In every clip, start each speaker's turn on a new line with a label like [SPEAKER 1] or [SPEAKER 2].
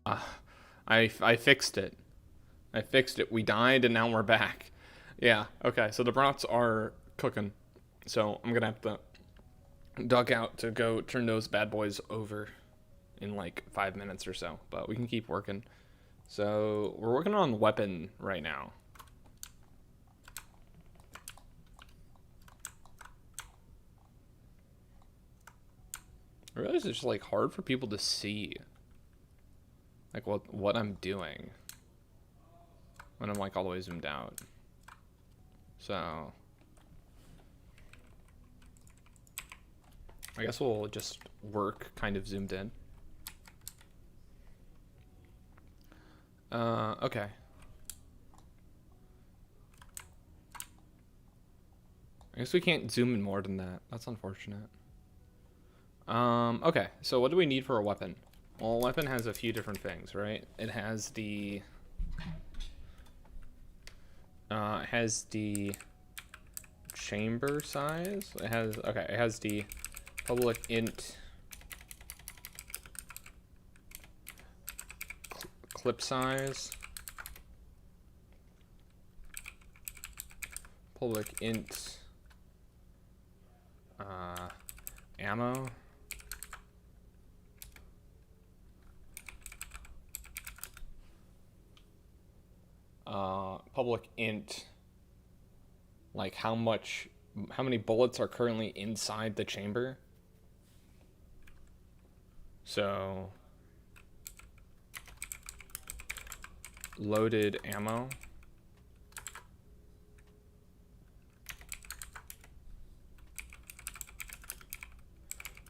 [SPEAKER 1] Uh, I fixed it. I fixed it. We died and now we're back. Yeah. Okay. So the brats are cooking. So I'm gonna have to duck out to go turn those bad boys over in like 5 minutes or so. But we can keep working. So we're working on weapon right now. I realize it's just like hard for people to see like what I'm doing when I'm like all the way zoomed out. So I guess we'll just work kind of zoomed in. Okay. I guess we can't zoom in more than that. That's unfortunate. Okay, so what do we need for a weapon? Well, a weapon has a few different things, right? It has the chamber size. It has the public int clip size, public int ammo, public int like how many bullets are currently inside the chamber. So loaded ammo,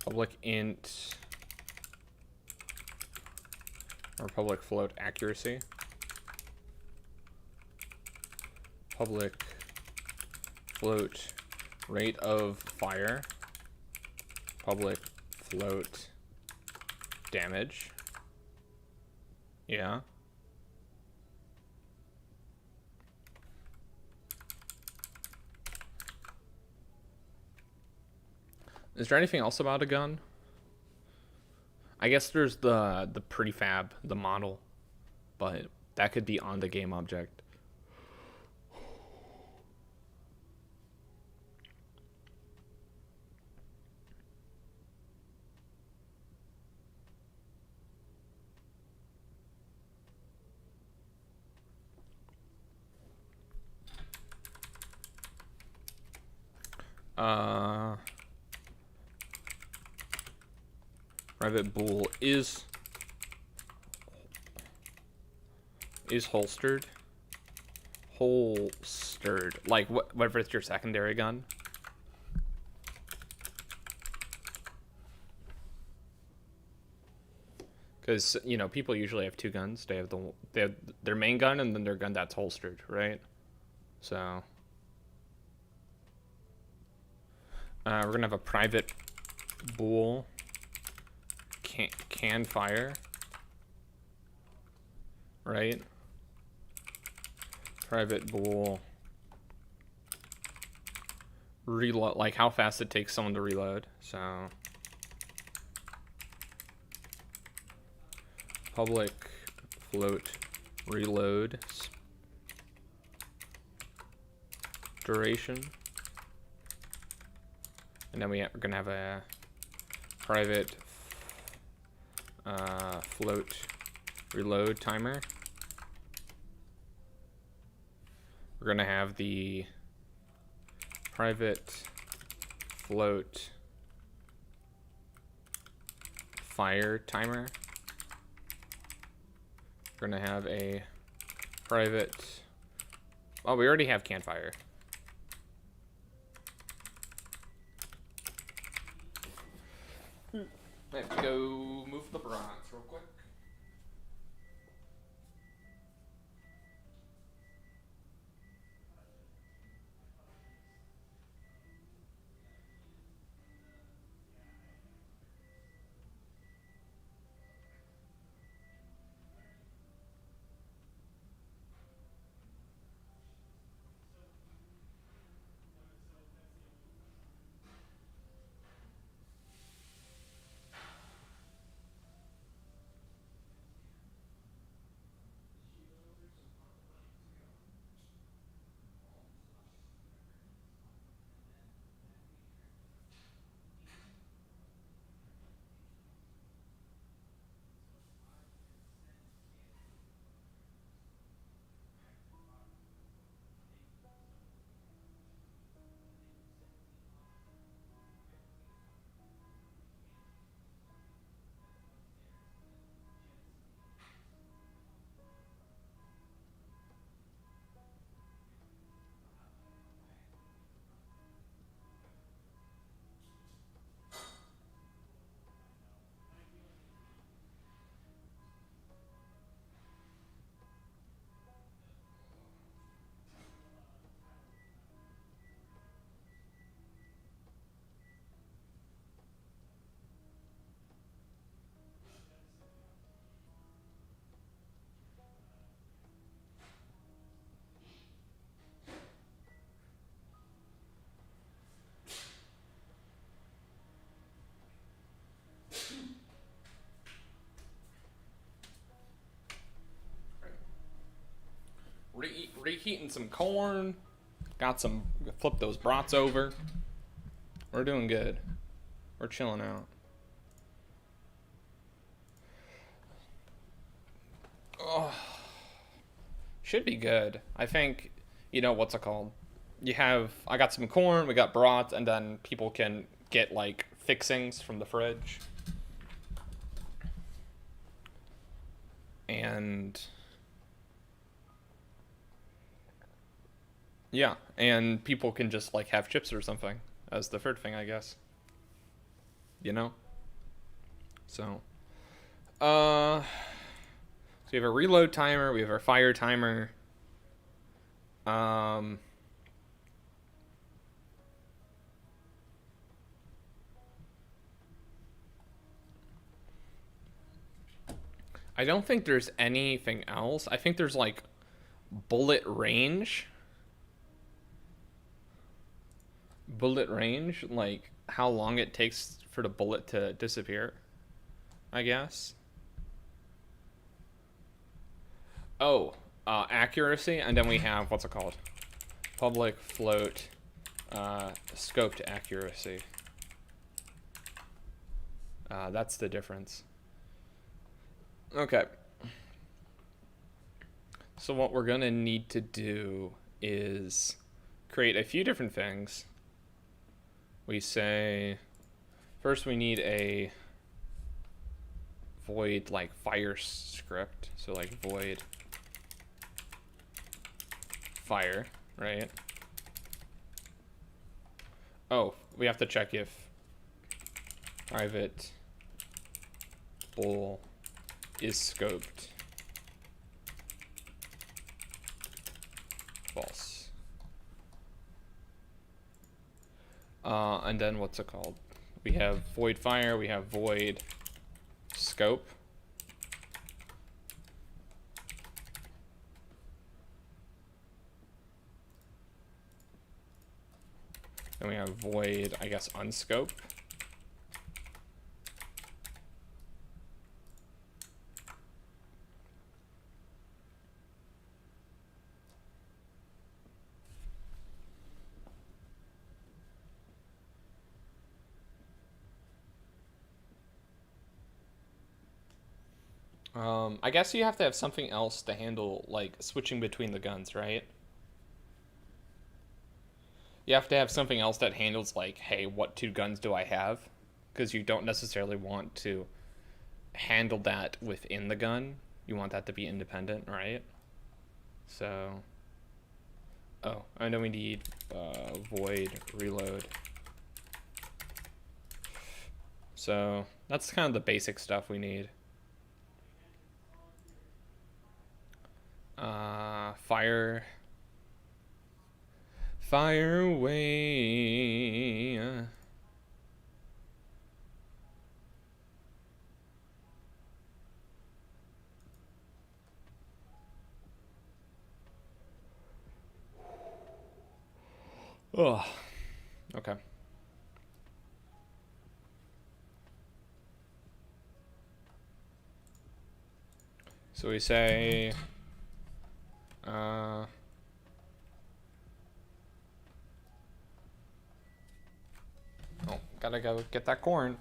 [SPEAKER 1] public int or public float accuracy, public float rate of fire, public float damage. Yeah. Is there anything else about a gun? I guess there's the prefab, the model, but that could be on the game object. Uh, private bool is holstered. Holstered. Like whatever it's your secondary gun. Because you know people usually have two guns. They have their main gun and then their gun that's holstered, right? So we're gonna have a private bool can fire, right? Private bool reload, like how fast it takes someone to reload. So public float reload duration, and then we're gonna have a private float reload timer. We're gonna have the private float fire timer. We're gonna have a private, oh, we already have campfire. I have to go move the bronze real quick. reheating some corn. Got some, flip those brats over. We're doing good. We're chilling out. Oh, should be good. I think, you know, what's it called? I got some corn, we got brats, and then people can get, like, fixings from the fridge. And yeah, and people can just like have chips or something as the third thing, I guess. You know? So so we have a reload timer, we have our fire timer. Um I don't think there's anything else. I think there's like bullet range. Bullet range, like how long it takes for the bullet to disappear, I guess. Oh, accuracy, and then we have, what's it called? Public float, scoped accuracy. That's the difference. Okay. So what we're gonna need to do is create a few different things. We say, first we need a void like fire script. So like void fire, right? Oh, we have to check if private bool is scoped. False. And then what's it called? We have void fire, we have void scope. Then we have void, I guess, unscope. I guess you have to have something else to handle, like, switching between the guns, right? You have to have something else that handles, like, hey, what two guns do I have? Because you don't necessarily want to handle that within the gun. You want that to be independent, right? So, oh, I know we need void reload. So, that's kind of the basic stuff we need. Fire away. Oh, okay. So we say, oh, gotta go get that corn.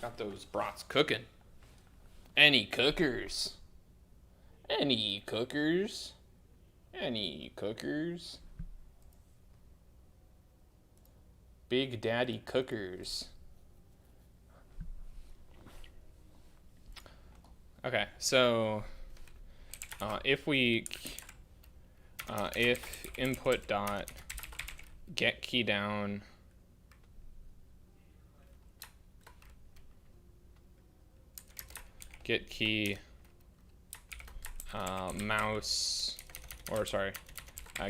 [SPEAKER 1] Got those brats cooking. Any cookers? Any cookers? Any cookers? Big Daddy Cookers. Okay, so if input dot get key down get key mouse, or sorry,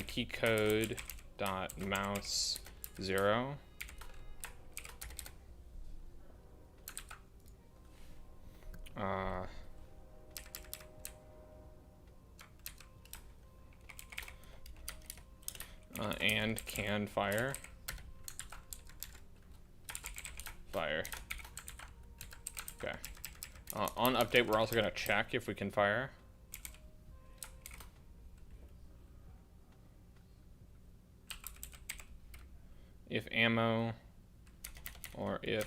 [SPEAKER 1] key code dot mouse 0, and can fire. Okay. On update, we're also going to check if we can fire. If ammo, or if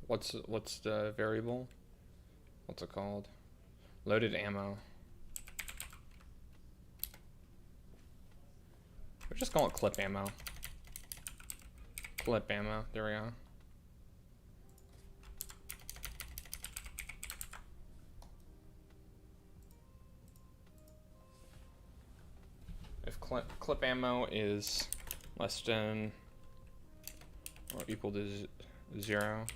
[SPEAKER 1] what's the variable? What's it called? Loaded ammo. We're just call it clip ammo. Clip ammo. There we go. If clip ammo is less than or equal to 0,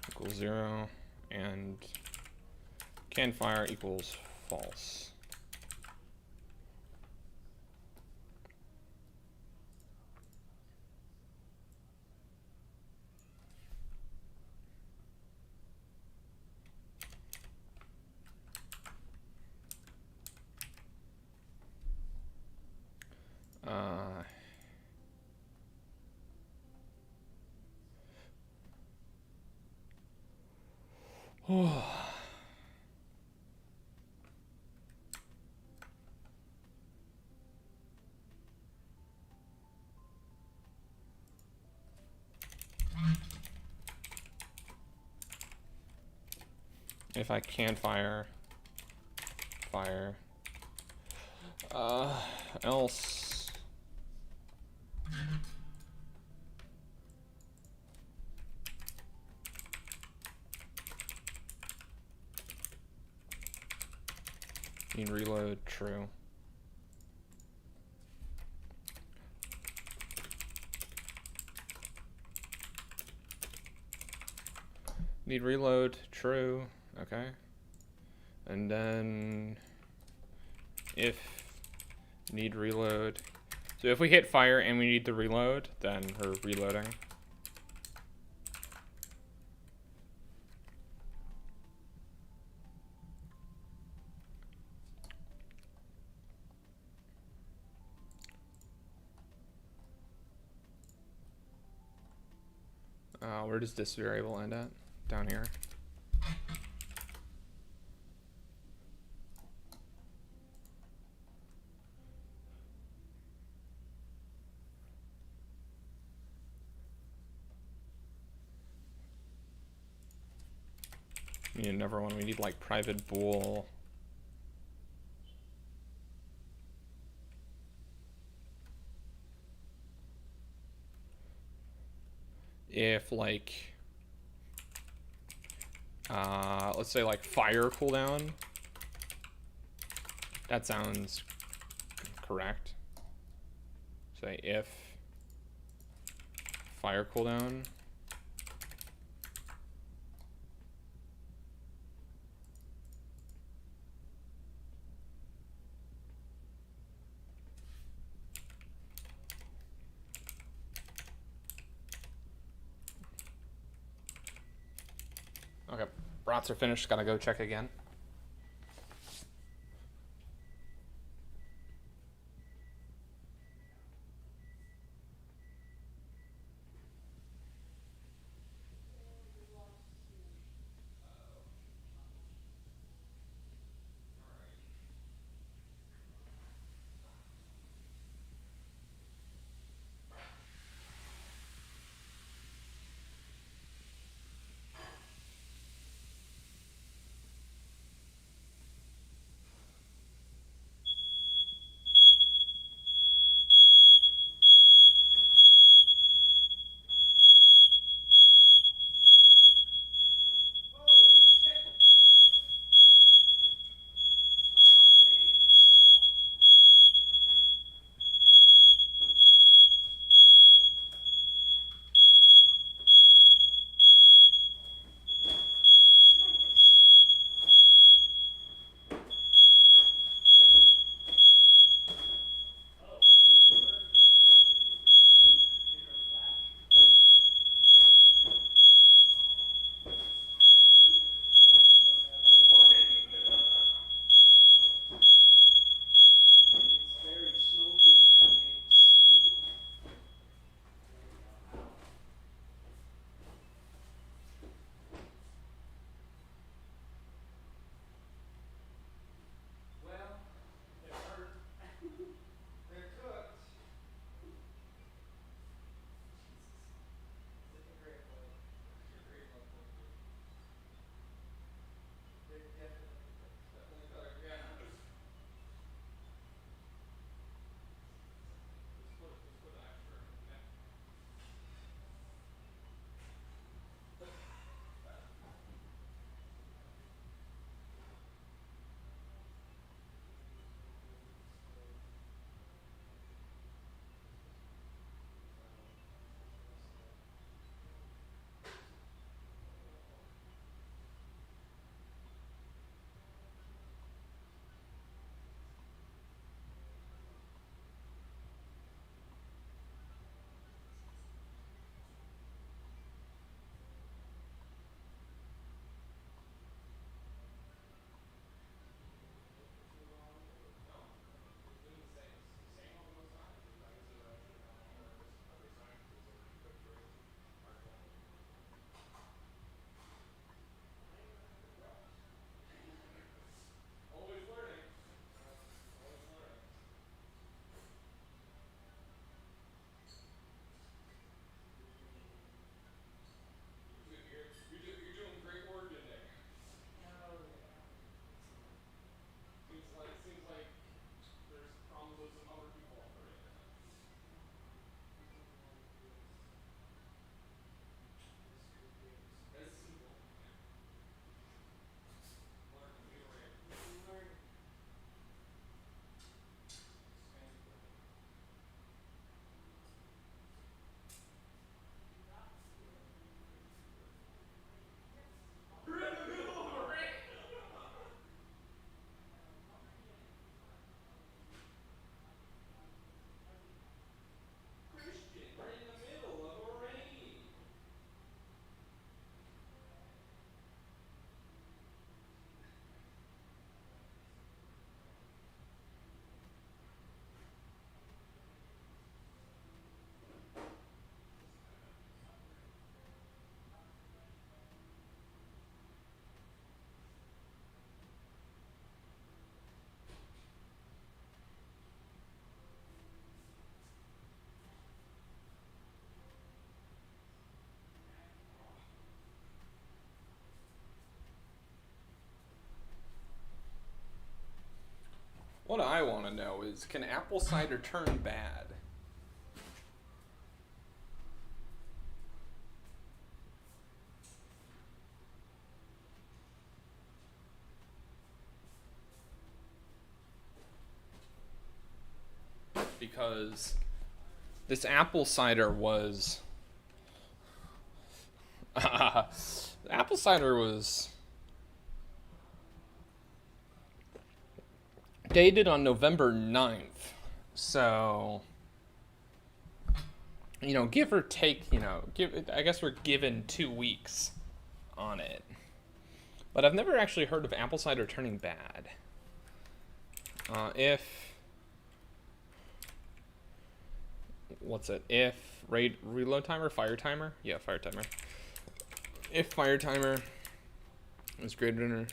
[SPEAKER 1] equals 0, and can fire equals false. If I can fire, else need reload, true. Need reload, true. Okay. And then if need reload. So if we hit fire and we need the reload, then we're reloading. Where does this variable end at? Down here. We need another one. We need like private bool. If like, let's say like fire cooldown. That sounds correct. Say if fire cooldown. Okay, brats are finished. Gotta go check again. What I want to know is, can apple cider turn bad? Because this apple cider was... apple cider was dated on November 9th. So, give or take, I guess we're given 2 weeks on it. But I've never actually heard of apple cider turning bad. If reload timer, fire timer? Yeah, fire timer. If fire timer is greater than or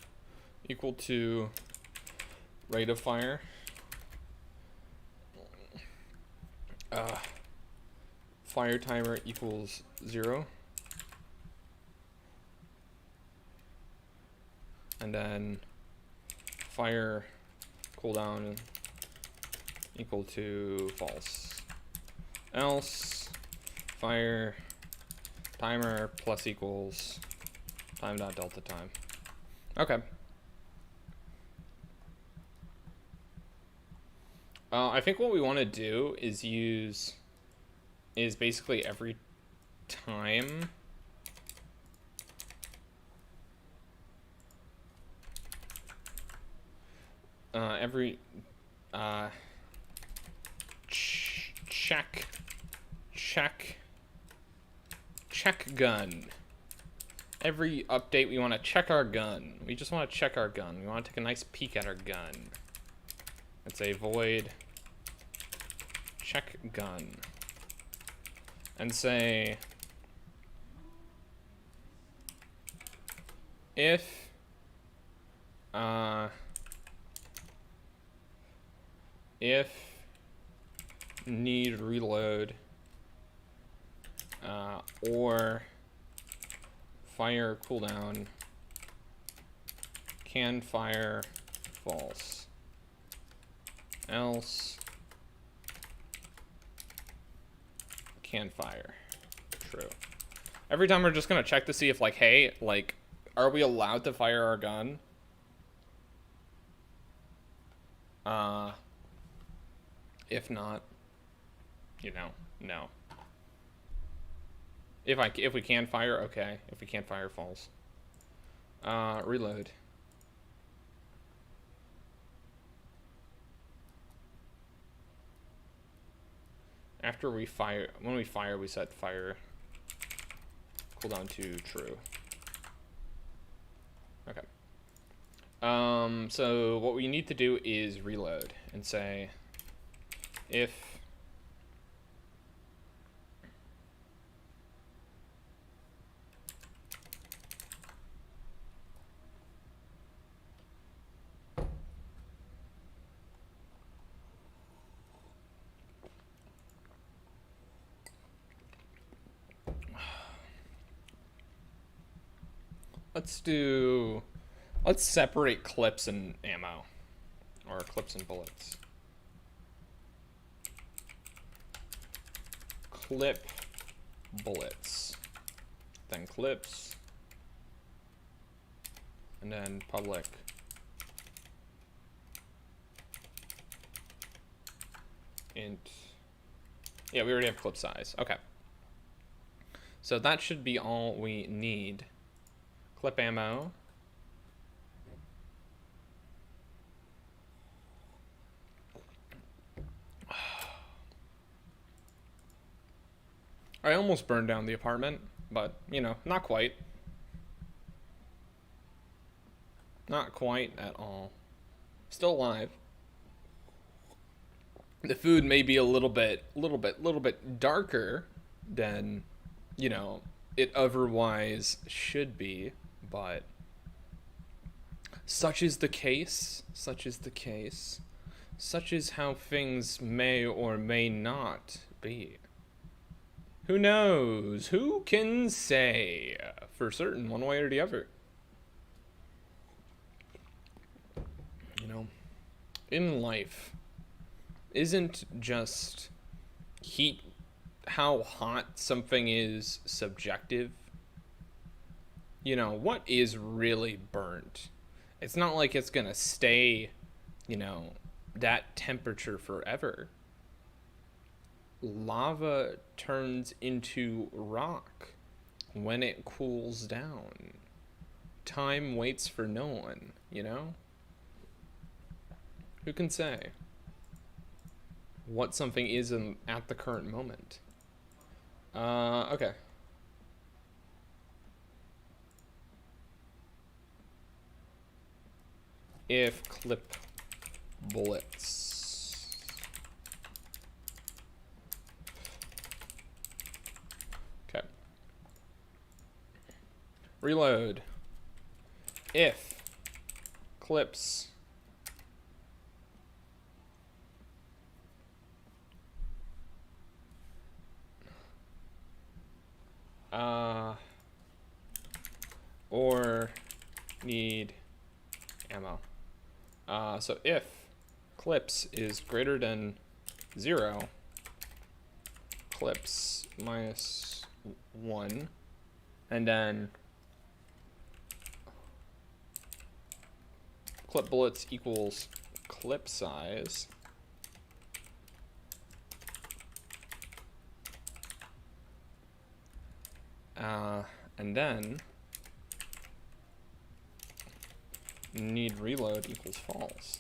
[SPEAKER 1] equal to rate of fire, fire timer equals 0, and then fire cooldown equal to false. Else, fire timer plus equals time dot delta time. Okay. I think what we want to do is basically every time check gun. Every update we want to check our gun. We just want to check our gun. We want to take a nice peek at our gun. Let's say void check gun. And say if need reload or fire cooldown can fire false, else can fire true. Every time we're just gonna check to see if hey, are we allowed to fire our gun? If not, no. If we can fire, okay. If we can't fire, false. Reload. After we fire, when we fire, we set fire cooldown to true. Okay. So what we need to do is reload and say if let's separate clips and ammo, or clips and bullets. Clip bullets, then clips, and then public int. Yeah, we already have clip size. Okay. So that should be all we need. Clip ammo. I almost burned down the apartment, but, not quite. Not quite at all. Still alive. The food may be a little bit darker than, it otherwise should be, but such is the case. Such is the case. Such is how things may or may not be. Who knows? Who can say for certain one way or the other? in life, isn't just heat, how hot something is subjective. You know, what is really burnt? It's not like it's gonna stay, you know, that temperature forever. Lava turns into rock when it cools down. Time waits for no one, you know? Who can say what something is at the current moment? Okay. If clip bullets. Okay. Reload. If clips or need ammo. So if clips is greater than 0, clips minus 1, and then clip bullets equals clip size. And then need reload equals false.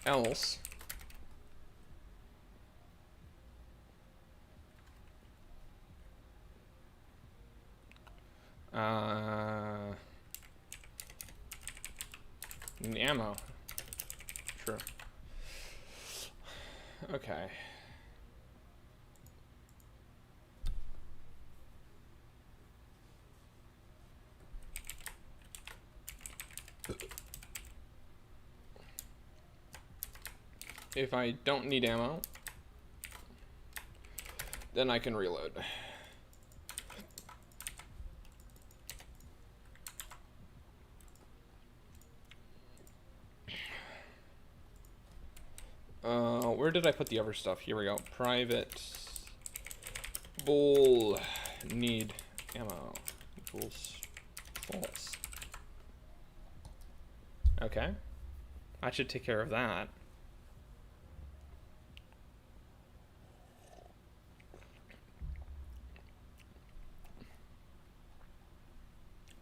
[SPEAKER 1] Else need ammo. True. Okay. If I don't need ammo, then I can reload. Where did I put the other stuff? Here we go. Private bull need ammo equals false. Okay. I should take care of that.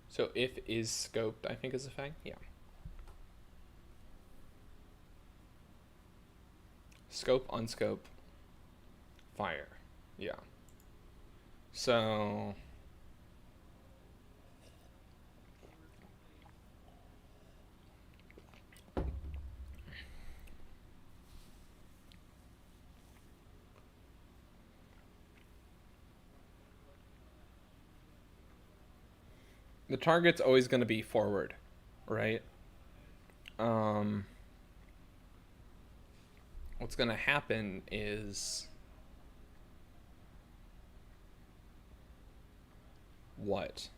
[SPEAKER 1] So if is scoped, I think is a thing. Yeah. Scope, unscope, fire. Yeah. So the target's always going to be forward, right? What's going to happen is what?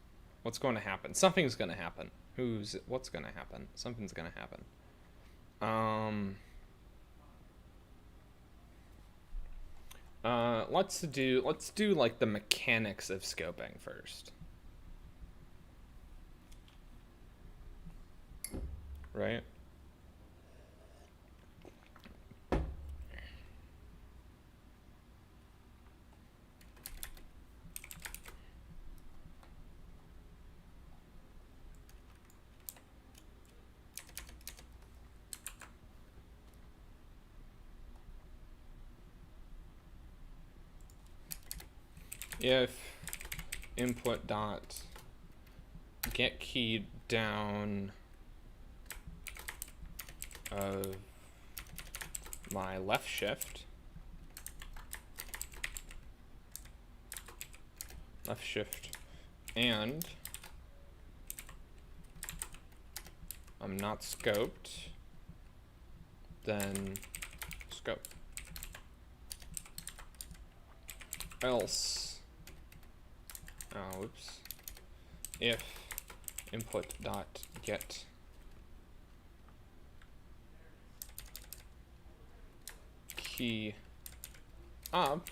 [SPEAKER 1] What's going to happen? Something's going to happen. What's going to happen? Something's going to happen. Let's do like the mechanics of scoping first. Right? If input dot get key down of my left shift, and I'm not scoped, then scope. Else whoops. If input dot get key up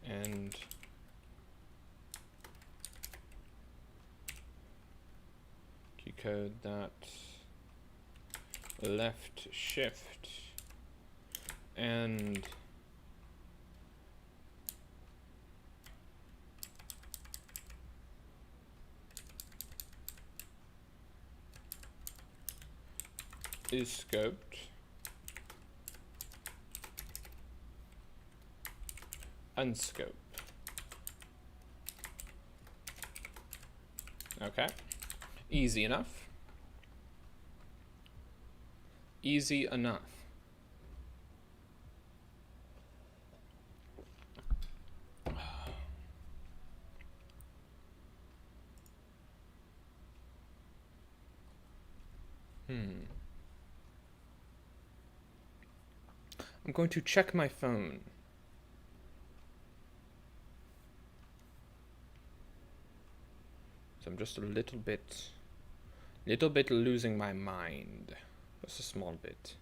[SPEAKER 1] and key code dot left shift and is scoped unscope. Okay, easy enough. Easy enough. I'm going to check my phone. So I'm just a little bit losing my mind. Just a small bit.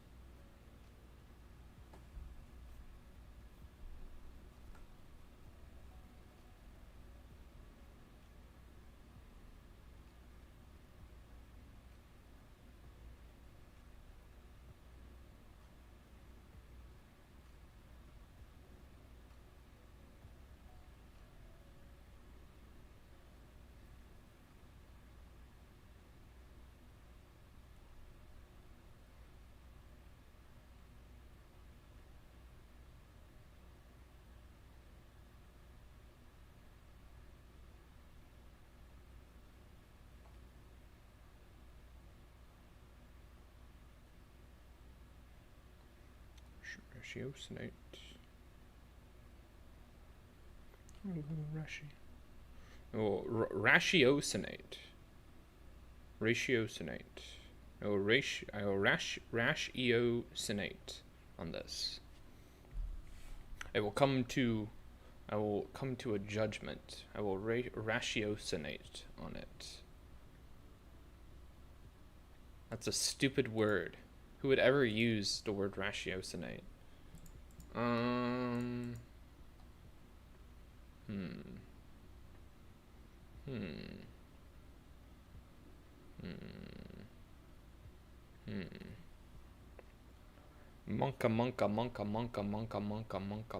[SPEAKER 1] Ratiocinate. Ratiocinate. Ratiocinate. Ratiocinate on this. I will come to a judgment. I will ratiocinate on it. That's a stupid word. Who would ever use the word ratiocinate?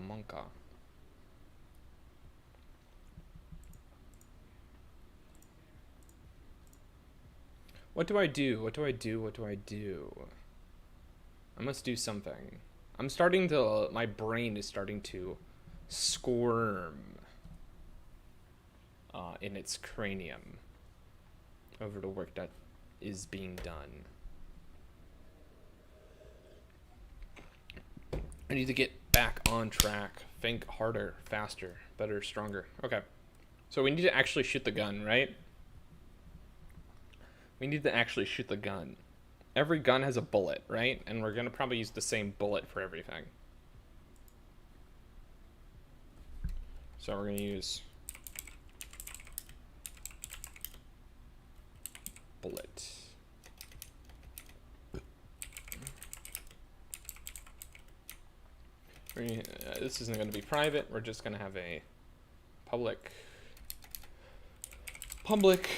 [SPEAKER 1] Monka. What do I do? I must do something. My brain is starting to squirm in its cranium over the work that is being done. I need to get back on track. Think harder, faster, better, stronger. Okay. So we need to actually shoot the gun, right? We need to actually shoot the gun. Every gun has a bullet, right? And we're going to probably use the same bullet for everything. So we're going to use bullet. This isn't going to be private. We're just going to have a public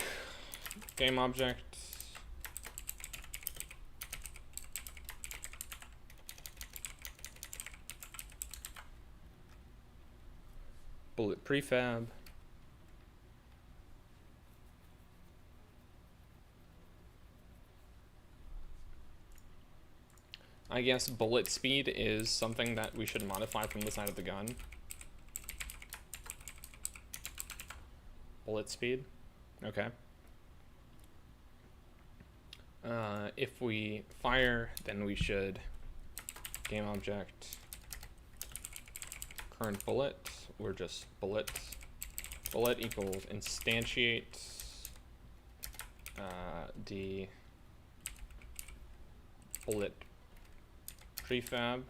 [SPEAKER 1] game object. Bullet prefab. I guess bullet speed is something that we should modify from the side of the gun. Bullet speed. Okay. If we fire, then we should game object current bullet, or just bullet. Bullet equals instantiate the bullet prefab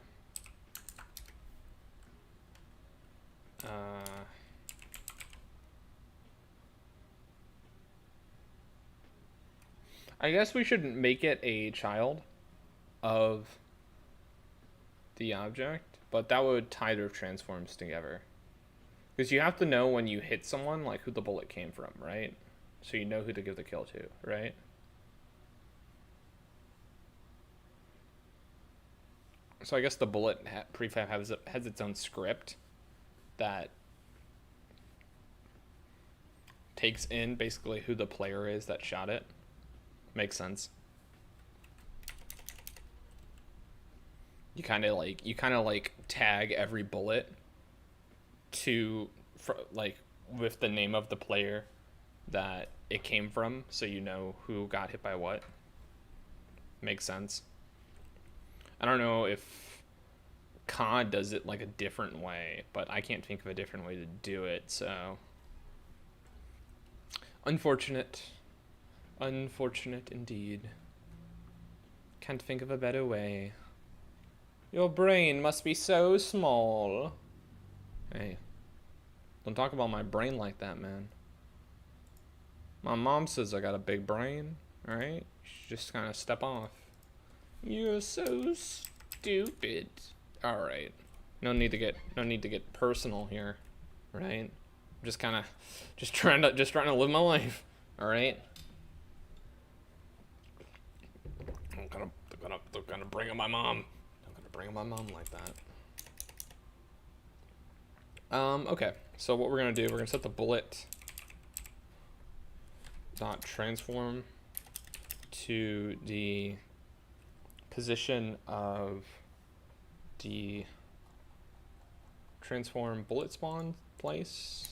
[SPEAKER 1] I guess we should make it a child of the object, but that would tie their transforms together. Because you have to know when you hit someone, like who the bullet came from, right? So you know who to give the kill to, right? So I guess the bullet prefab has its own script that takes in basically who the player is that shot it. Makes sense. You kind of like tag every bullet to like with the name of the player that it came from, so you know who got hit by what. Makes sense. I don't know if COD does it like a different way, but I can't think of a different way to do it, so unfortunate. Unfortunate indeed. Can't think of a better way. Your brain must be so small. Hey, don't talk about my brain like that, man. My mom says I got a big brain, alright? Just kind of step off. You're so stupid. Alright. No need to get personal here, right? Just kind of just trying to live my life, alright? They're gonna bring up my mom. I'm gonna bring up my mom like that. Okay. So what we're gonna do, we're gonna set the bullet dot transform to the position of the transform bullet spawn place.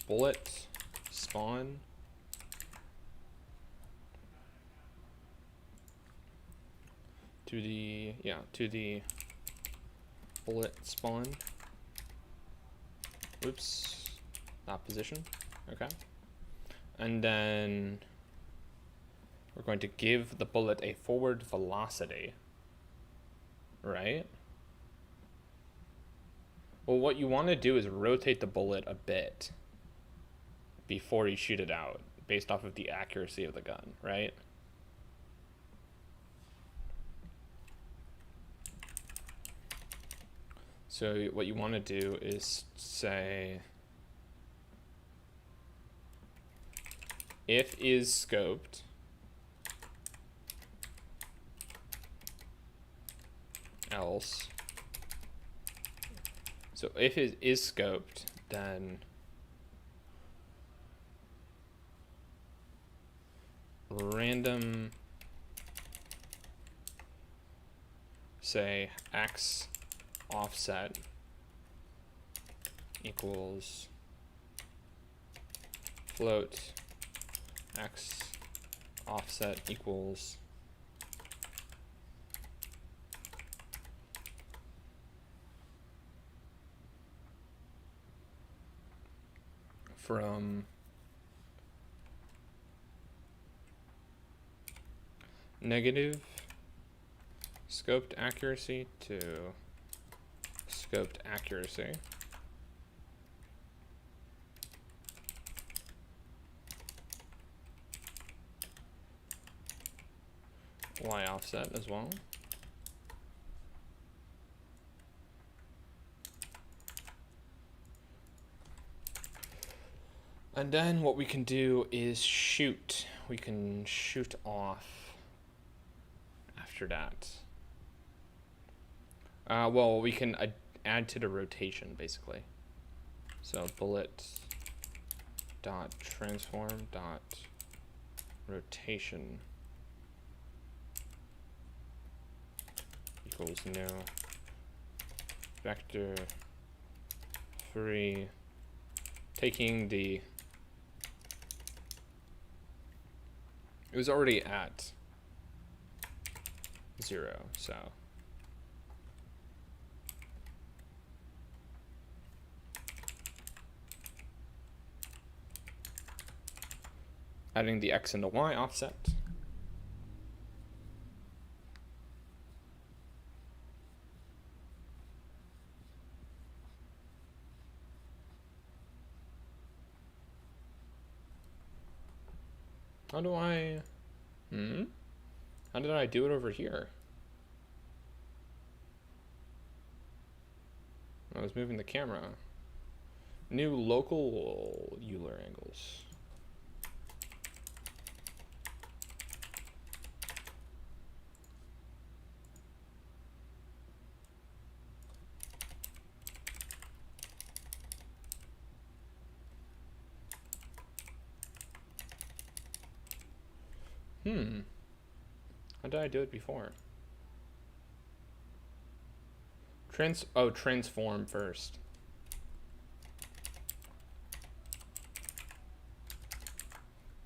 [SPEAKER 1] Bullet spawn to the bullet spawn. Oops, not position. Okay. And then we're going to give the bullet a forward velocity, right? Well, what you want to do is rotate the bullet a bit before you shoot it out, based off of the accuracy of the gun, right? So what you want to do is say if is scoped else. So if it is scoped, then random, say x offset equals float x offset equals from negative scoped accuracy to scoped accuracy. Y offset as well. And then what we can do is shoot. We can shoot off after that. Well, we can add to the rotation, basically. So bullet dot transform dot rotation equals new vector free, taking the, it was already at 0, so adding the X and the Y offset. How do I... How did I do it over here? I was moving the camera. New local Euler angles. How did I do it before? Transform first.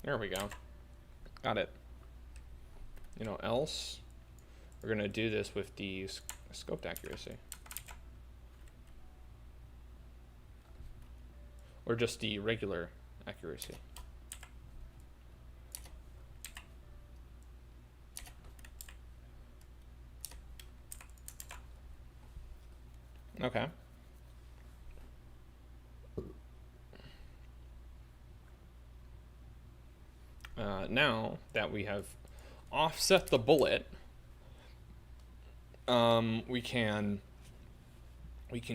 [SPEAKER 1] There we go. Got it. You know, else we're gonna do this with the scoped accuracy. Or just the regular accuracy. Okay. Now that we have offset the bullet, we can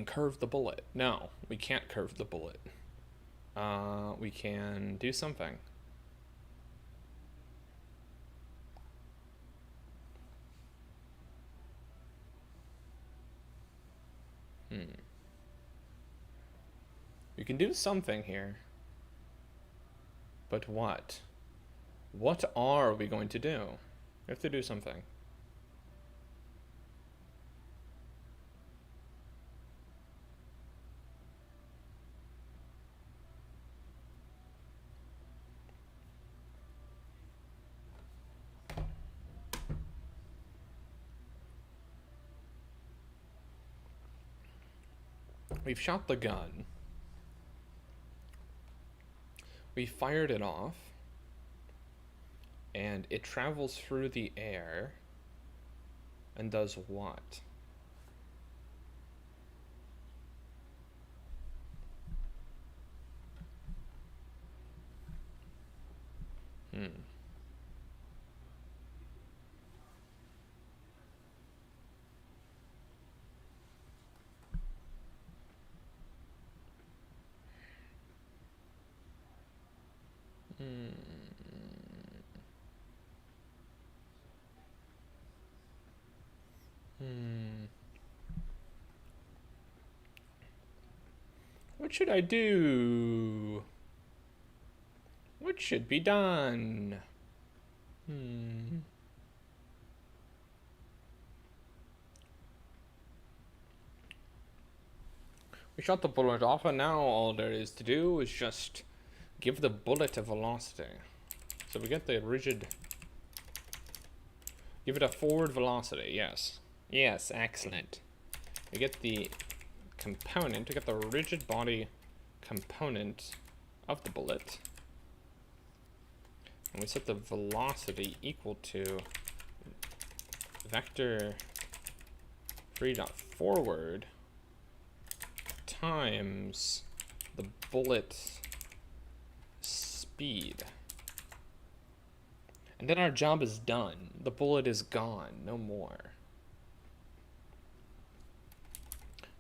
[SPEAKER 1] curve the bullet. No, we can't curve the bullet. We can do something. We can do something here. But what? What are we going to do? We have to do something. We've shot the gun. We fired it off. And it travels through the air. And does what? What should I do? What should be done? We shot the bullet off, and now all there is to do is just give the bullet a velocity. So we get the rigid... Give it a forward velocity, yes. Yes, excellent. We get the component, we get the rigid body component of the bullet. And we set the velocity equal to vector 3.forward times the bullet speed. And then our job is done. The bullet is gone, no more.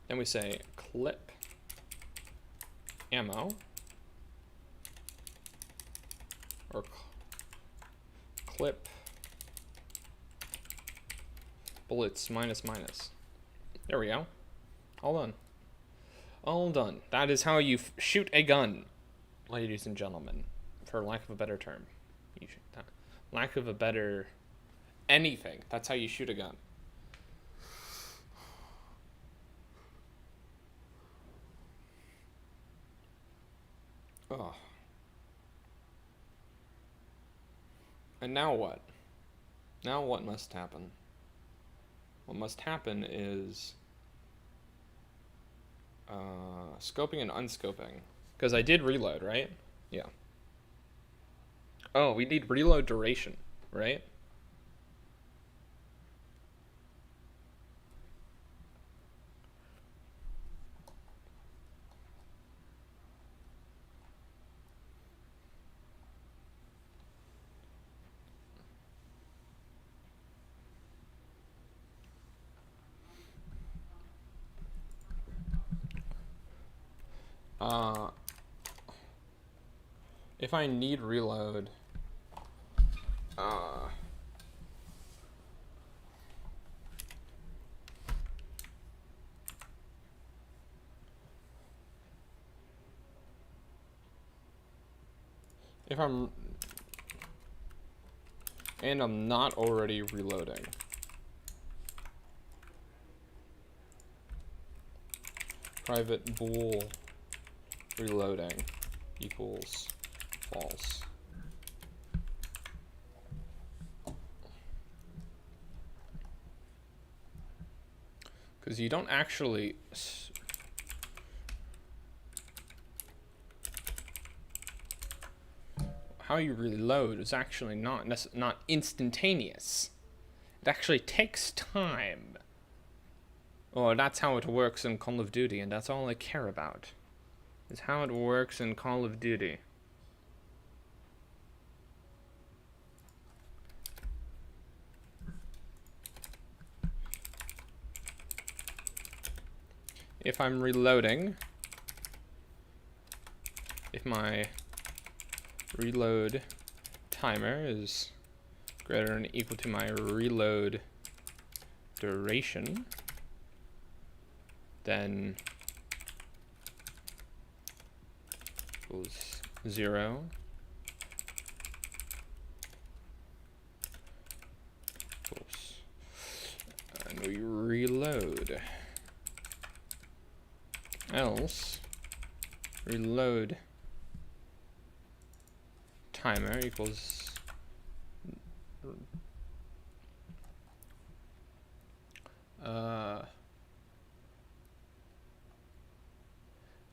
[SPEAKER 1] Then we say clip ammo, or clip bullets minus minus. There we go. All done. All done. That is how you shoot a gun, ladies and gentlemen, for lack of a better term. You shoot that. Lack of a better anything. That's how you shoot a gun. Oh. And now what? Now what must happen? What must happen is scoping and unscoping. Because I did reload, right? Yeah. Oh, we need reload duration, right? If I need reload, if I'm not already reloading, private bool reloading equals false. Because you don't actually how you reload is actually not instantaneous. It actually takes time. Or that's how it works in Call of Duty, and that's all I care about. Is how it works in Call of Duty. If I'm reloading, if my reload timer is greater than or equal to my reload duration, then equals 0. Equals, and we reload. Else, reload timer equals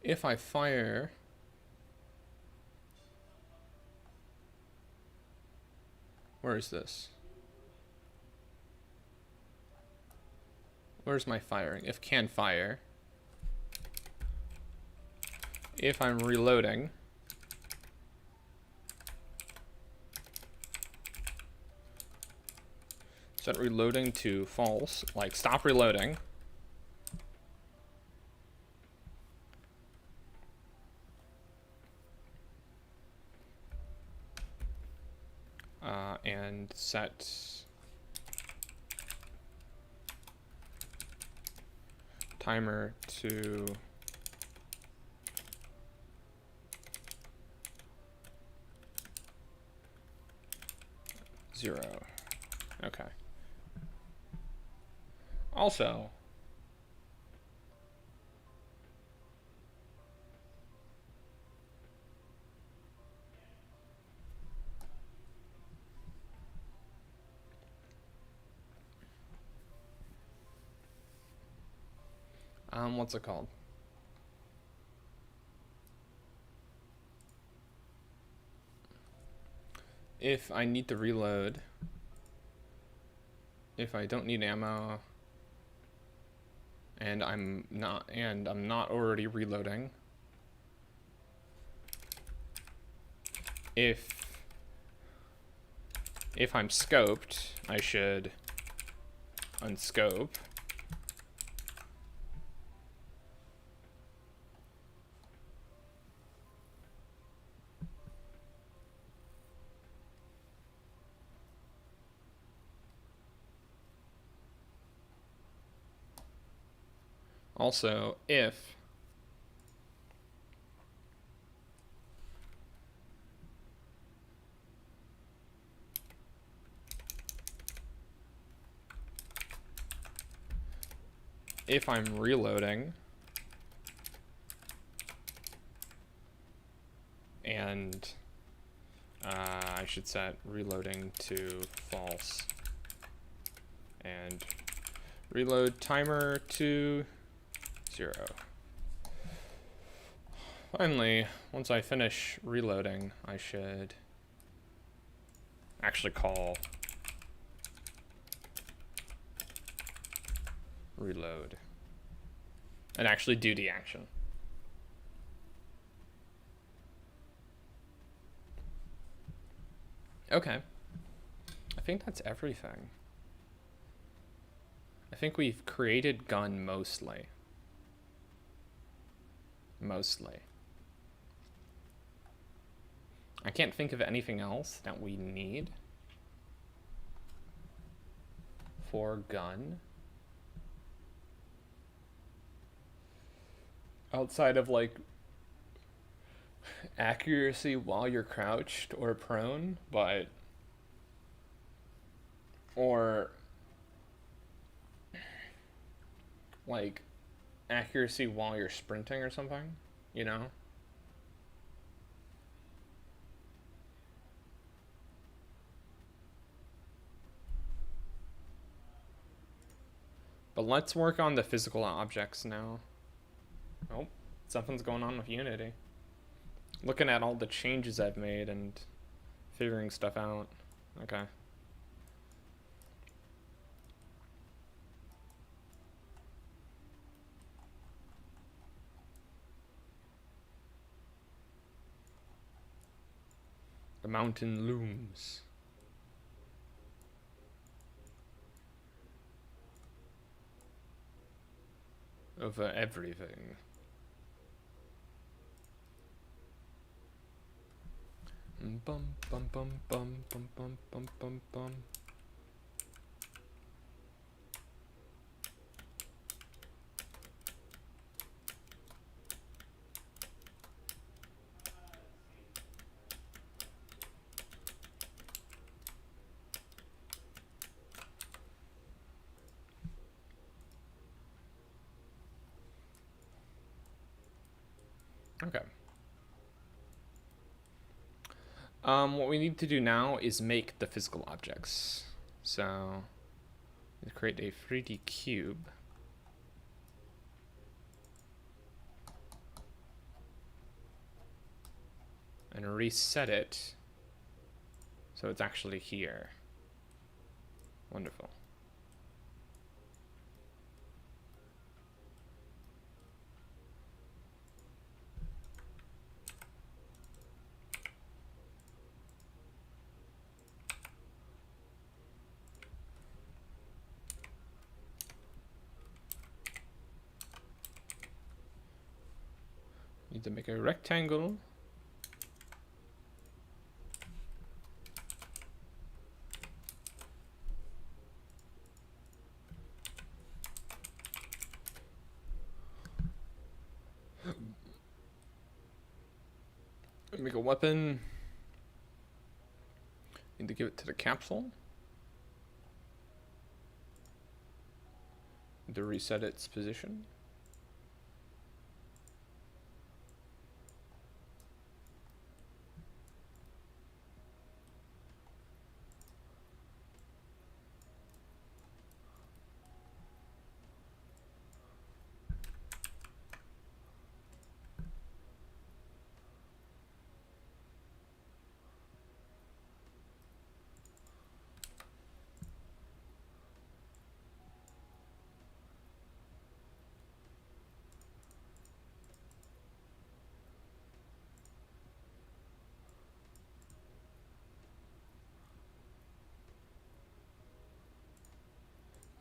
[SPEAKER 1] if I fire where is this? Where's my firing? If can fire, if I'm reloading, set reloading to false, like stop reloading. And set timer to zero. Okay. Also, what's it called? If I need to reload, if I don't need ammo, and I'm not already reloading, if I'm scoped, I should unscope. Also, if I'm reloading and I should set reloading to false and reload timer to 0. Finally, once I finish reloading, I should actually call reload and actually do the action. Okay. I think that's everything. I think we've created gun mostly. I can't think of anything else that we need for gun. Outside of like accuracy while you're crouched or prone, but or like accuracy while you're sprinting or something, you know? But let's work on the physical objects now. Oh, something's going on with Unity. Looking at all the changes I've made and figuring stuff out. Okay. The mountain looms. Over everything. Bum bum bum bum bum bum bum bum bum. Okay. What we need to do now is make the physical objects. So, create a 3D cube. And reset it so it's actually here. Wonderful. Need to make a rectangle. Make a weapon. Need to give it to the capsule. Need to reset its position.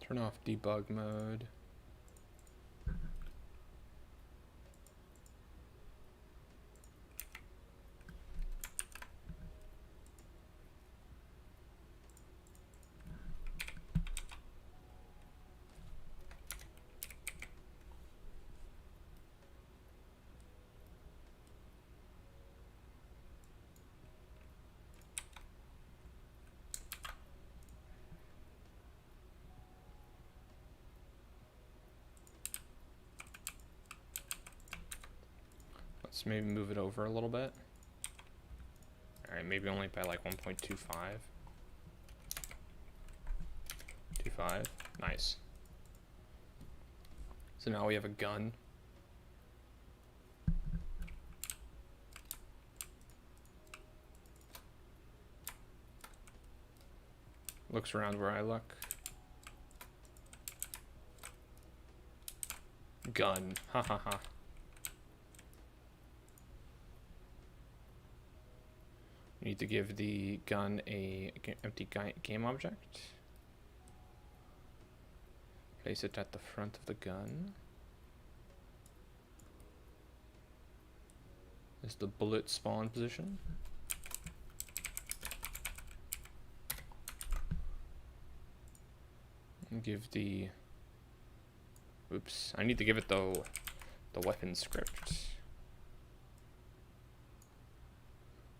[SPEAKER 1] Turn off debug mode. Let's maybe move it over a little bit. Alright, maybe only by like 1.25. 25. Nice. So now we have a gun. Looks around where I look. Gun. Ha ha ha. Need to give the gun a empty game object. Place it at the front of the gun. Is the bullet spawn position. Give the... Oops. I need to give it the weapon script.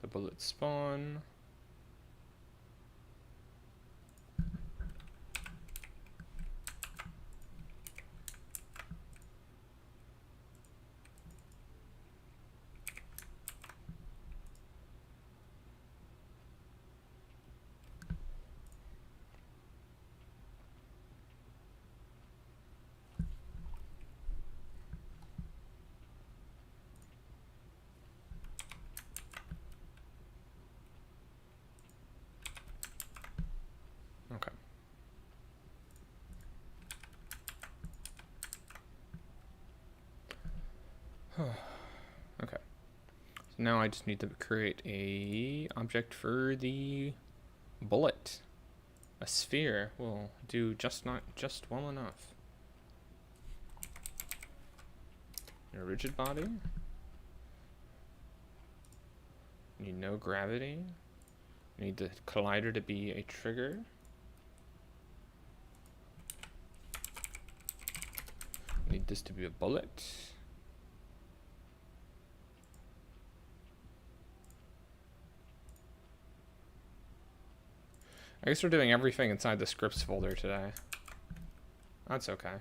[SPEAKER 1] The bullet spawn. Okay. Okay. So now I just need to create a object for the bullet. A sphere will do just well enough. A rigid body. Need no gravity. Need the collider to be a trigger. Need this to be a bullet. I guess we're doing everything inside the scripts folder today. That's okay.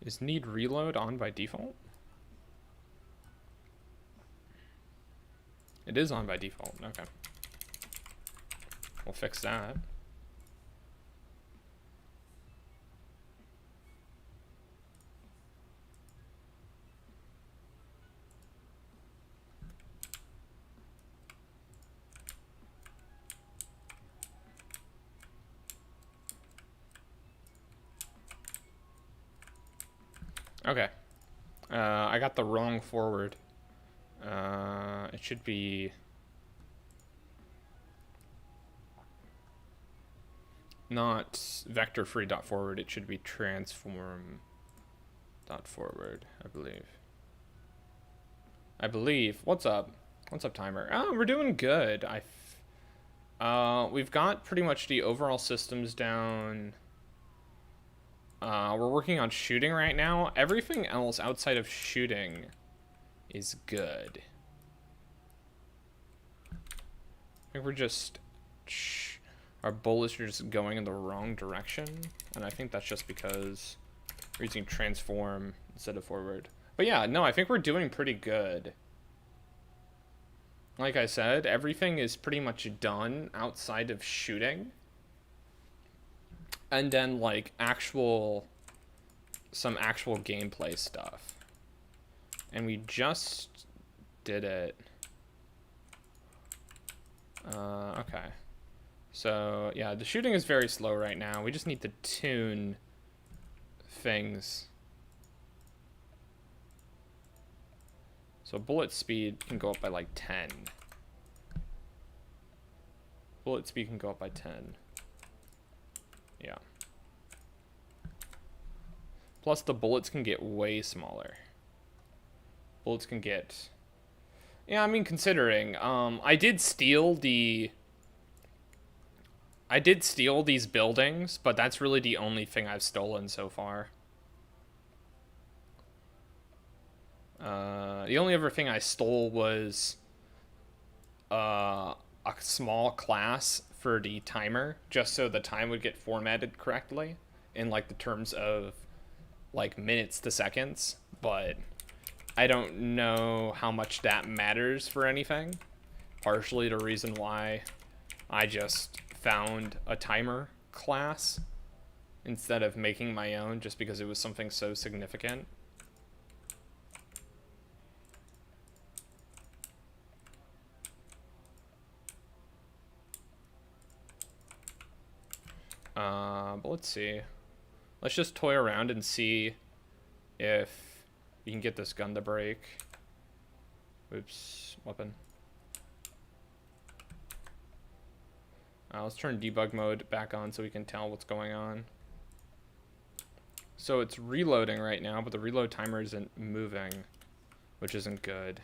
[SPEAKER 1] Is need reload on by default? It is on by default, okay. We'll fix that. Okay. I got the wrong forward. It should be... not vector free dot forward, it should be transform dot forward, I believe. What's up? What's up, timer? Oh, we're doing good. We've got pretty much the overall systems down. We're working on shooting right now. Everything else outside of shooting is good. I think we're just... our bullets are just going in the wrong direction. And I think that's just because we're using transform instead of forward. But yeah, no, I think we're doing pretty good. Like I said, everything is pretty much done outside of shooting. And then, like, some actual gameplay stuff. And we just did it. Okay. So, yeah, the shooting is very slow right now. We just need to tune things. So bullet speed can go up by like 10. Bullet speed can go up by 10. Yeah. Plus the bullets can get way smaller. Bullets can get... yeah, I mean, considering, I did steal these buildings, but that's really the only thing I've stolen so far. The only other thing I stole was a small class for the timer just so the time would get formatted correctly in like the terms of like minutes to seconds, but I don't know how much that matters for anything. Partially the reason why I just found a timer class instead of making my own, just because it was something so significant. But let's see. Let's just toy around and see if you can get this gun to break. Oops, weapon. Let's turn debug mode back on so we can tell what's going on. So it's reloading right now, but the reload timer isn't moving, which isn't good.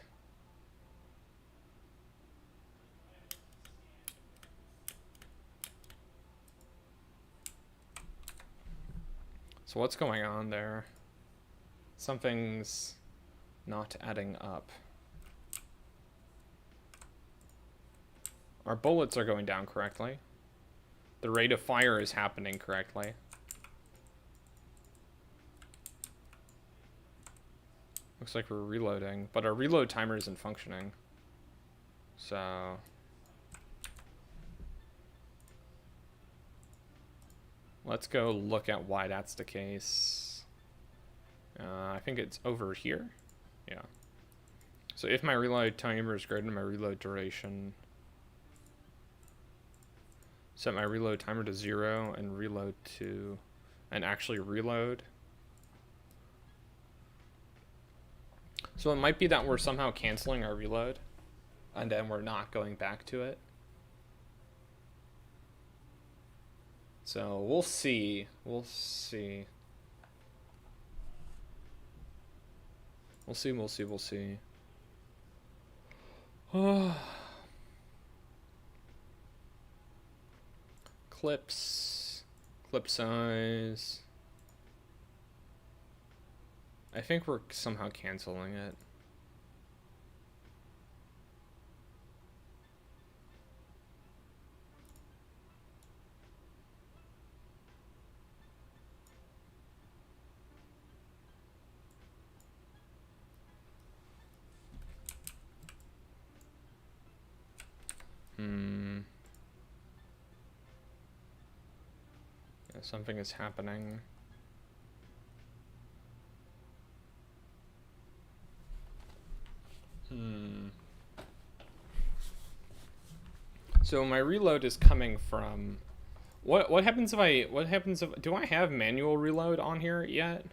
[SPEAKER 1] So what's going on there? Something's not adding up. Our bullets are going down correctly. The rate of fire is happening correctly. Looks like we're reloading, but our reload timer isn't functioning. So let's go look at why that's the case. I think it's over here. Yeah. So if my reload timer is greater than my reload duration, set my reload timer to 0 and reload to, and actually reload. So it might be that we're somehow canceling our reload and then we're not going back to it. So we'll see. We'll see. We'll see, we'll see, we'll see. Clips. Clip size. I think we're somehow canceling it. Yeah, something is happening. So my reload is coming from what happens if do I have manual reload on here yet?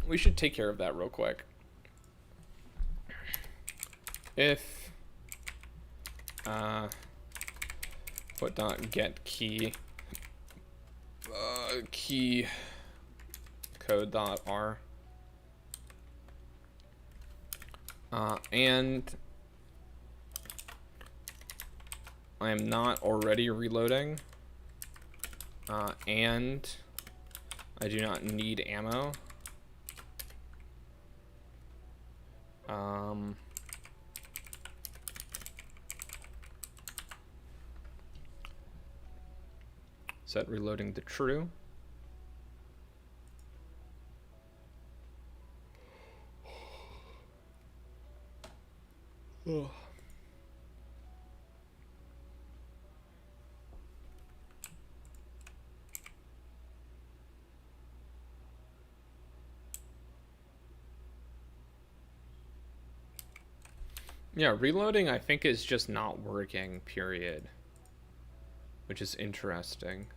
[SPEAKER 1] We should take care of that real quick. If put.get key key code.r and I am not already reloading, and I do not need ammo. Set reloading to true. Oh. Yeah, reloading I think is just not working, period. Which is interesting.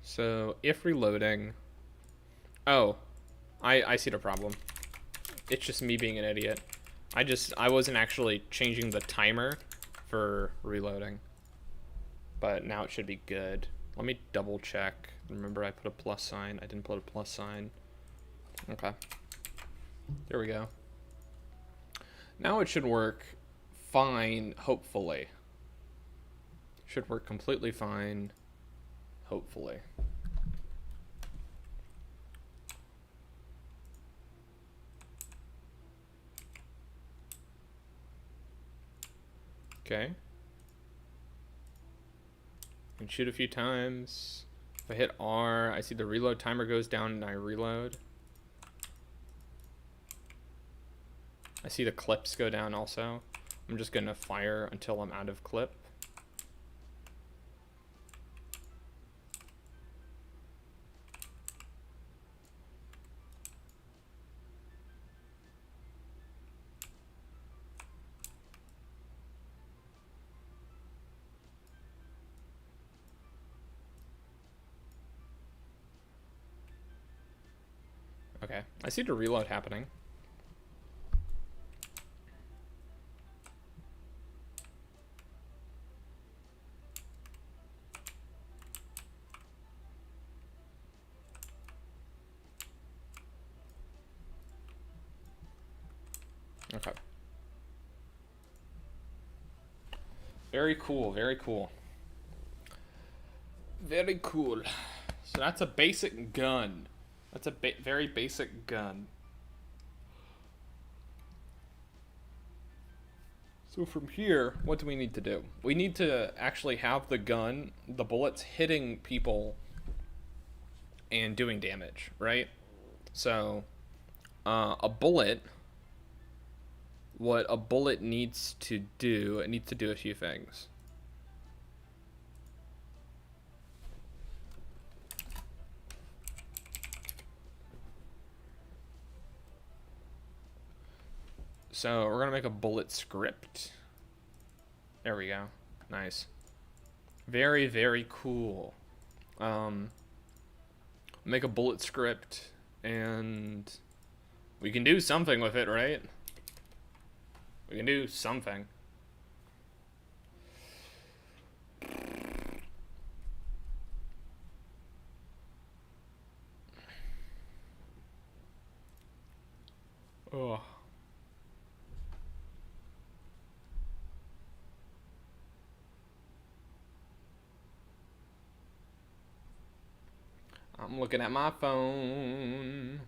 [SPEAKER 1] So if reloading, oh, I see the problem. It's just me being an idiot. I wasn't actually changing the timer for reloading, but now it should be good. Let me double check. Remember, I put a plus sign. I didn't put a plus sign. Okay. There we go. Now it should work fine, hopefully. Should work completely fine, hopefully. Okay. And shoot a few times. If I hit R, I see the reload timer goes down and I reload. I see the clips go down also. I'm just gonna fire until I'm out of clip. Okay, I see the reload happening. Okay. Very cool, very cool. Very cool. So that's a basic gun. That's a very basic gun. So from here, what do we need to do? We need to actually have the gun, the bullets hitting people and doing damage, right? So, a bullet, what a bullet needs to do, it needs to do a few things. So we're gonna make a bullet script. There we go. Nice. Very, very cool. Make a bullet script and we can do something with it, right? We can do something. Oh. I'm looking at my phone.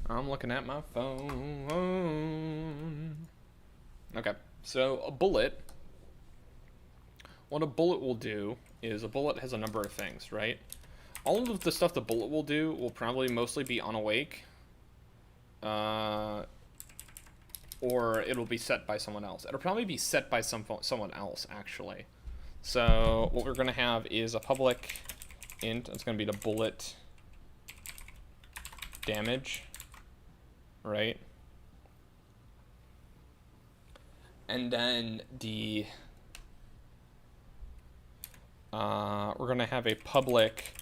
[SPEAKER 1] I'm looking at my phone. Okay, so a bullet. What a bullet will do is a bullet has a number of things, right? All of the stuff the bullet will do will probably mostly be on awake. Or it'll be set by someone else. It'll probably be set by someone else, actually. So what we're going to have is a public int. It's going to be the bullet damage, right? And then the we're going to have a public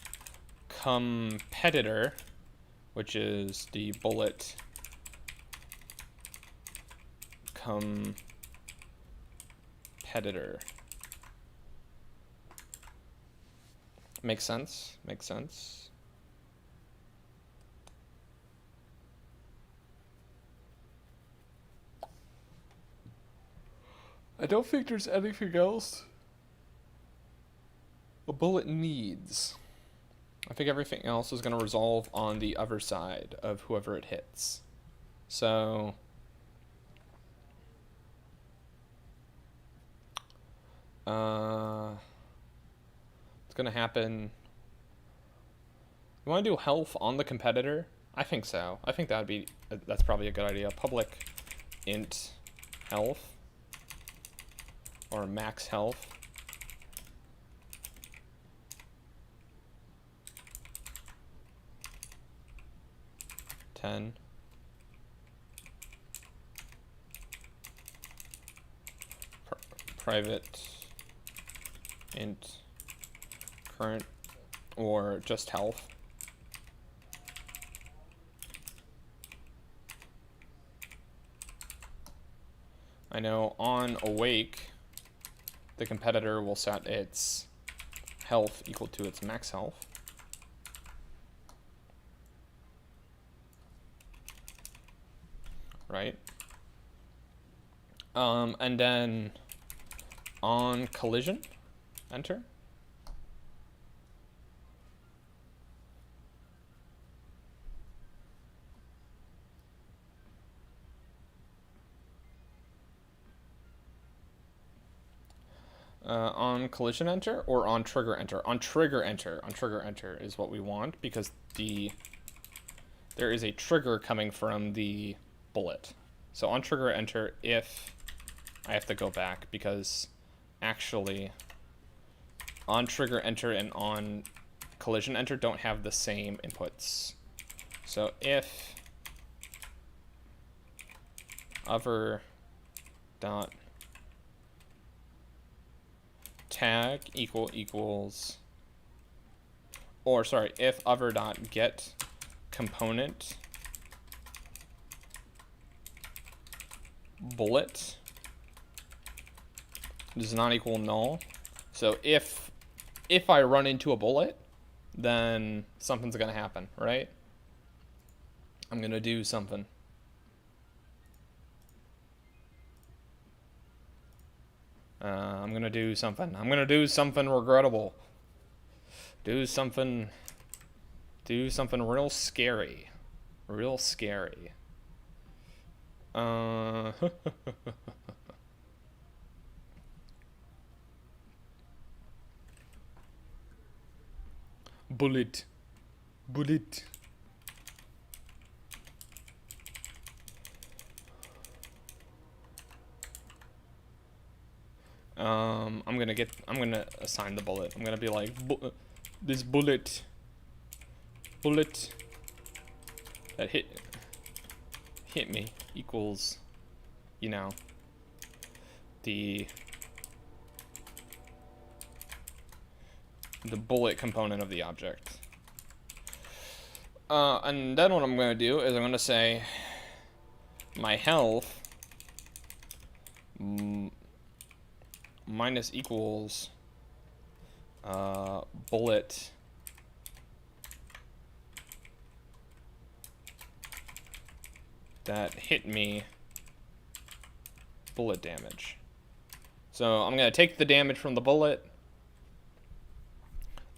[SPEAKER 1] competitor, which is the bullet competitor. Makes sense. Makes sense. I don't think there's anything else a bullet needs. I think everything else is going to resolve on the other side of whoever it hits. So it's going to happen. You want to do health on the competitor? I think so. I think that's probably a good idea. Public int health or max health. Private int current or just health. I know on awake the competitor will set its health equal to its max health. Right? And then on collision, enter. On collision enter or on trigger enter? On trigger enter. On trigger enter is what we want because there is a trigger coming from the bullet. So on trigger enter if I have to go back because actually on trigger enter and on collision enter don't have the same inputs. So if other dot tag equals, or sorry, if other dot get component bullet does not equal null. So if I run into a bullet, then something's gonna happen, right? I'm gonna do something. I'm gonna do something. I'm gonna do something regrettable. Do something real scary. Real scary. Bullet. I'm gonna assign the bullet. I'm gonna be like, this bullet that hit me equals, you know, the bullet component of the object. And then what I'm gonna do is I'm gonna say my health minus equals bullet that hit me bullet damage. So I'm gonna take the damage from the bullet.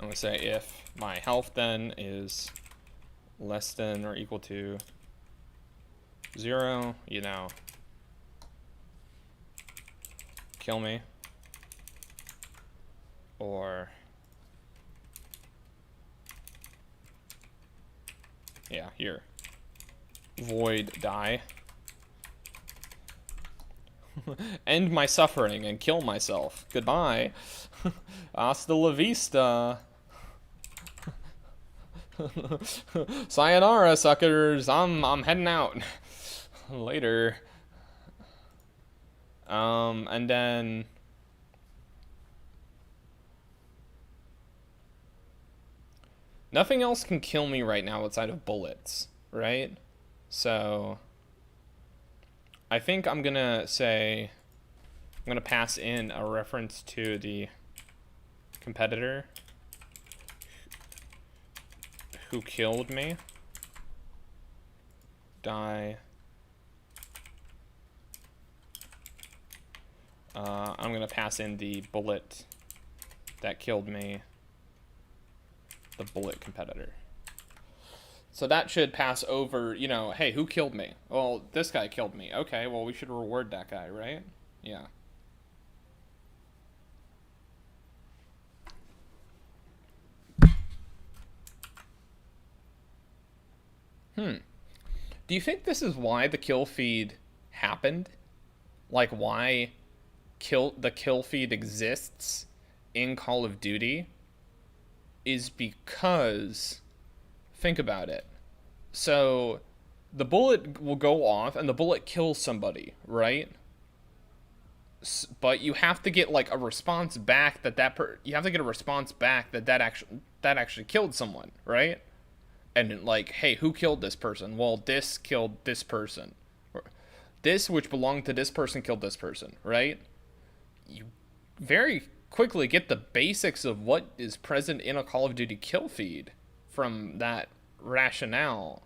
[SPEAKER 1] I'm gonna say if my health then is less than or equal to 0, you know, kill me. Or yeah, here. Void die. End my suffering and kill myself. Goodbye. Hasta la vista. Sayonara, suckers. I'm heading out. Later. And then nothing else can kill me right now outside of bullets, right? So I think I'm gonna pass in a reference to the competitor who killed me. Die. I'm gonna pass in the bullet that killed me, the bullet competitor. So that should pass over, you know, hey, who killed me? Well, this guy killed me. Okay, well, we should reward that guy, right? Yeah. Do you think this is why the kill feed happened? Like why the kill feed exists in Call of Duty is because, think about it. So the bullet will go off and the bullet kills somebody, right? But you have to get like a response back that actually killed someone, right? And like, hey, who killed this person? Well, this killed this person. This, which belonged to this person, killed this person, right? You very quickly get the basics of what is present in a Call of Duty kill feed from that rationale.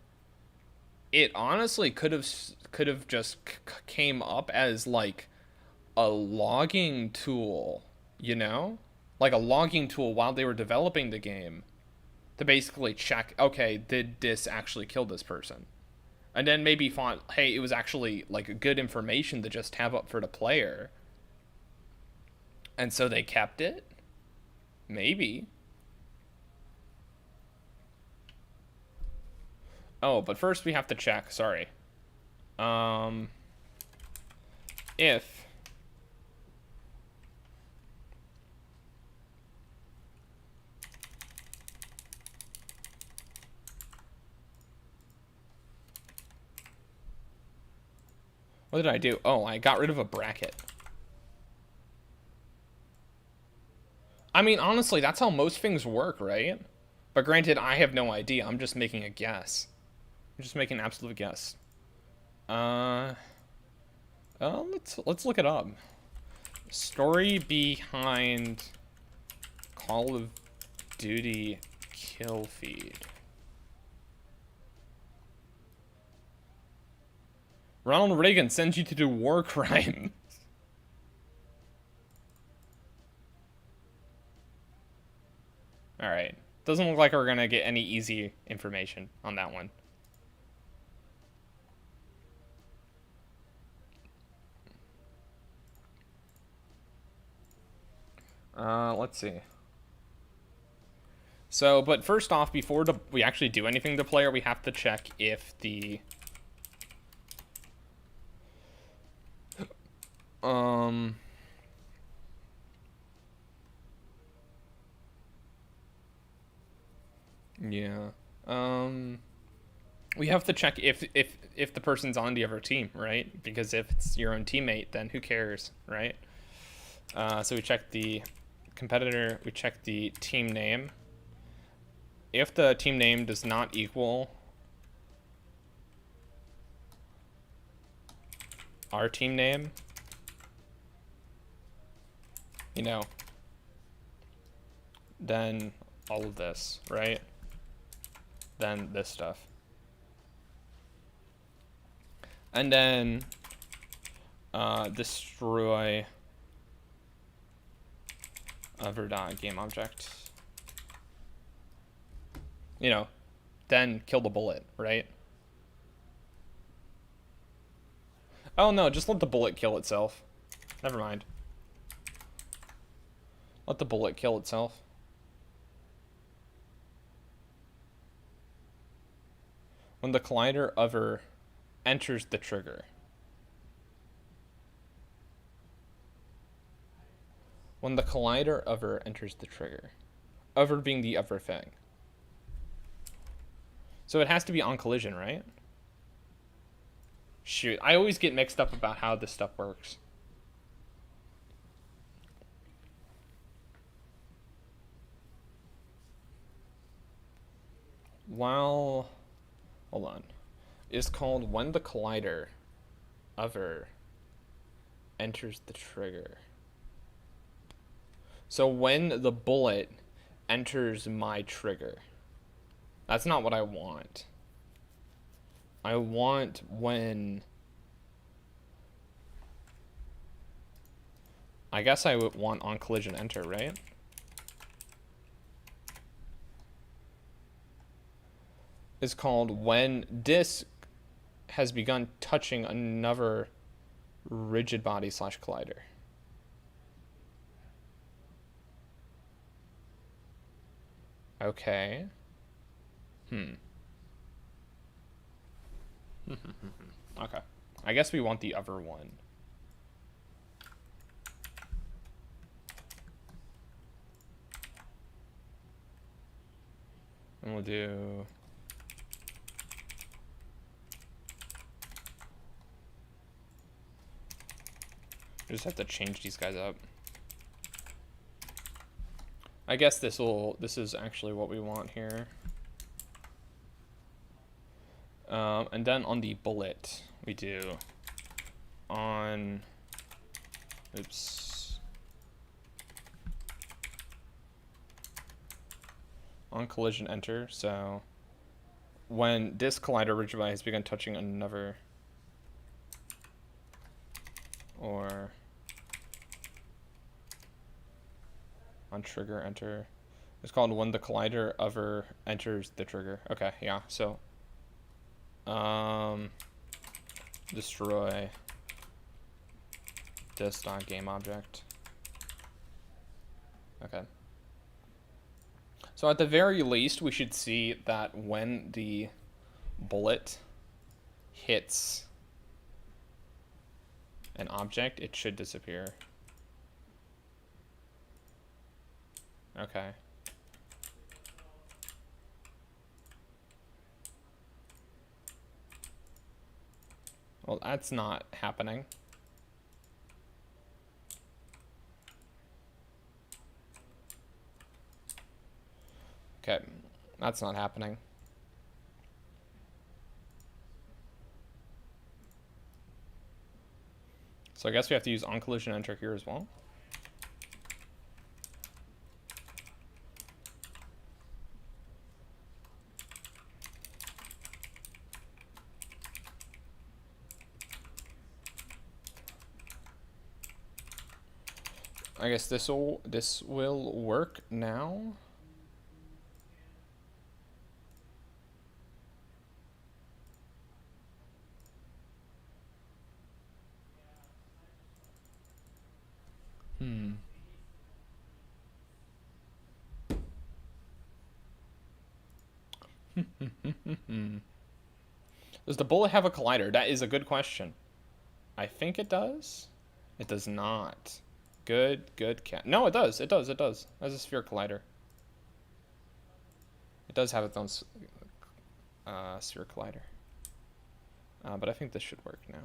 [SPEAKER 1] It honestly could have just came up as like a logging tool, you know? Like a logging tool while they were developing the game to basically check, okay, did this actually kill this person? And then maybe find, hey, it was actually like good information to just have up for the player. And so they kept it? Maybe. Oh, but first we have to check, sorry. If what did I do? Oh, I got rid of a bracket. I mean, honestly, that's how most things work, right? But granted, I have no idea. I'm just making a guess. I'm just making an absolute guess. Let's look it up. Story behind Call of Duty kill feed. Ronald Reagan sends you to do war crimes. Alright. Doesn't look like we're gonna get any easy information on that one. Let's see. So, but first off, before we actually do anything to player, we have to check if the... Yeah. We have to check if the person's on the other team, right? Because if it's your own teammate, then who cares, right? So we check the competitor, we check the team name. If the team name does not equal our team name, you know, then all of this, right? Then this stuff. And then destroy other game object. You know, then kill the bullet, right? Oh no, just let the bullet kill itself. Never mind. Let the bullet kill itself. When the collider other enters the trigger. When the collider other enters the trigger. Other being the other thing. So it has to be on collision, right? Shoot, I always get mixed up about how this stuff works. While... Hold on. Is called when the collider other enters the trigger. So when the bullet enters my trigger. That's not what I want. I want when... I guess I would want on collision enter, right? Is called when disc has begun touching another rigid body / collider. Okay. Okay. I guess we want the other one. And we'll do... I just have to change these guys up. I guess this is actually what we want here. And then on the bullet, we do on, on collision enter. So when disc collider rigid body has begun touching another, or on trigger enter. It's called when the collider other enters the trigger. Okay, yeah, so destroy this game object. Okay. So at the very least, we should see that when the bullet hits an object, it should disappear. Okay. Well, that's not happening. Okay, that's not happening. So I guess we have to use on-collision enter here as well. I guess this will work now. Does the bullet have a collider? That is a good question. I think it does. It does not. Good cat. No, it does. It does. It does. It has a sphere collider. It does have its own sphere collider. But I think this should work now.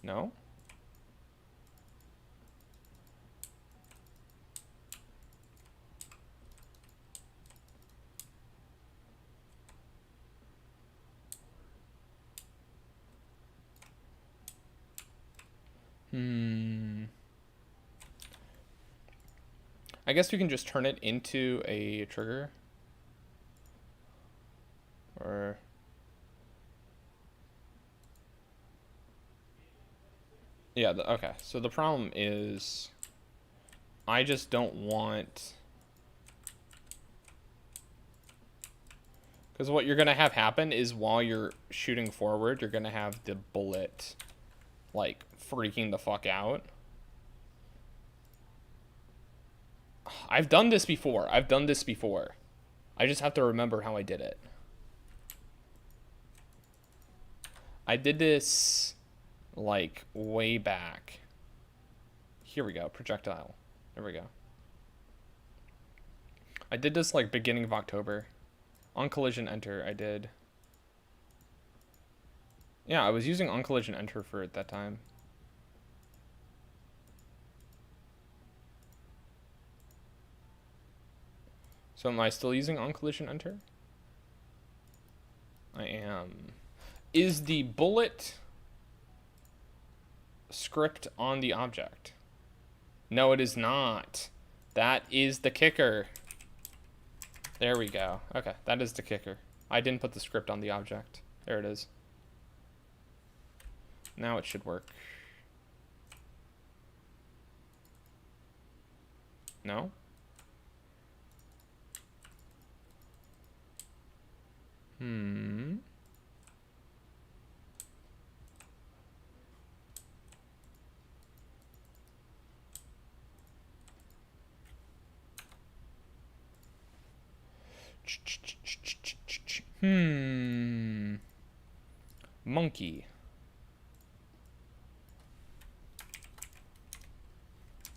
[SPEAKER 1] No? I guess we can just turn it into a trigger. Or... yeah, okay. So the problem is... I just don't want... because what you're going to have happen is while you're shooting forward, you're going to have the bullet, like, freaking the fuck out. I've done this before. I just have to remember how I did it. I did this, like, way back. Here we go. Projectile. There we go. I did this, like, beginning of October. On collision enter, I did. Yeah, I was using on collision enter for it that time. So am I still using on collision enter? I am. Is the bullet script on the object? No, it is not. That is the kicker. There we go. Okay, that is the kicker. I didn't put the script on the object. There it is. Now it should work. No? Monkey.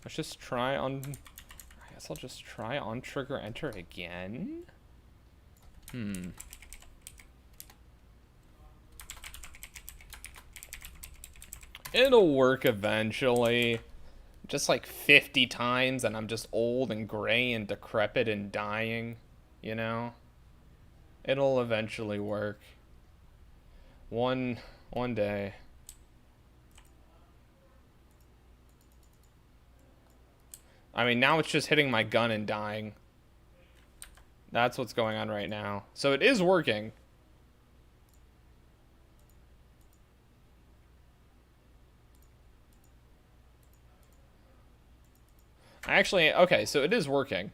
[SPEAKER 1] Let's just try on... I guess I'll just try on trigger enter again. It'll work eventually. Just like 50 times and I'm just old and gray and decrepit and dying, you know? It'll eventually work. One day. I mean, now it's just hitting my gun and dying. That's what's going on right now. So it is working. Actually, okay, so it is working.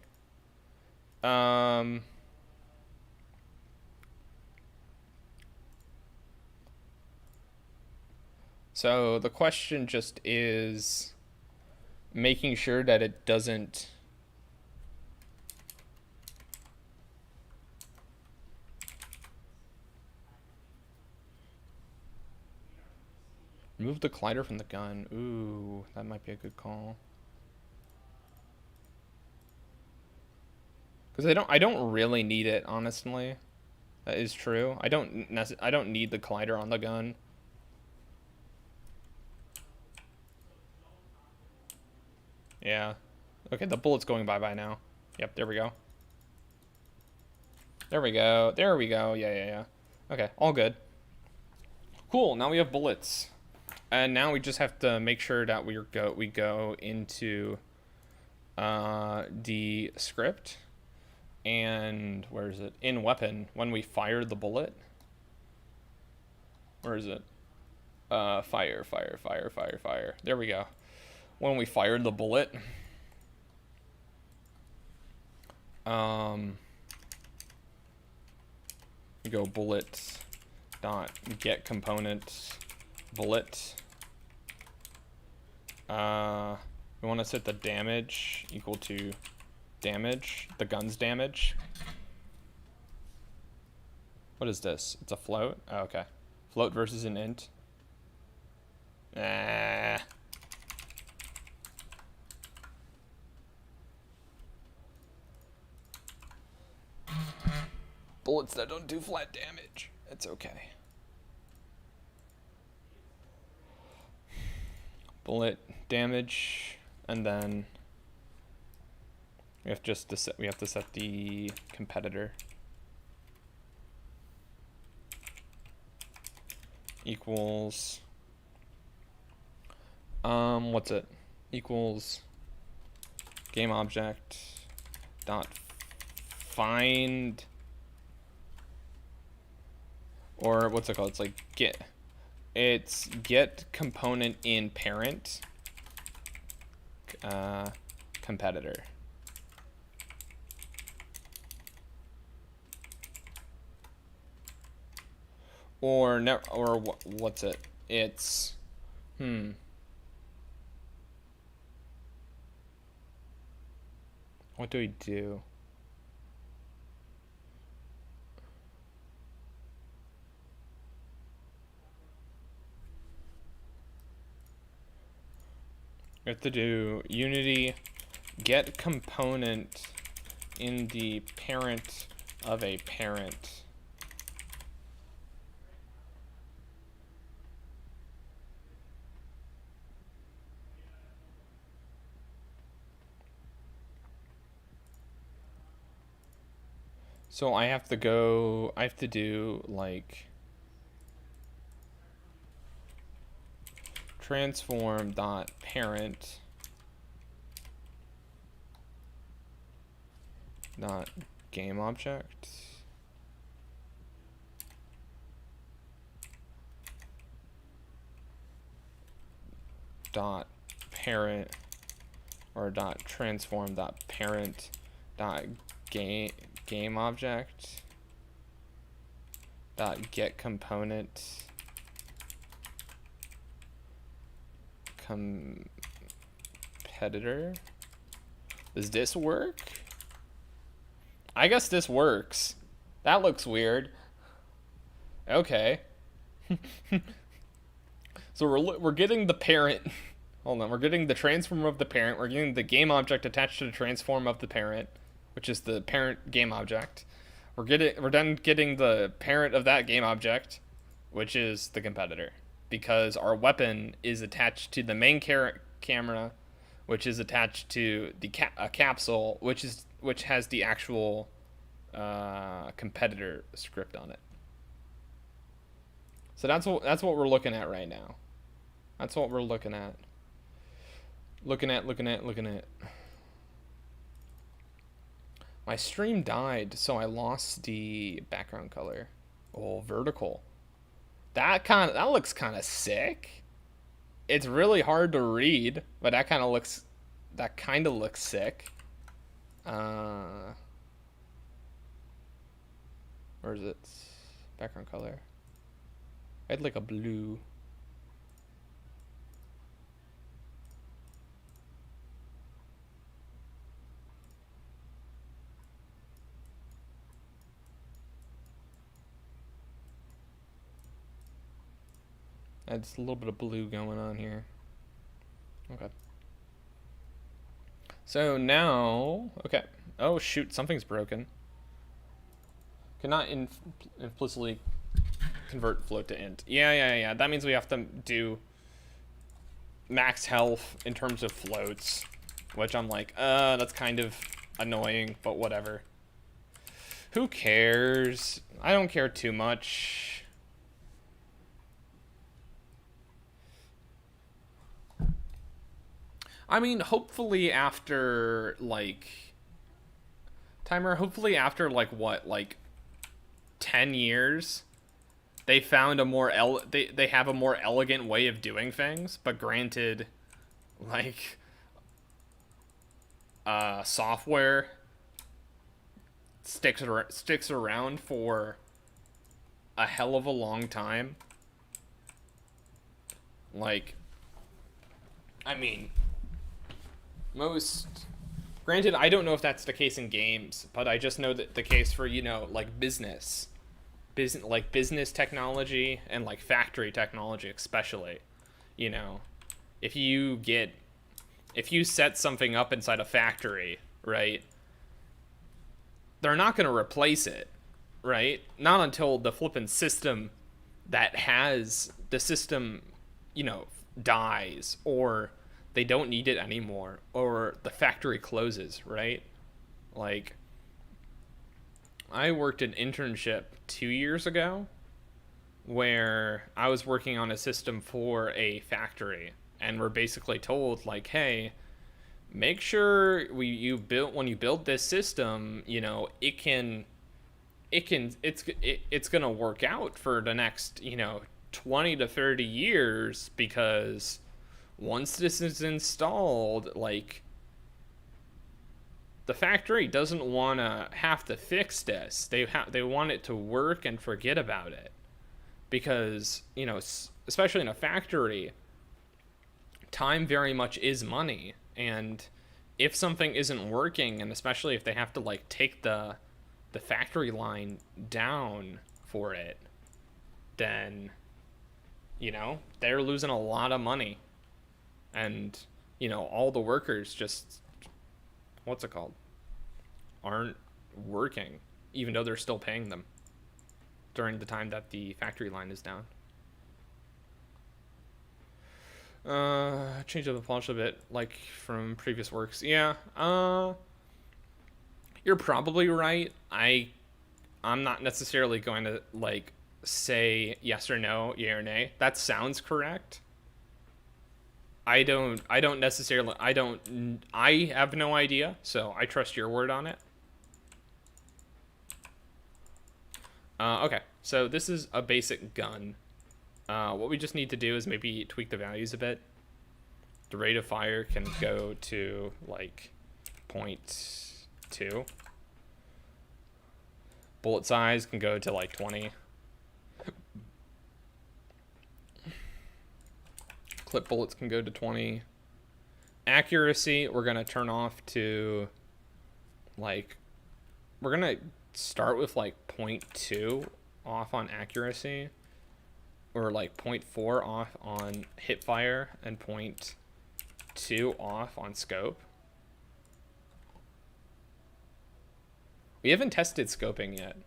[SPEAKER 1] So the question just is, making sure that it doesn't. Remove the collider from the gun. Ooh, that might be a good call. Because I don't really need it, honestly. That is true. I don't need the collider on the gun. Yeah. Okay, the bullet's going bye-bye now. Yep, there we go. There we go. There we go. Yeah. Okay, all good. Cool, now we have bullets. And now we just have to make sure that we go into the script. And where is it? In weapon, when we fire the bullet. Where is it? Fire. There we go. When we fired the bullet. We go bullet dot get component bullet. We want to set the damage equal to damage, the gun's damage. What is this? It's a float? Oh, okay. Float versus an int. Bullets that don't do flat damage. It's okay. Bullet damage, and then we have to set the competitor equals what's it? Equals game object dot find, or what's it called? It's like get component in parent competitor. Or what's it? It's what do we do? We have to do Unity get component in the parent of a parent. So I have to do like transform dot parent dot game object dot parent, or dot transform dot parent dot game object dot get component competitor. Does this work? I guess this works. That looks weird. Okay. So we're getting the parent. Hold on, we're getting the transform of the parent. We're getting the game object attached to the transform of the parent, which is the parent game object. We're then getting the parent of that game object, which is the competitor, because our weapon is attached to the main camera, which is attached to the capsule, which has the actual competitor script on it. So that's what we're looking at right now. That's what we're looking at. Looking at. My stream died, so I lost the background color. Oh, vertical. That looks kind of sick. It's really hard to read, but that kind of looks sick. Where is it? Background color. I had like a blue. That's a little bit of blue going on here. Okay. So now, okay. Oh shoot, something's broken. Cannot implicitly convert float to int. Yeah. That means we have to do max health in terms of floats, which I'm like, that's kind of annoying, but whatever. Who cares? I don't care too much. I mean, hopefully after, like... Timer, hopefully after, like, what? Like, 10 years, they found a more... They have a more elegant way of doing things, but granted, like... software sticks around for a hell of a long time. Like, I mean, most... Granted, I don't know if that's the case in games, but I just know that the case for, you know, like business technology and like factory technology especially, you know, if you set something up inside a factory, right, they're not going to replace it, right? Not until the flippin' system that has the system, you know, dies, or they don't need it anymore, or the factory closes, right? Like, I worked an internship 2 years ago where I was working on a system for a factory, and we're basically told, like, hey, make sure when you build this system, you know, it's gonna work out for the next, you know, 20 to 30 years, because once this is installed, like, the factory doesn't want to have to fix this. They want it to work and forget about it, because, you know, especially in a factory, time very much is money, and if something isn't working, and especially if they have to, like, take the factory line down for it, then, you know, they're losing a lot of money. And, you know, all the workers just, what's it called, aren't working, even though they're still paying them during the time that the factory line is down. Change up the polish a bit, like from previous works. Yeah, you're probably right. I'm not necessarily going to, like, say yes or no, yay or nay. That sounds correct. I have no idea, so I trust your word on it. Okay, so this is a basic gun. What we just need to do is maybe tweak the values a bit. The rate of fire can go to, like, 0.2. Bullet size can go to, like, 20. Clip bullets can go to 20. Accuracy, we're going to turn off to, like, we're going to start with, like, 0.2 off on accuracy, or like 0.4 off on hip fire, and 0.2 off on scope. We haven't tested scoping yet.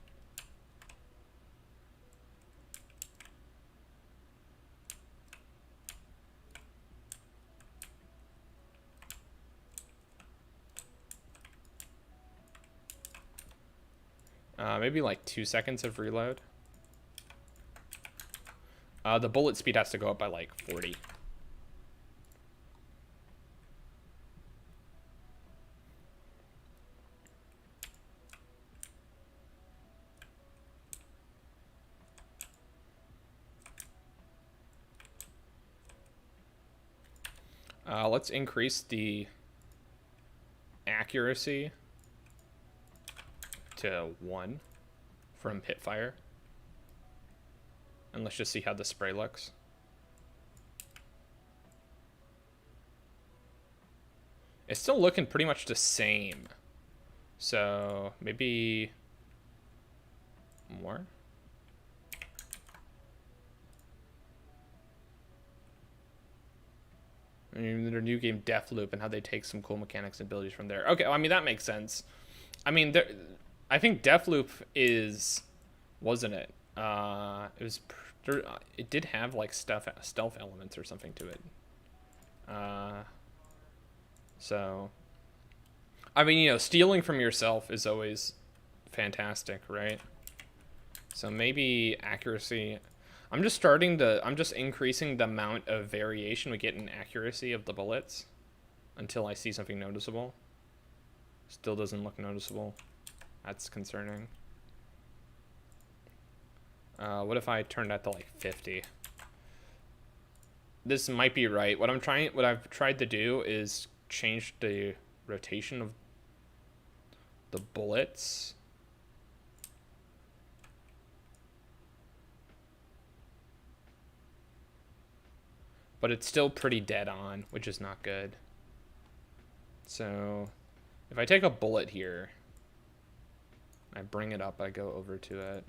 [SPEAKER 1] Maybe like 2 seconds of reload. The bullet speed has to go up by like 40. Let's increase the accuracy to 1 from hip fire. And let's just see how the spray looks. It's still looking pretty much the same. So maybe more. I mean, their new game Deathloop and how they take some cool mechanics and abilities from there. Okay, well, I mean that makes sense. I mean, I think Deathloop is, wasn't it? It did have like stealth elements or something to it. So, I mean, you know, stealing from yourself is always fantastic, right? So maybe accuracy. I'm just increasing the amount of variation we get in accuracy of the bullets until I see something noticeable. Still doesn't look noticeable. That's concerning. What if I turned that to like 50? This might be right. What I've tried to do is change the rotation of the bullets. But it's still pretty dead on, which is not good. So, if I take a bullet here, I bring it up, I go over to it.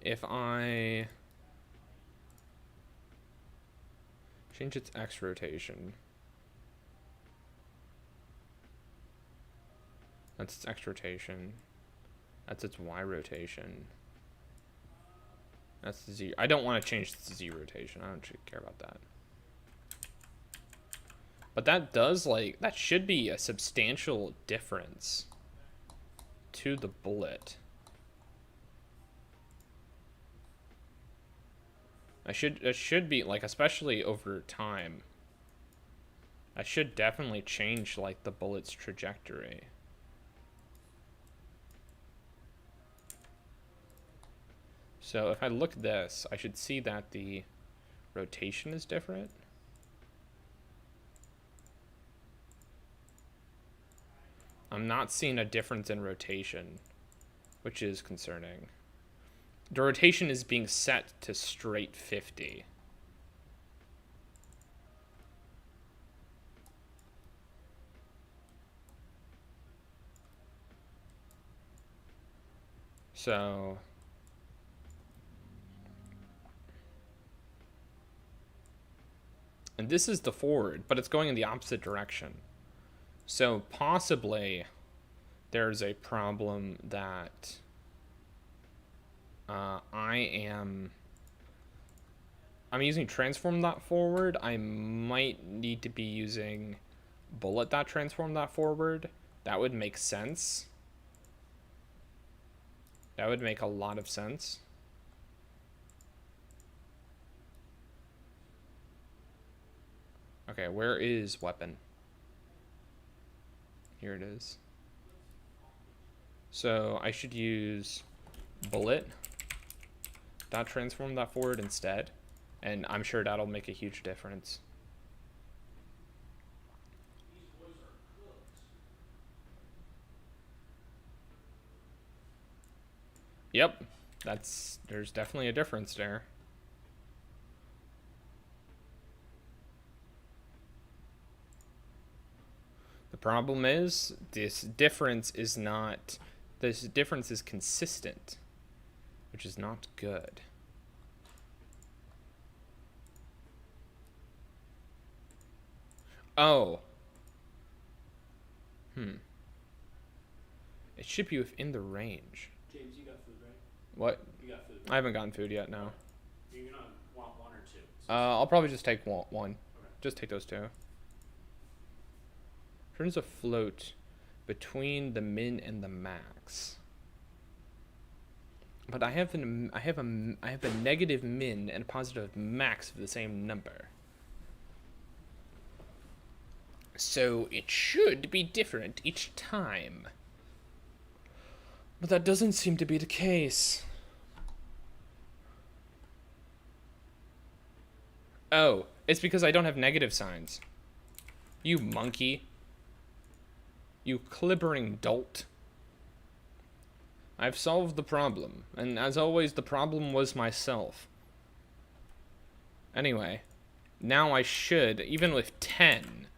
[SPEAKER 1] If I change its X rotation, that's its X rotation. That's its Y rotation. That's the Z. I don't want to change the Z rotation. I don't care about that. But that does, like, that should be a substantial difference to the bullet. It should be, like, especially over time. I should definitely change, like, the bullet's trajectory. So if I look at this, I should see that the rotation is different. I'm not seeing a difference in rotation, which is concerning. The rotation is being set to straight 50. So and this is the forward, but it's going in the opposite direction. So possibly there's a problem that I'm using transform.forward. I might need to be using bullet.transform.forward. That would make sense. That would make a lot of sense. Okay, where is weapon? Here it is. So I should use bullet.transform.forward instead, and I'm sure that'll make a huge difference. Yep, there's definitely a difference there. The problem is this difference is consistent, which is not good. Oh. It should be within the range.
[SPEAKER 2] James, you got food, right?
[SPEAKER 1] What?
[SPEAKER 2] You got food.
[SPEAKER 1] I haven't gotten food yet, no.
[SPEAKER 2] You're gonna want one or two.
[SPEAKER 1] I'll probably just take one.
[SPEAKER 2] Okay.
[SPEAKER 1] Just take those two. Turns a float between the min and the max. But I have a negative min and a positive max of the same number. So it should be different each time. But that doesn't seem to be the case. Oh, it's because I don't have negative signs. You monkey. You clibbering dolt. I've solved the problem, and as always, the problem was myself. Anyway, now I should, even with 10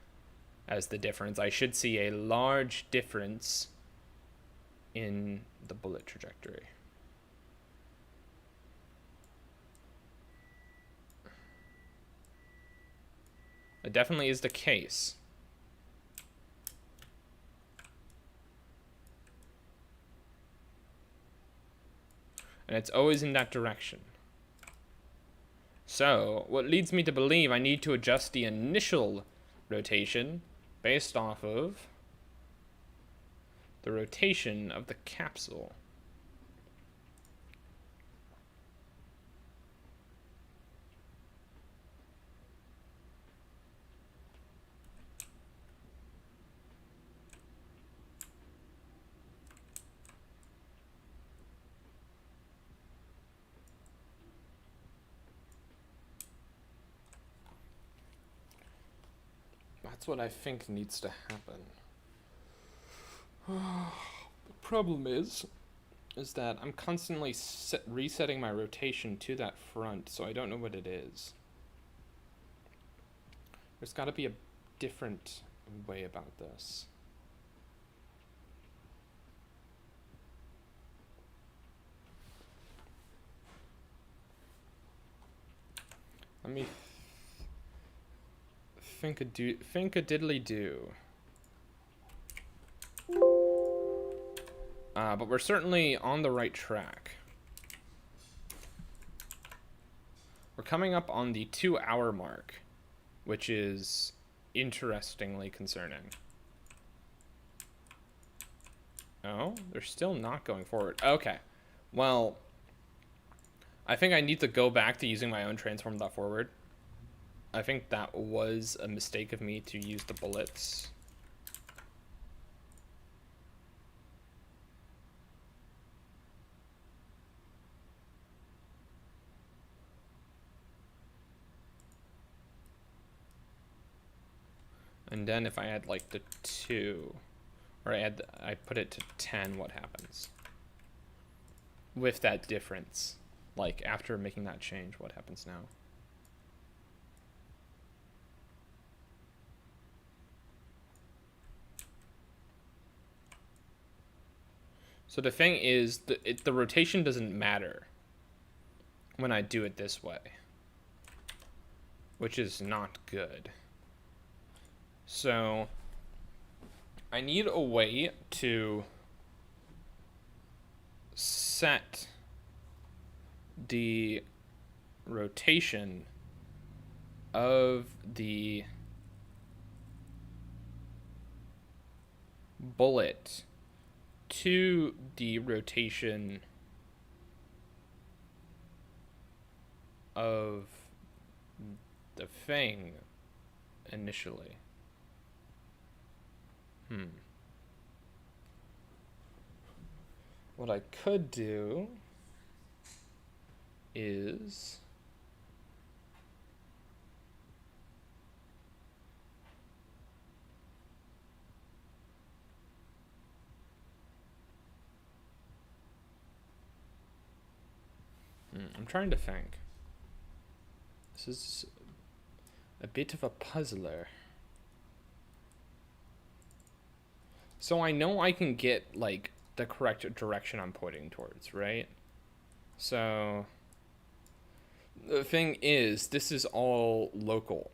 [SPEAKER 1] as the difference, I should see a large difference in the bullet trajectory. It definitely is the case. And it's always in that direction. So, what leads me to believe I need to adjust the initial rotation based off of the rotation of the capsule. That's what I think needs to happen. The problem is that I'm constantly resetting my rotation to that front, so I don't know what it is. There's got to be a different way about this. Let me think a diddly do. But we're certainly on the right track. We're coming up on the 2-hour mark, which is interestingly concerning. Oh, they're still not going forward. Okay, well, I think I need to go back to using my own transform.forward. I think that was a mistake of me to use the bullets. And then if I add like the 2, or I put it to 10, what happens? With that difference, like after making that change, what happens now? So the thing is, the rotation doesn't matter when I do it this way, which is not good. So I need a way to set the rotation of the bullet to the rotation of the thing initially. What I could do is I'm trying to think. This is a bit of a puzzler. So I know I can get like the correct direction I'm pointing towards, right? So the thing is, this is all local.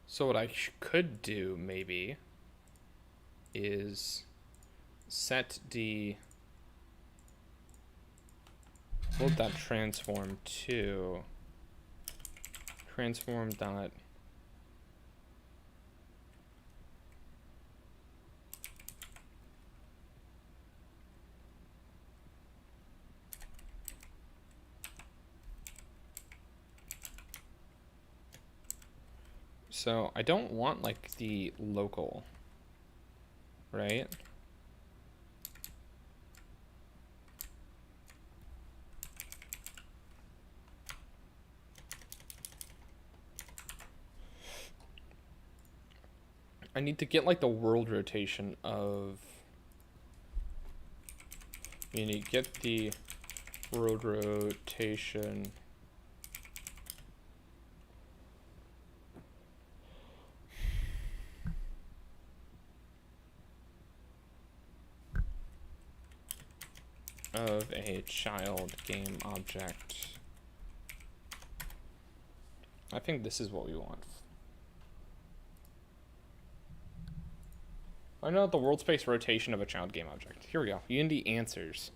[SPEAKER 1] So what I could do maybe is set the, hold that transform to transform dot so I don't want like the local, right? I need to get like the world rotation of, you need to get the world rotation of a child game object I think this is what we want. Find out the world space rotation of a child game object. Here we go. Unity answers.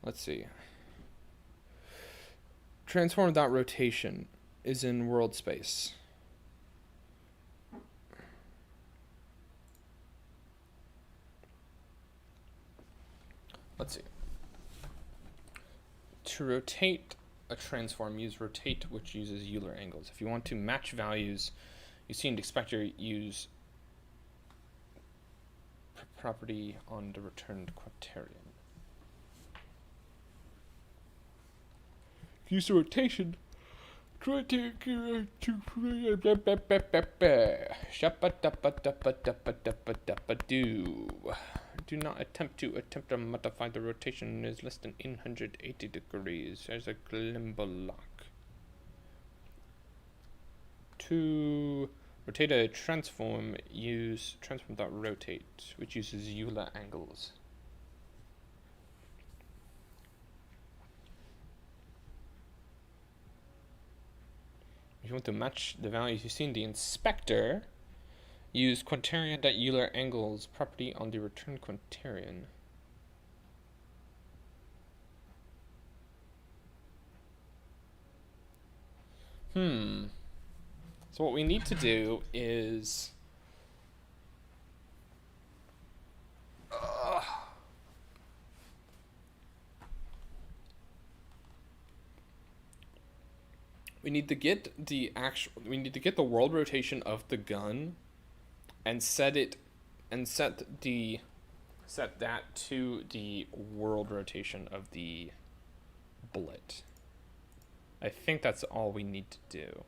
[SPEAKER 1] Let's see. Transform.rotation is in world space. Let's see. To rotate a transform, use rotate, which uses Euler angles. If you want to match values you see in expector, use property on the returned quaternion. Use the rotation. Do not attempt to modify the rotation is less than 180 degrees. There's a gimbal lock. To rotate a transform, use transform.rotate, which uses Euler angles. If you want to match the values you see in the inspector, use quaternion.Euler angles property on the return quaternion. So what we need to do is we need to get the world rotation of the gun and set that to the world rotation of the bullet. I think that's all we need to do.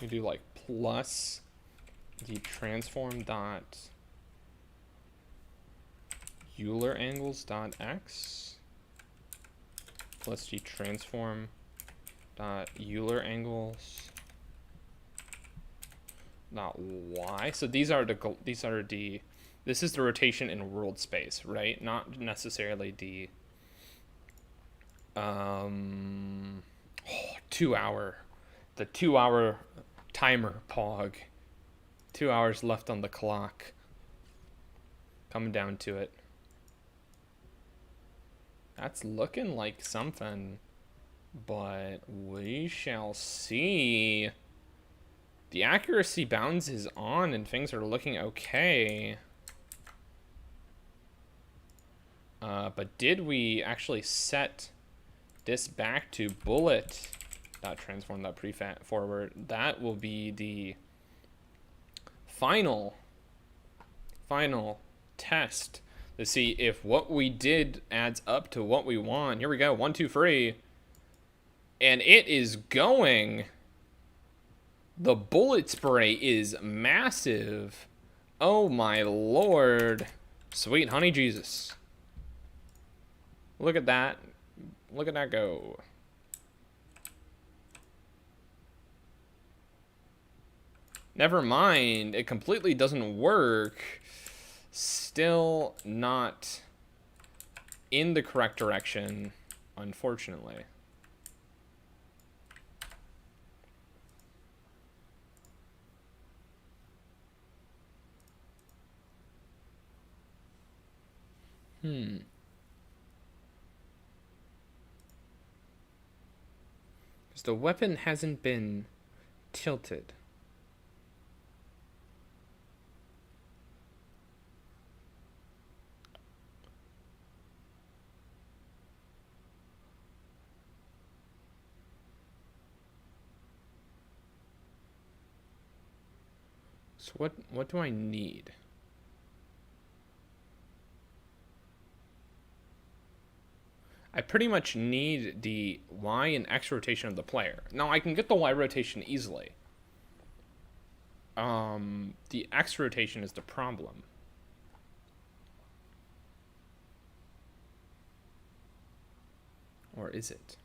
[SPEAKER 1] We do like plus the transform dot Euler angles dot x plus the transform dot Euler angles dot y. So this is the rotation in world space, right? Not necessarily the 2 hour. The 2 hour timer pog. 2 hours left on the clock. Coming down to it. That's looking like something, but we shall see. The accuracy bounds is on and things are looking okay. But did we actually set this back to bullet? Transform that prefab forward. That will be the final test to see if what we did adds up to what we want. Here we go. 1, 2, 3. And it is going. The bullet spray is massive. Oh my lord. Sweet honey Jesus. Look at that. Look at that go. Never mind, it completely doesn't work. Still not in the correct direction, unfortunately. Because the weapon hasn't been tilted. So what do I need? I pretty much need the Y and X rotation of the player. Now I can get the Y rotation easily. The X rotation is the problem. Or is it?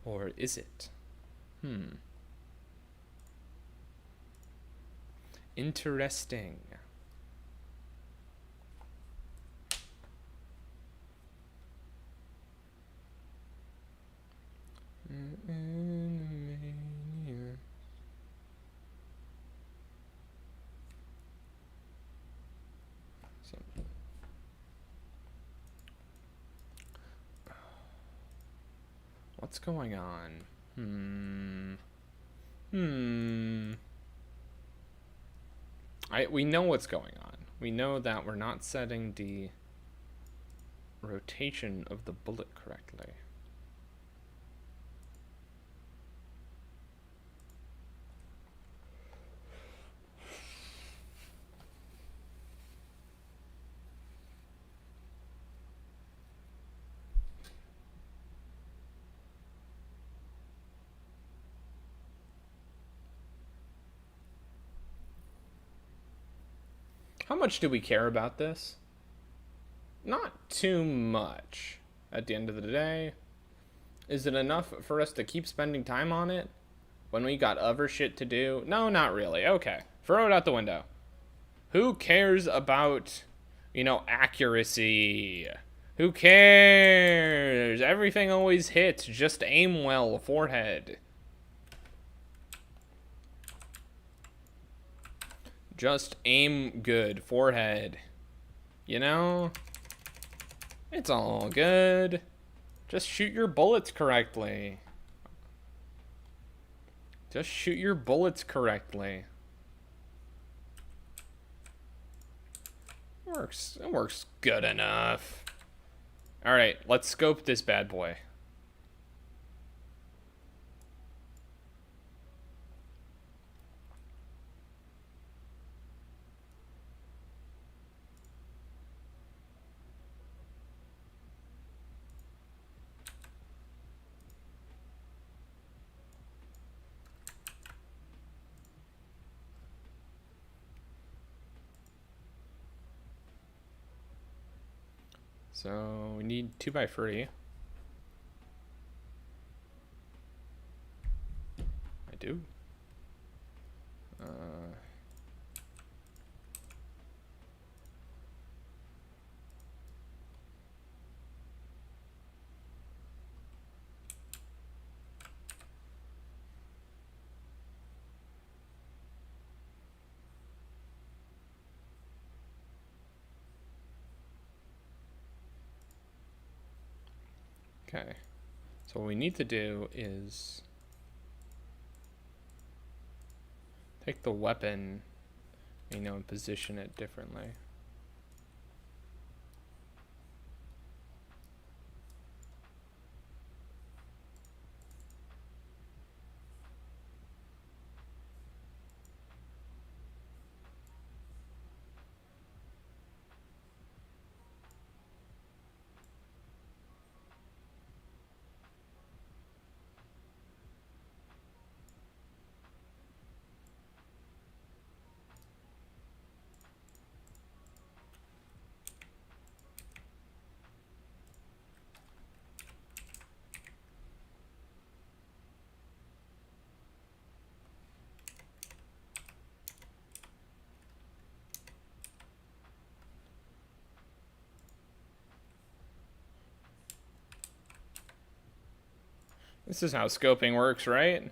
[SPEAKER 1] Or is it? Interesting. What's going on? We know what's going on. We know that we're not setting the rotation of the bullet correctly. How much do we care about this? Not too much. At the end of the day, is it enough for us to keep spending time on it when we got other shit to do? No, not really. Okay, throw it out the window. Who cares about, accuracy? Who cares? Everything always hits. Just aim well, forehead. Just aim good, forehead. It's all good. Just shoot your bullets correctly. Just shoot your bullets correctly. It works good enough. All right, let's scope this bad boy. So we need 2x3. I do. Okay, so what we need to do is take the weapon, and position it differently. This is how scoping works, right?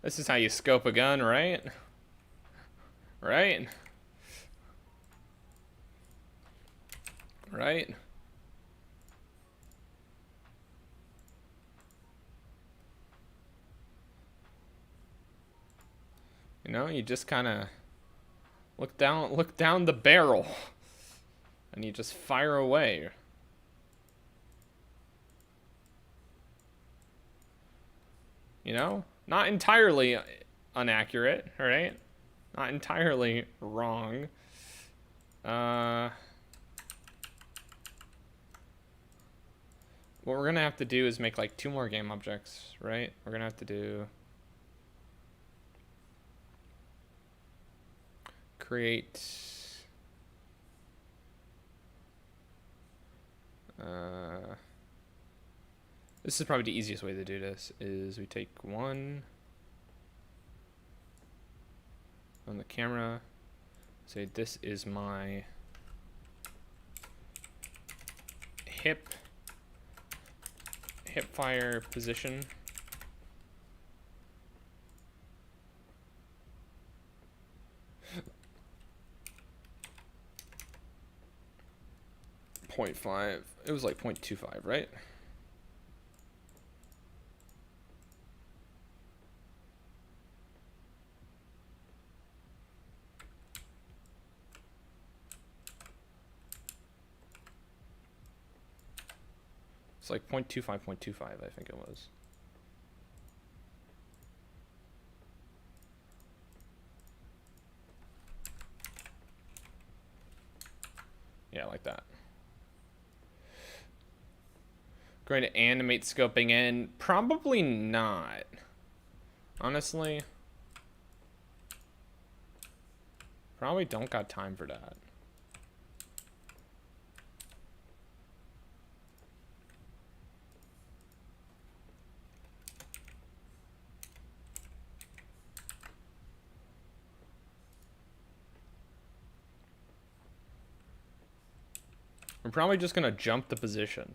[SPEAKER 1] This is how you scope a gun, right? Right? Right? You just kind of look down the barrel and you just fire away. Not entirely inaccurate, right? Not entirely wrong. What we're gonna have to do is make like 2 more game objects, right? We're gonna have to do create this is probably the easiest way to do this, is we take one on the camera, say this is my hip fire position. .5. It was like 0.25, right? It's like 0.25, 0.25, I think it was. Yeah, like that. Going to animate scoping in? Probably not. Honestly. Probably don't got time for that. I'm probably just gonna jump the position.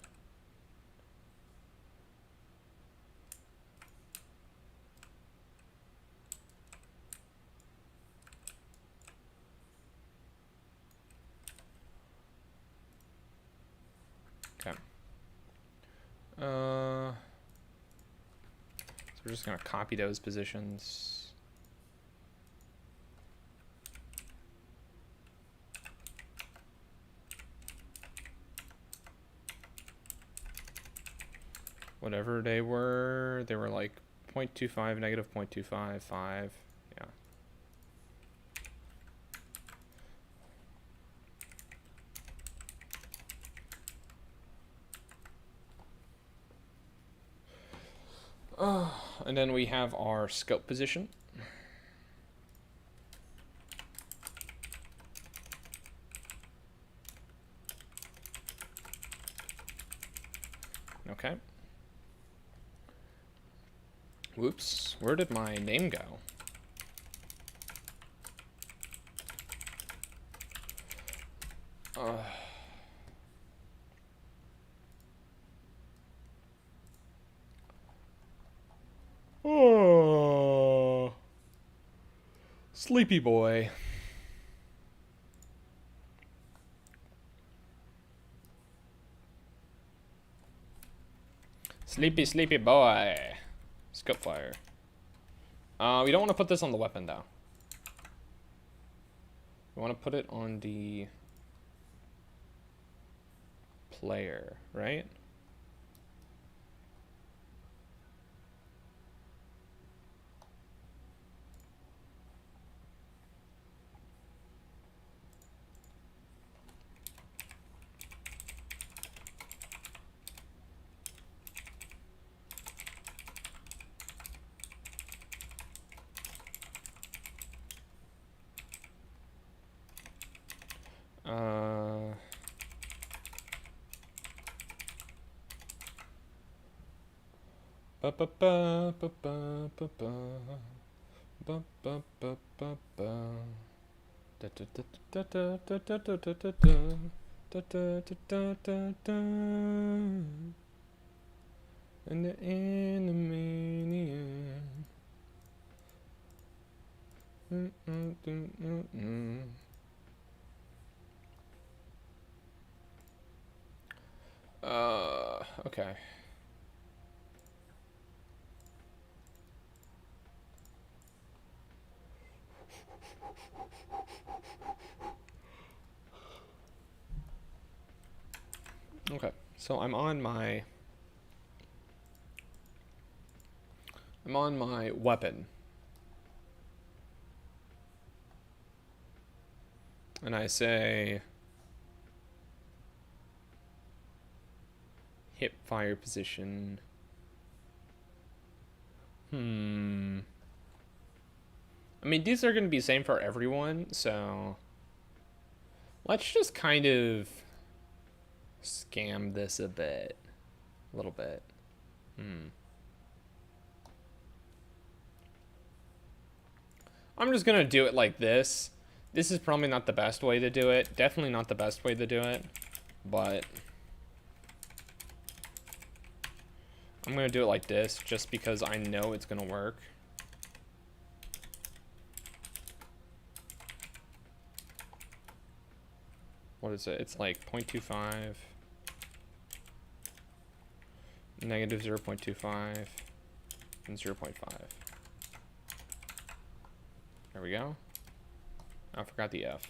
[SPEAKER 1] Okay. So we're just gonna copy those positions. Whatever they were like 0.25, negative 0.25, 5, yeah. And then we have our scope position. Okay. Whoops, where did my name go? Oh, sleepy boy. Sleepy, sleepy boy. Scope fire. We don't want to put this on the weapon, though. We want to put it on the player, right? Ba ba ba ba ba ba ba ba ba ba ba ba da da da da da da da da da da da da da da da. And the Animaniac. Okay. Okay, so I'm on my weapon. And I say hip fire position. I mean, these are going to be the same for everyone, so let's just kind of scam this a bit. A little bit. I'm just going to do it like this. This is probably not the best way to do it. Definitely not the best way to do it. But I'm going to do it like this just because I know it's going to work. What is it? It's like 0.25, negative 0.25, and 0.5. There we go. I forgot the F.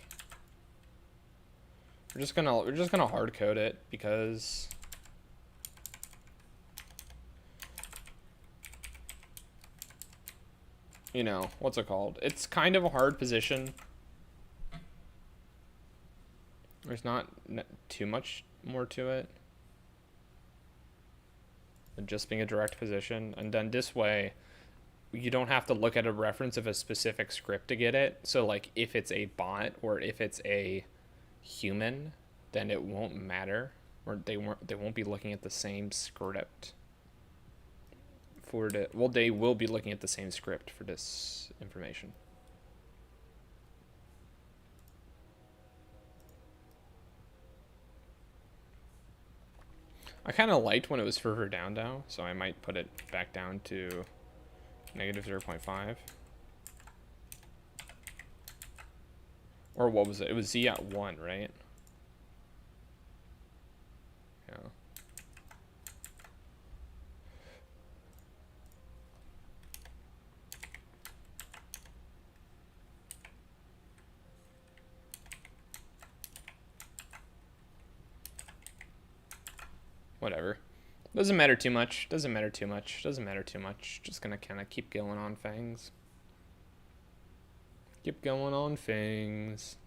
[SPEAKER 1] We're just gonna hard code it because you know, what's it called? It's kind of a hard position. There's not too much more to it than just being a direct position. And then this way, you don't have to look at a reference of a specific script to get it. So like if it's a bot or if it's a human, then it won't matter, or they won't be looking at the same script for the, well, they will be looking at the same script for this information. I kind of liked when it was further down though, so I might put it back down to negative 0.5. Or what was it? It was Z at 1, right? Yeah. Whatever. Doesn't matter too much. Doesn't matter too much. Doesn't matter too much. Just gonna kind of keep going on things. Keep going on things.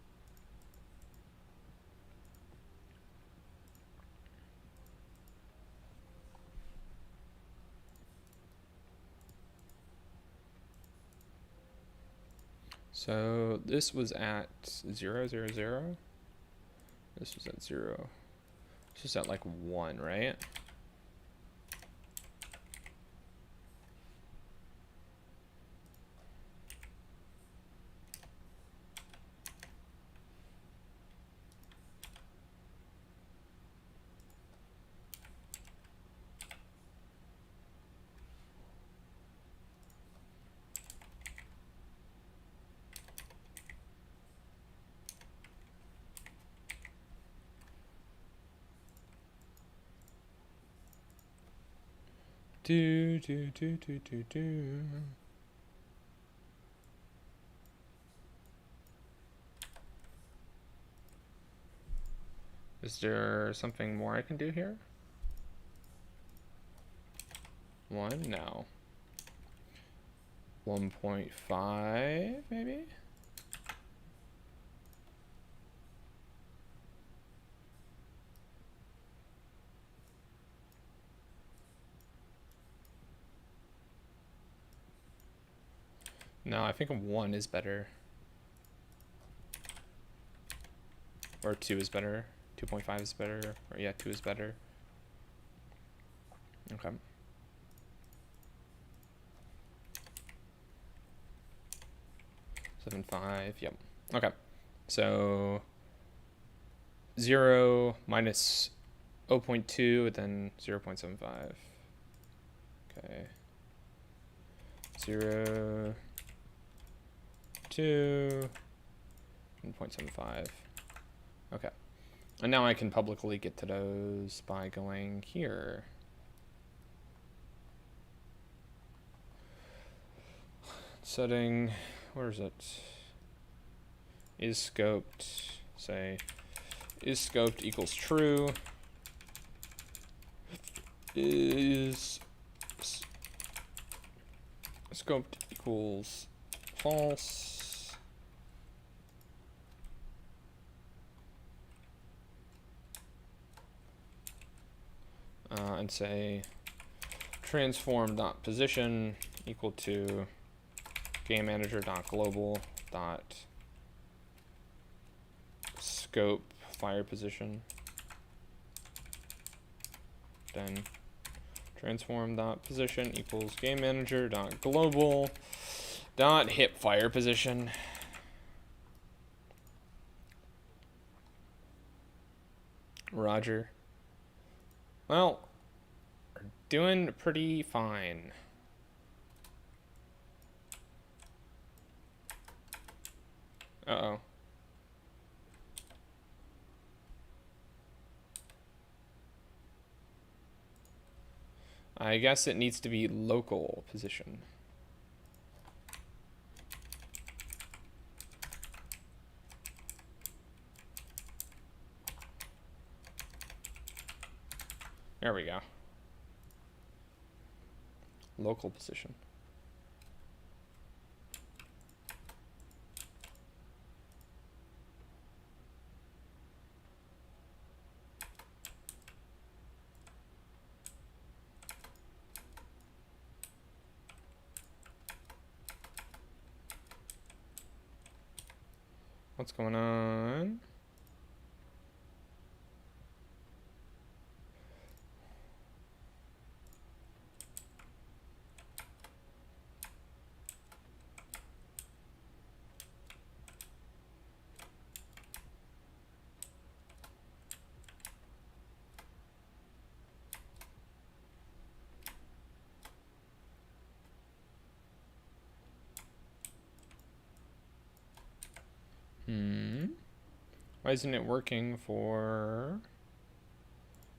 [SPEAKER 1] So this was at 0, 0, 0. This was at 0. This was at like 1, right? Do. Is there something more I can do here? 1? No. 1.5 maybe? No, I think 1 is better. Or 2 is better. 2.5 is better. Or yeah, 2 is better. Okay. Seven, 5, yep. Okay. So 0 minus 0.2, then 0.75. Okay. 0, 2, and 0.75. Okay. And now I can publicly get to those by going here. Setting, where is it? Is scoped, say, is scoped equals true. Is scoped equals false. And say transform dot position equal to game manager dot global dot scope fire position. Then transform dot position equals game manager dot global dot hip fire position. Roger. Well, we're doing pretty fine. Uh-oh. I guess it needs to be local position. There we go. Local position. What's going on? Why isn't it working for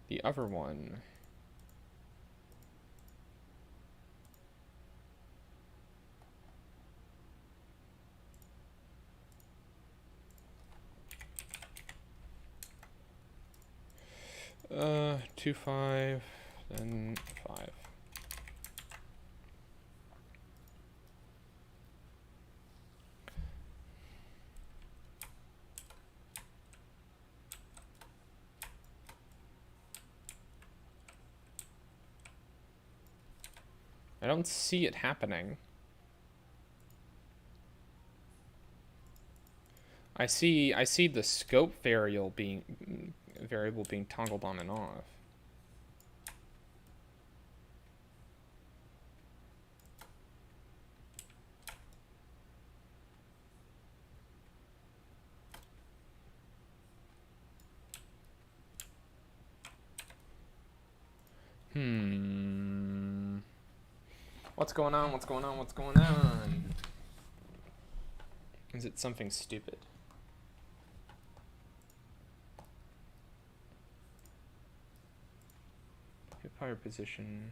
[SPEAKER 1] the other one? Two, 5, then 5. I don't see it happening. I see the scope variable being toggled on and off. What's going on? What's going on? What's going on? Is it something stupid? Hip fire position.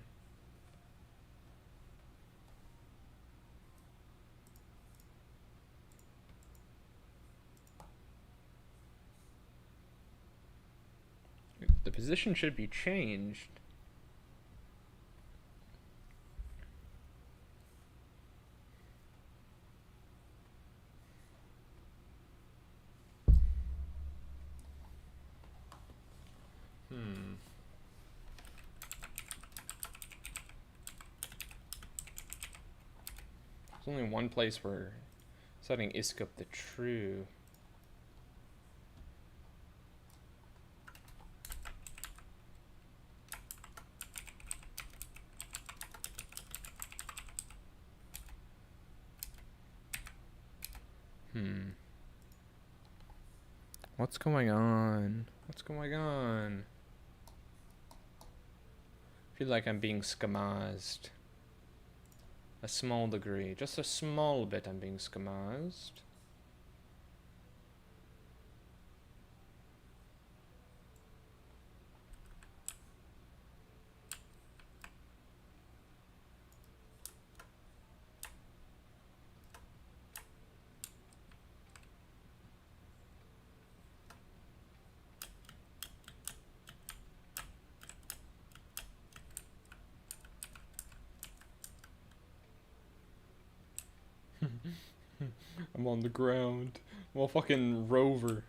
[SPEAKER 1] The position should be changed. There's only one place where setting ISCOP to true. What's going on? What's going on? I feel like I'm being skamazed. A small degree. Just a small bit I'm being skamazed. I'm on the ground. I'm a fucking rover.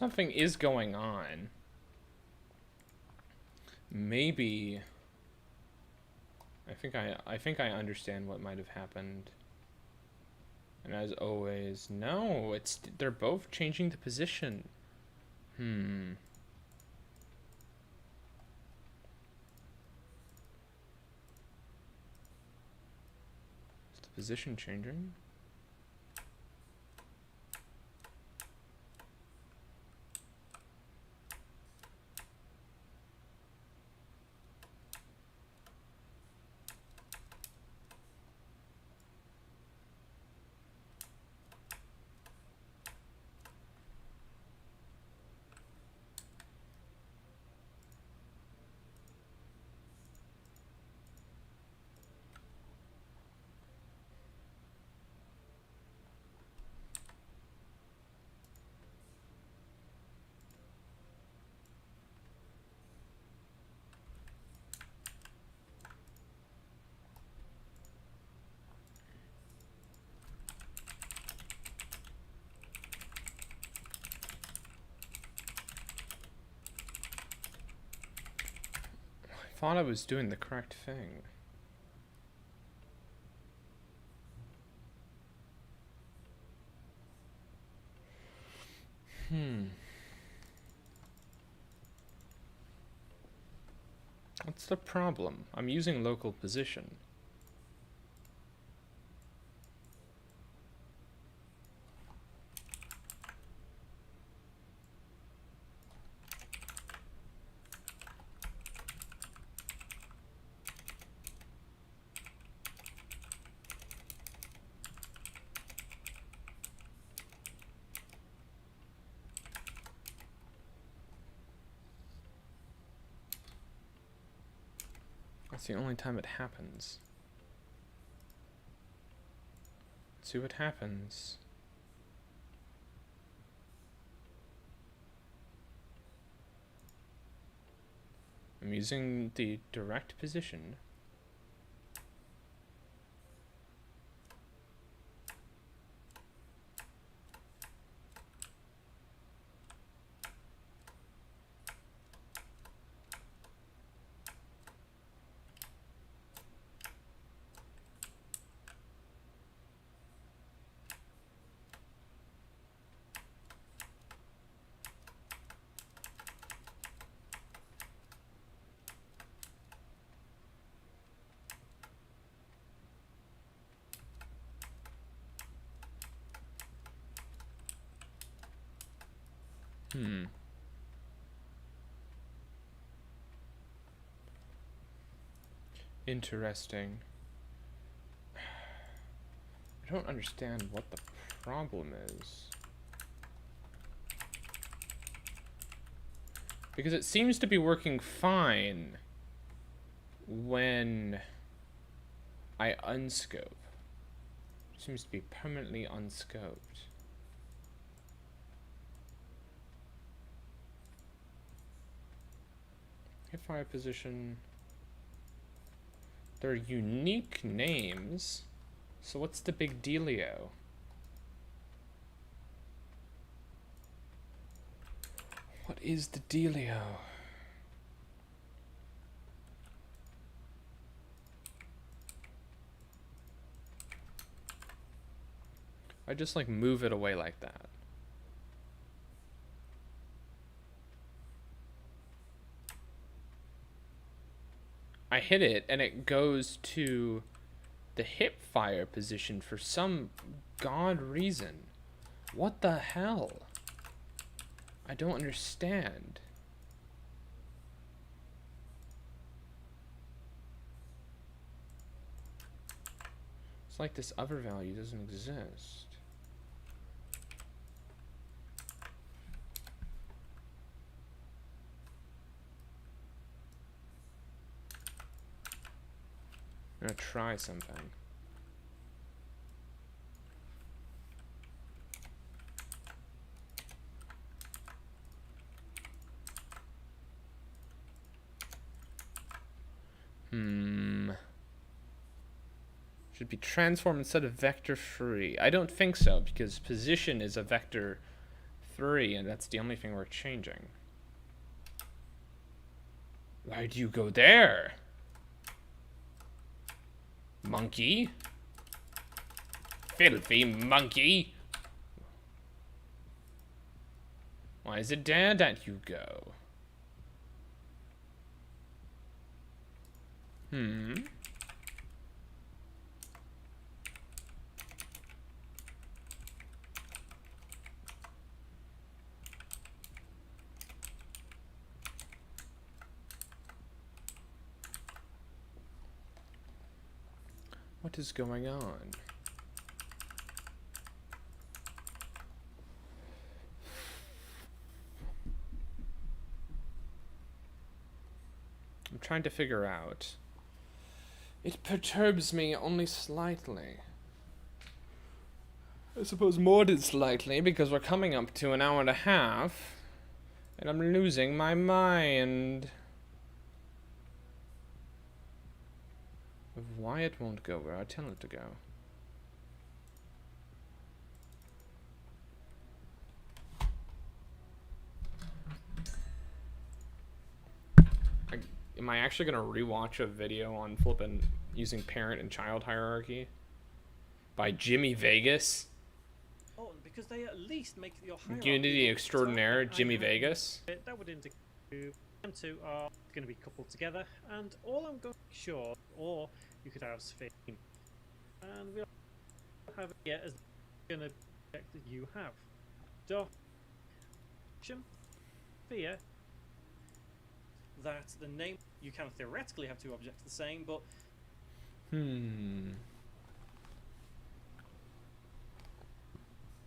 [SPEAKER 1] Something is going on. Maybe. I think I understand what might have happened. And as always, no, they're both changing the position. Is the position changing? I thought I was doing the correct thing. What's the problem? I'm using local position. That's the only time it happens. Let's see what happens. I'm using the direct position. Interesting. I don't understand what the problem is. Because it seems to be working fine when I unscope. It seems to be permanently unscoped. Hit fire position. They're unique names. So what's the big dealio? What is the dealio? I just like move it away like that. I hit it and it goes to the hip fire position for some god reason. What the hell? I don't understand. It's like this other value doesn't exist. I'm gonna try something. Should be transform instead of vector free. I don't think so, because position is a vector 3, and that's the only thing we're changing. Why'd you go there? Monkey? Filthy monkey! Why is it there that you go? What is going on? I'm trying to figure out. It perturbs me only slightly. I suppose more than slightly, because we're coming up to an hour and a half, and I'm losing my mind. Of why it won't go where I tell it to go. Am I actually gonna rewatch a video on flipping using parent and child hierarchy by Jimmy Vegas?
[SPEAKER 3] Oh, because they at least make your hierarchy
[SPEAKER 1] Unity
[SPEAKER 3] look
[SPEAKER 1] extraordinaire,
[SPEAKER 3] tight.
[SPEAKER 1] Jimmy Vegas.
[SPEAKER 3] That would indicate them two are going to be coupled together, and all I'm going to be sure, or you could have Sphere, and we'll have it yet as going to check that you have. Sphere that the name you can theoretically have two objects the same, but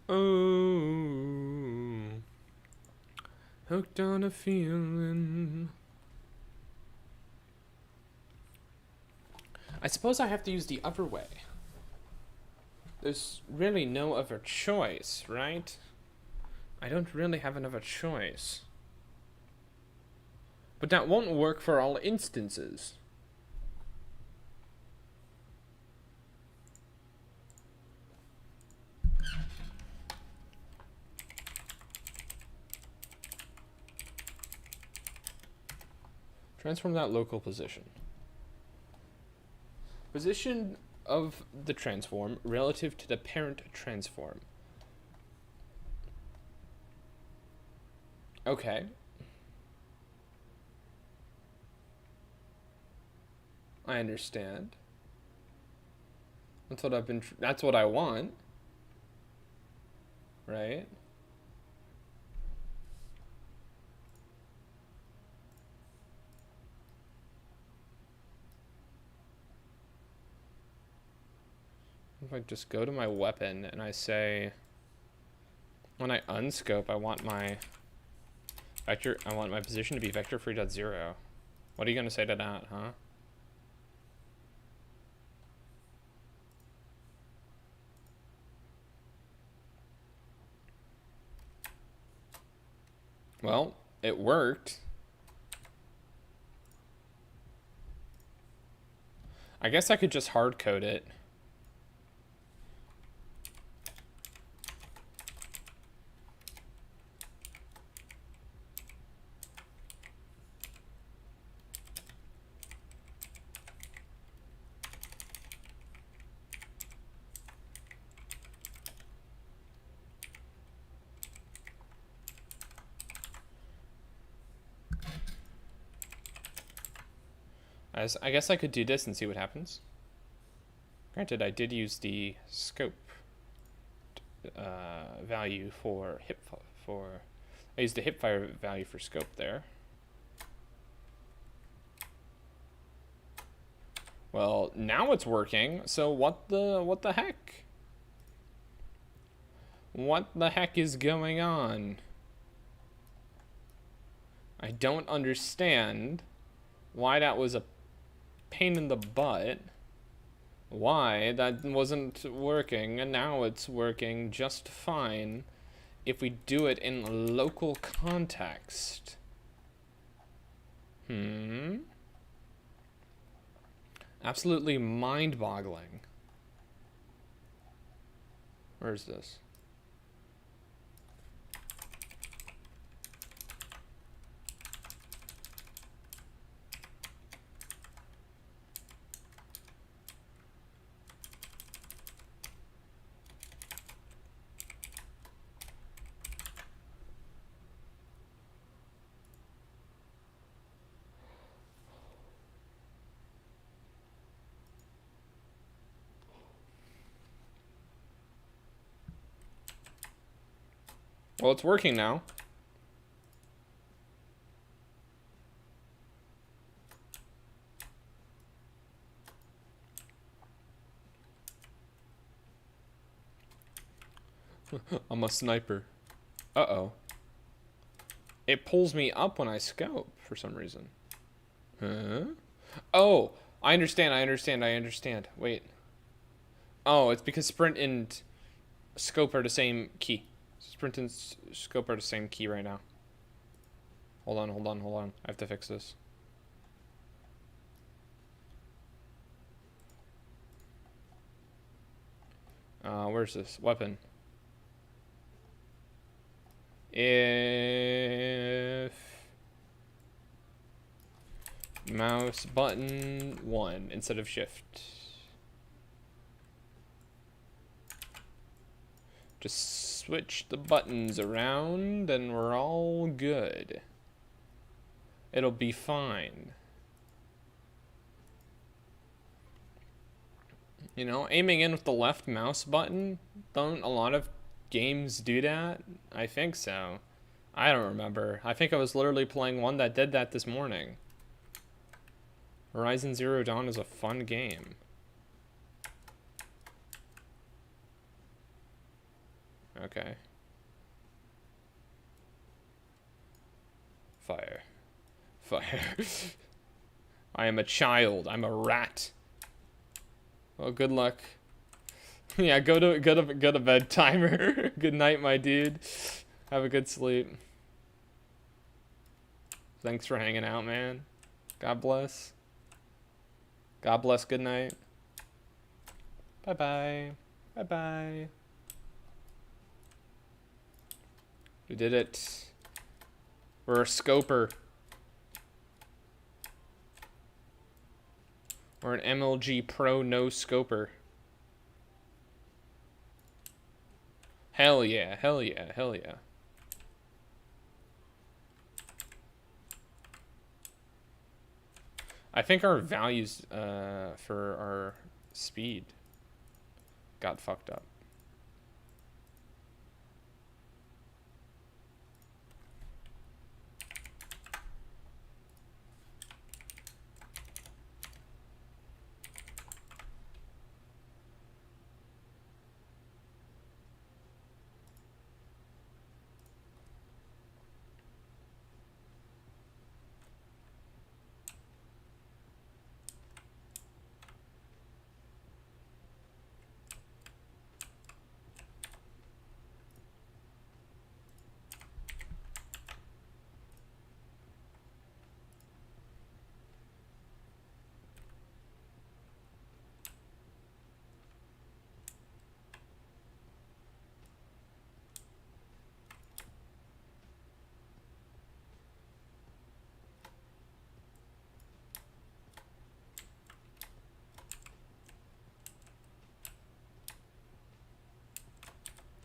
[SPEAKER 1] Oh, hooked on a feeling. I suppose I have to use the other way. There's really no other choice, right? I don't really have another choice. But that won't work for all instances. Transform that local position. Position of the transform relative to the parent transform. Okay. I understand. That's what I've been. That's what I want. Right? If I just go to my weapon and I say, when I unscope, I want my vector. I want my position to be vector free dot 0. What are you gonna say to that, huh? Well, it worked. I guess I could just hard code it. I guess I could do this and see what happens. Granted, I did use the scope value for I used the hipfire value for scope there. Well, now it's working. So what the heck? What the heck is going on? I don't understand why that was a pain in the butt. Why that wasn't working, and now it's working just fine if we do it in local context. Absolutely mind-boggling. Where is this? Well, it's working now. I'm a sniper. Uh-oh. It pulls me up when I scope for some reason. Huh? Oh, I understand. Wait. Oh, it's because sprint and scope are the same key. Sprint and scope are the same key right now. Hold on. I have to fix this. Where's this? Weapon. If mouse button 1 instead of shift. Just switch the buttons around and we're all good. It'll be fine. You know, aiming in with the left mouse button, don't a lot of games do that? I think so. I don't remember. I think I was literally playing one that did that this morning. Horizon Zero Dawn is a fun game. Okay. Fire. I am a child. I'm a rat. Well, good luck. Yeah, go to bed, timer. Good night, my dude. Have a good sleep. Thanks for hanging out, man. God bless. God bless. Good night. Bye-bye. Bye-bye. We did it. We're a scoper. We're an MLG Pro no scoper. Hell yeah. I think our values for our speed got fucked up.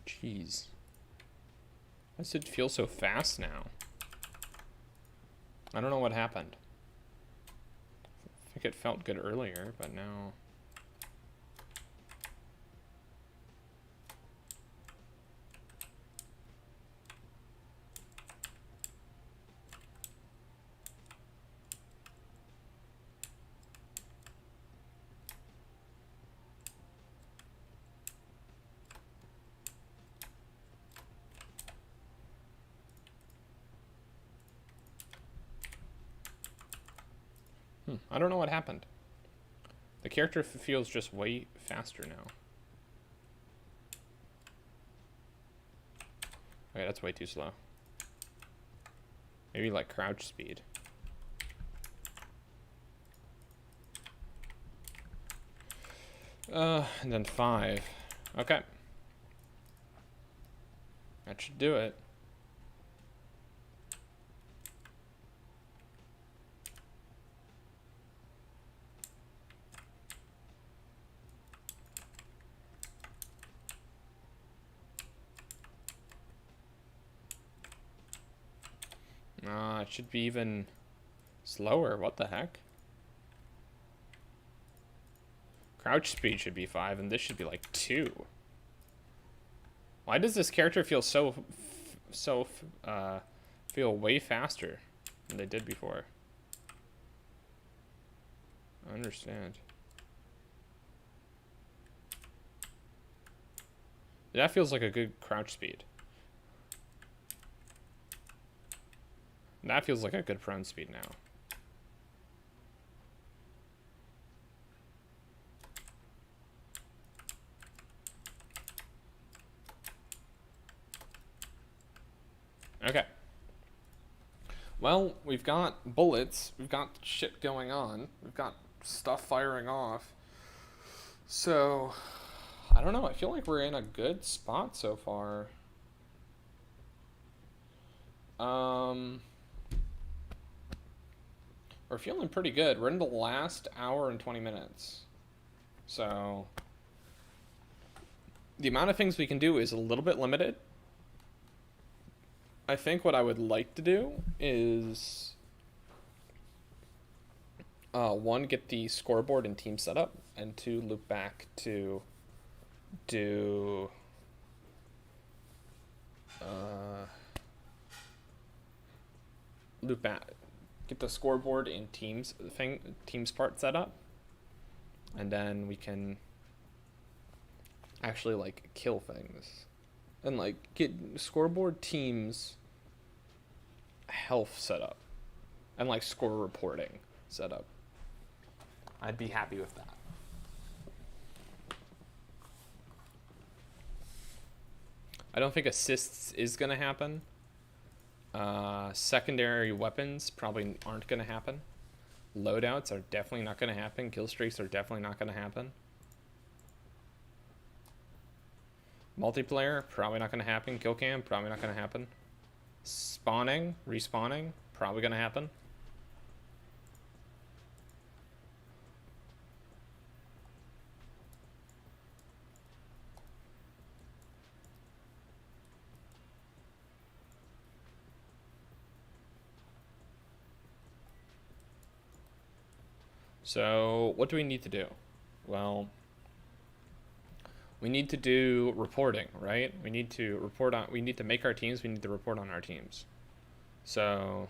[SPEAKER 1] Jeez. Why does it feel so fast now? I don't know what happened. I think it felt good earlier, but now... I don't know what happened. The character feels just way faster now. Okay, that's way too slow. Maybe like crouch speed. And then 5. Okay. That should do it. It should be even slower. What the heck? Crouch speed should be 5, and this should be like 2. Why does this character feel so feel way faster than they did before. I understand. That feels like a good crouch speed. That feels like a good prone speed now. Okay. Well, we've got bullets, we've got shit going on, we've got stuff firing off. So, I don't know, I feel like we're in a good spot so far. We're feeling pretty good. We're in the last hour and 20 minutes. So, the amount of things we can do is a little bit limited. I think what I would like to do is one, get the scoreboard and team setup, and two, loop back to do loop back, get the scoreboard and teams part set up, and then we can actually like kill things. And like get scoreboard, teams, health set up, and like score reporting set up. I'd be happy with that. I don't think assists is gonna happen. Secondary weapons probably aren't gonna happen. Loadouts are definitely not gonna happen. Kill streaks are definitely not gonna happen. Multiplayer, probably not going to happen. Kill cam, probably not going to happen. Spawning, respawning, probably going to happen. So, what do we need to do? Well, we need to do reporting, right? We need to report on, we need to make our teams, we need to report on our teams. So,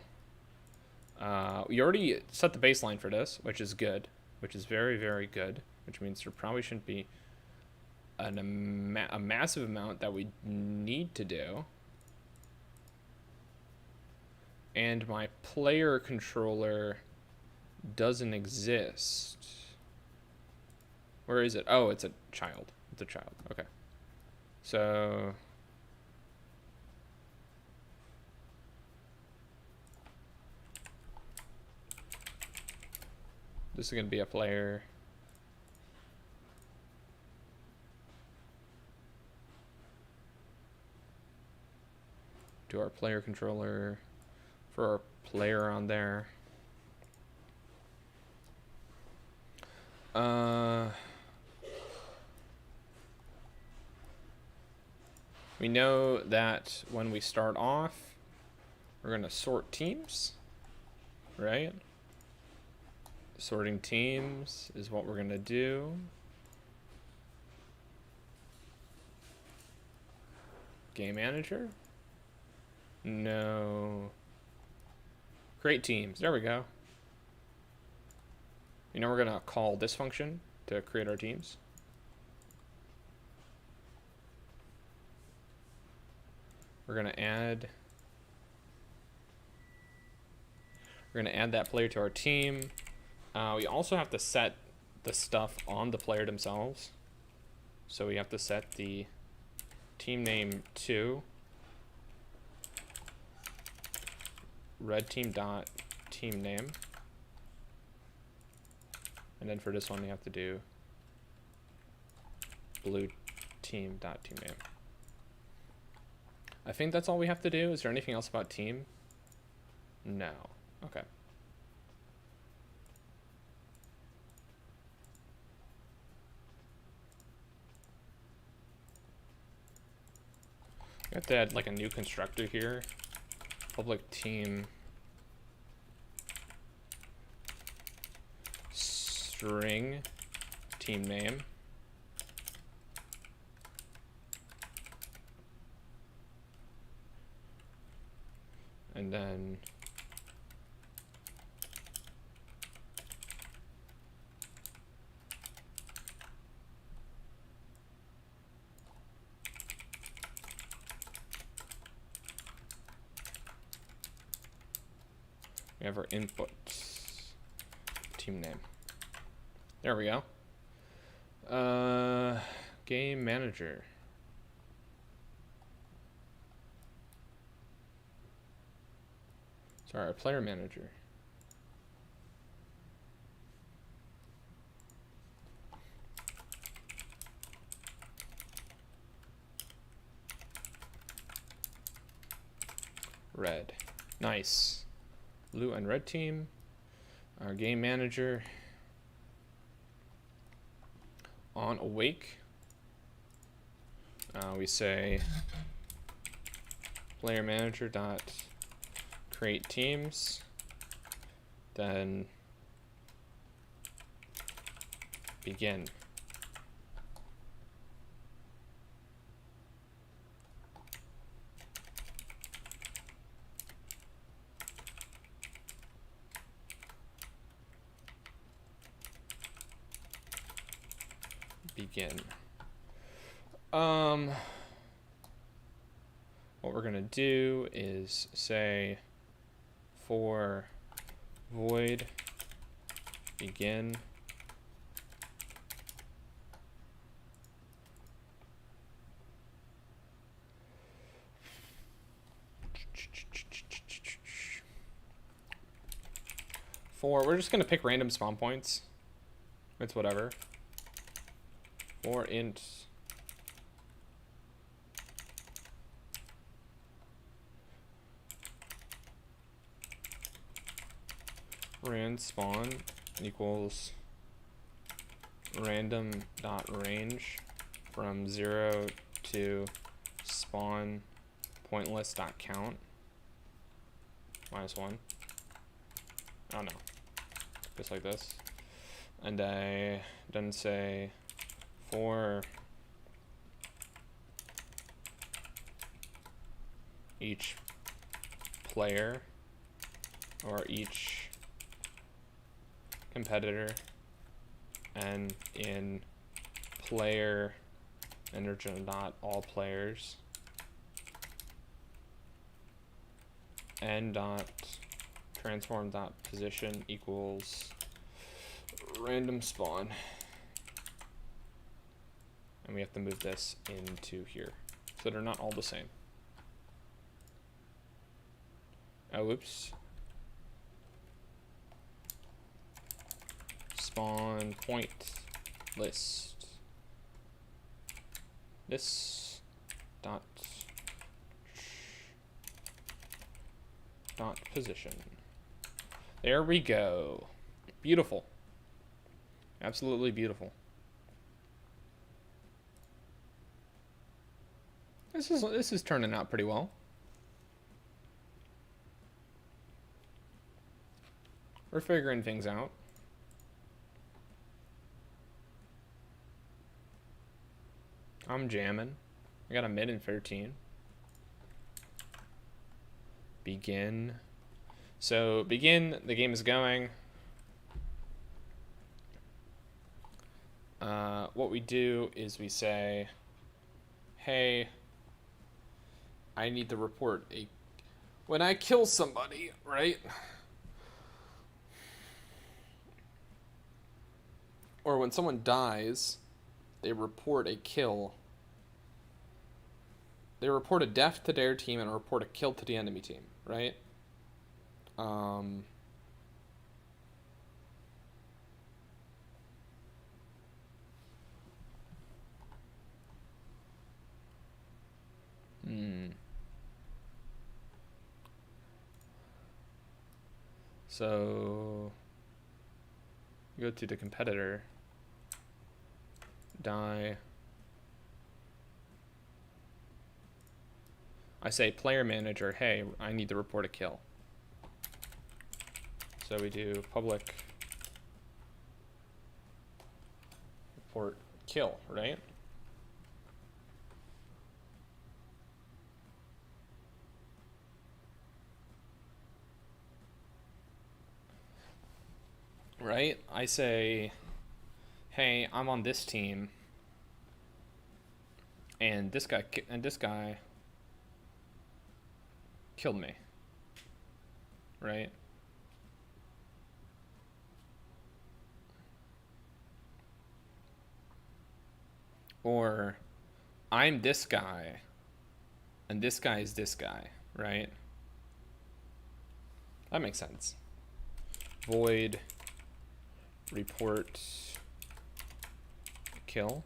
[SPEAKER 1] we already set the baseline for this, which is good, which is very, very good, which means there probably shouldn't be a massive amount that we need to do. And my player controller doesn't exist. Where is it? Oh, it's a child. It's a child. Okay. So this is going to be a player. Do our player controller for our player on there. We know that when we start off, we're going to sort teams, right? Sorting teams is what we're going to do. Game manager? No. Create teams. There we go. You know, we're going to call this function to create our teams. We're going to add that player to our team. We also have to set the stuff on the player themselves. So we have to set the team name to red team dot team name. And then for this one, we have to do blue team dot team name. I think that's all we have to do. Is there anything else about team? No. Okay. We have to add like a new constructor here. Public team string team name. And then we have our inputs, team name. There we go. Game manager. Sorry, our player manager. Red. Nice. Blue and red team. Our game manager. On awake. We say player manager dot create teams, then begin. Begin. What we're gonna do is say for void begin for, we're just gonna pick random spawn points. It's whatever. For int rand spawn equals random dot range from 0 to spawn pointless dot count -1. Oh no, just like this. And I then say for each player or each competitor and in player energy not all players n dot transform dot position equals random spawn, and we have to move this into here so they're not all the same. Oh, whoops. Spawn point list this dot position. There we go. Beautiful. Absolutely beautiful. This is turning out pretty well. We're figuring things out. I'm jamming. I got a mid and 13. Begin. So begin, the game is going. What we do is we say, hey, I need to report when I kill somebody, right? Or when someone dies, they report a kill. They report a death to their team and report a kill to the enemy team, right? So go to the competitor, die. I say player manager, hey, I need to report a kill. So we do public report kill, right? right? I say, hey, I'm on this team, and this guy killed me, right? Or I'm this guy, and this guy is this guy, right? That makes sense. Void report kill.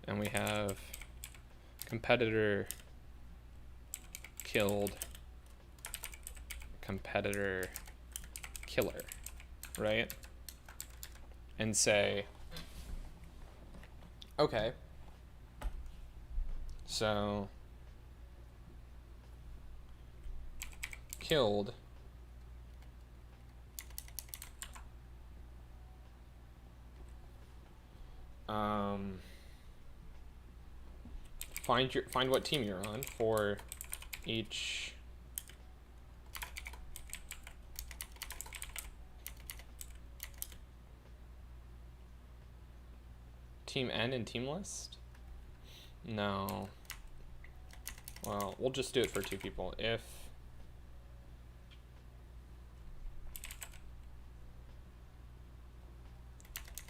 [SPEAKER 1] And we have competitor killed competitor killer, right? And say, okay, so killed find what team you're on for each team N in team list? No. Well, we'll just do it for 2 people. If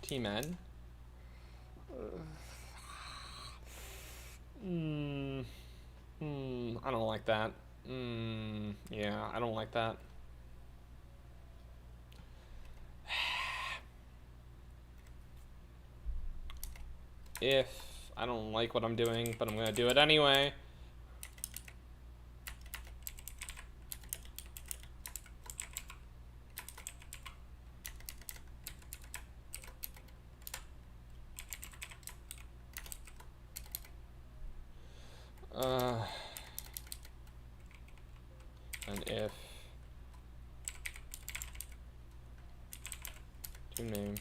[SPEAKER 1] team N I don't like that. Yeah, I don't like that. If I don't like what I'm doing, but I'm gonna do it anyway. And if team name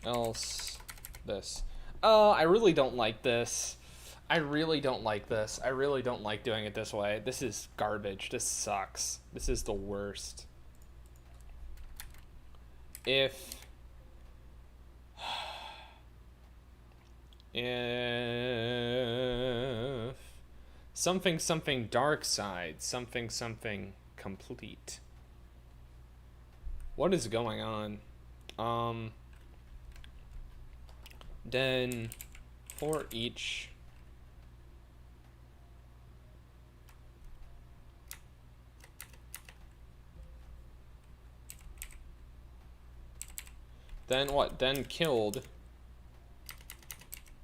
[SPEAKER 1] else this. I really don't like this. I really don't like this. I really don't like doing it this way. This is garbage. This sucks. This is the worst. If something dark side, something complete. What is going on? Then for each then what? Then killed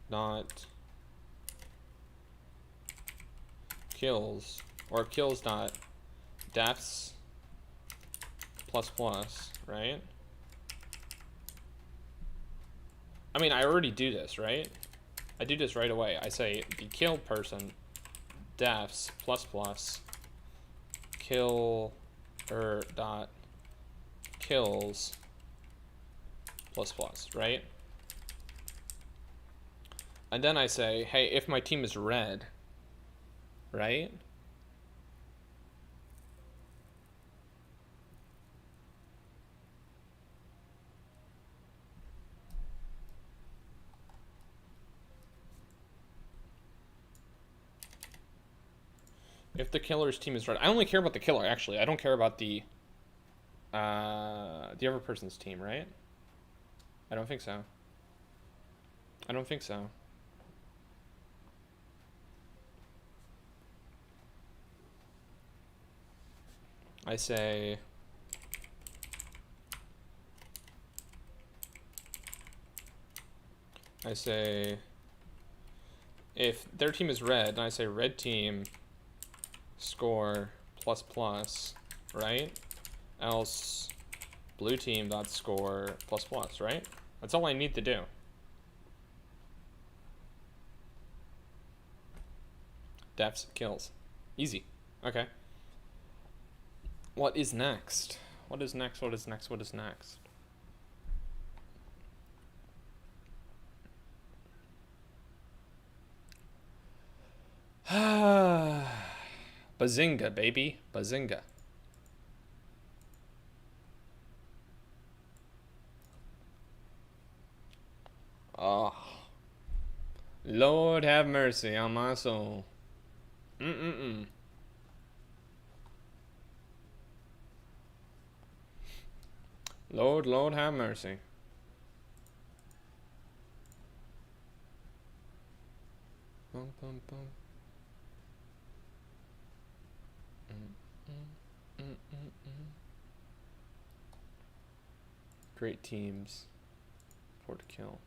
[SPEAKER 1] not kills or kills not deaths plus plus, right? I mean, I already do this, right? I do this right away. I say the killed person deaths plus plus kill dot kills plus plus, right? And then I say, hey, if my team is red, right? If the killer's team is red, I only care about the killer, actually. I don't care about the other person's team, right? I don't think so. I don't think so. I say if their team is red, and I say red team score plus plus, right? Else blue team dot score plus plus, right? That's all I need to do. Deaths, kills. Easy. Okay. What is next? What is next? What is next? What is next? Bazinga, baby. Bazinga. Oh. Lord have mercy on my soul. Mm-mm-mm. Lord, Lord have mercy. Bum, bum, bum. Great teams. For to kill.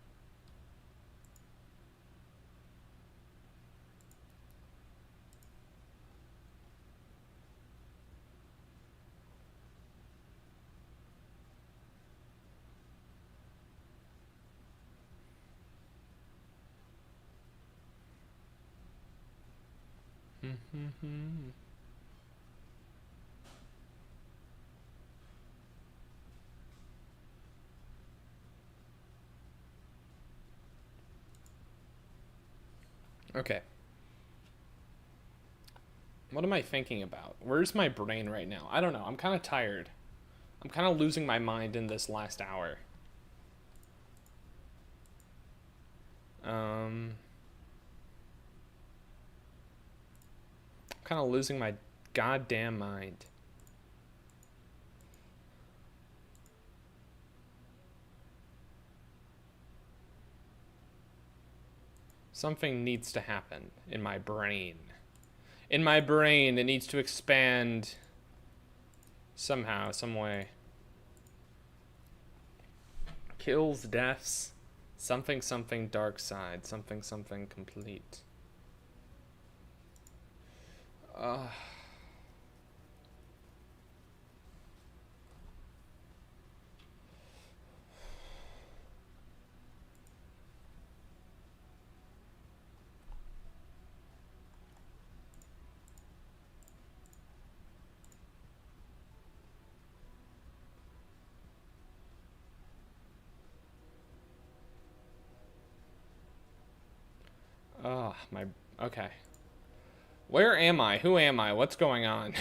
[SPEAKER 1] Okay. What am I thinking about? Where's my brain right now? I don't know. I'm kind of tired. I'm kind of losing my mind in this last hour. I'm kind of losing my goddamn mind. Something needs to happen in my brain. In my brain, it needs to expand somehow, some way. Kills, deaths, something, something, dark side, something, something, complete. Okay. Where am I? Who am I? What's going on?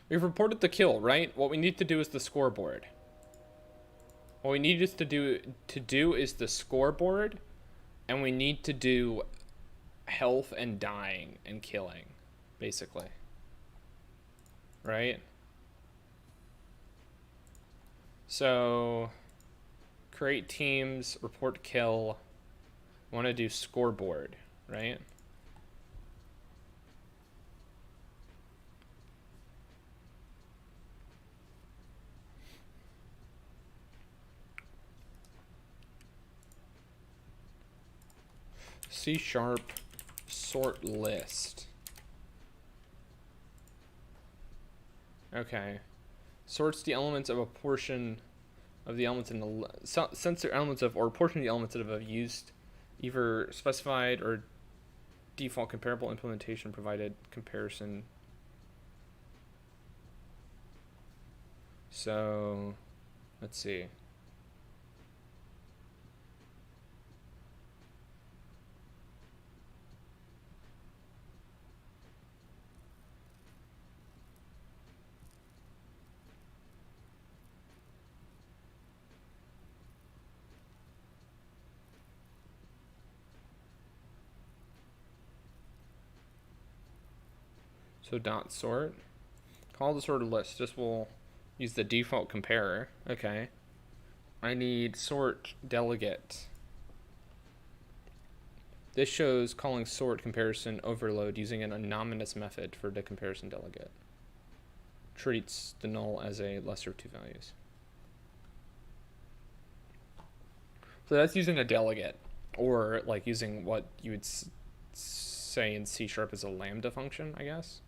[SPEAKER 1] We've reported the kill, right? What we need to do is the scoreboard. What we need is to do is the scoreboard, and we need to do health and dying and killing, basically. Right? So, create teams, report kill. Want to do scoreboard, right? C# sort list. Okay. Sorts the elements of a portion of the elements in the sensor elements of or a portion of the elements that have used either specified or default comparable implementation provided comparison. So let's see. So dot sort. Call the sorted list. This will use the default comparer. Okay. I need sort delegate. This shows calling sort comparison overload using an anonymous method for the comparison delegate. Treats the null as a lesser of two values. So that's using a delegate, or like using what you would say in C# as a lambda function, I guess.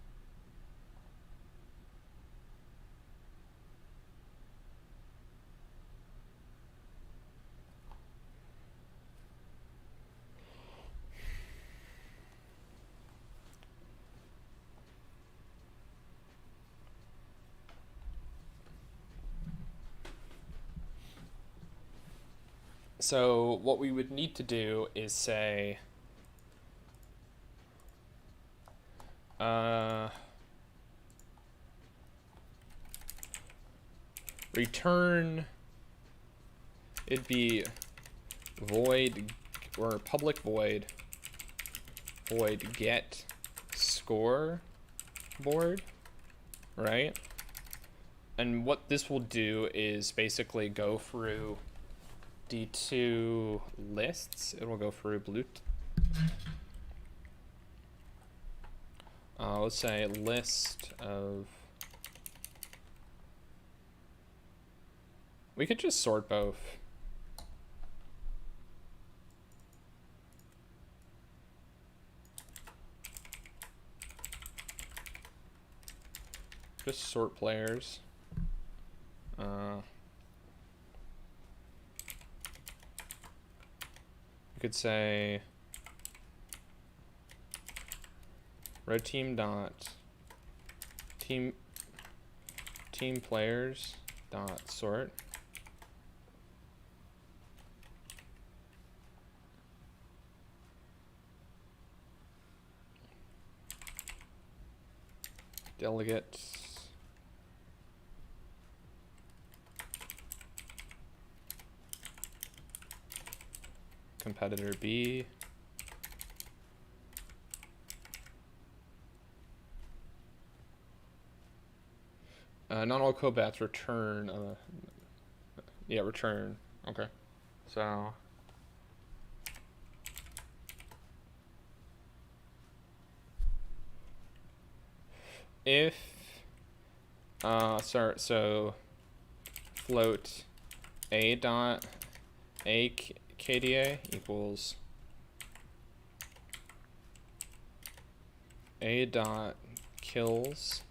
[SPEAKER 1] So what we would need to do is say return, it'd be void, or public void get score board, right? And what this will do is basically go through D2 lists. It will go through let's say list of, we could just sort both. Just sort players. You could say red team dot team players dot sort. Delegate competitor B. Not all cobats return. Yeah, return. Okay. So if so float a dot a KDA equals a dot kills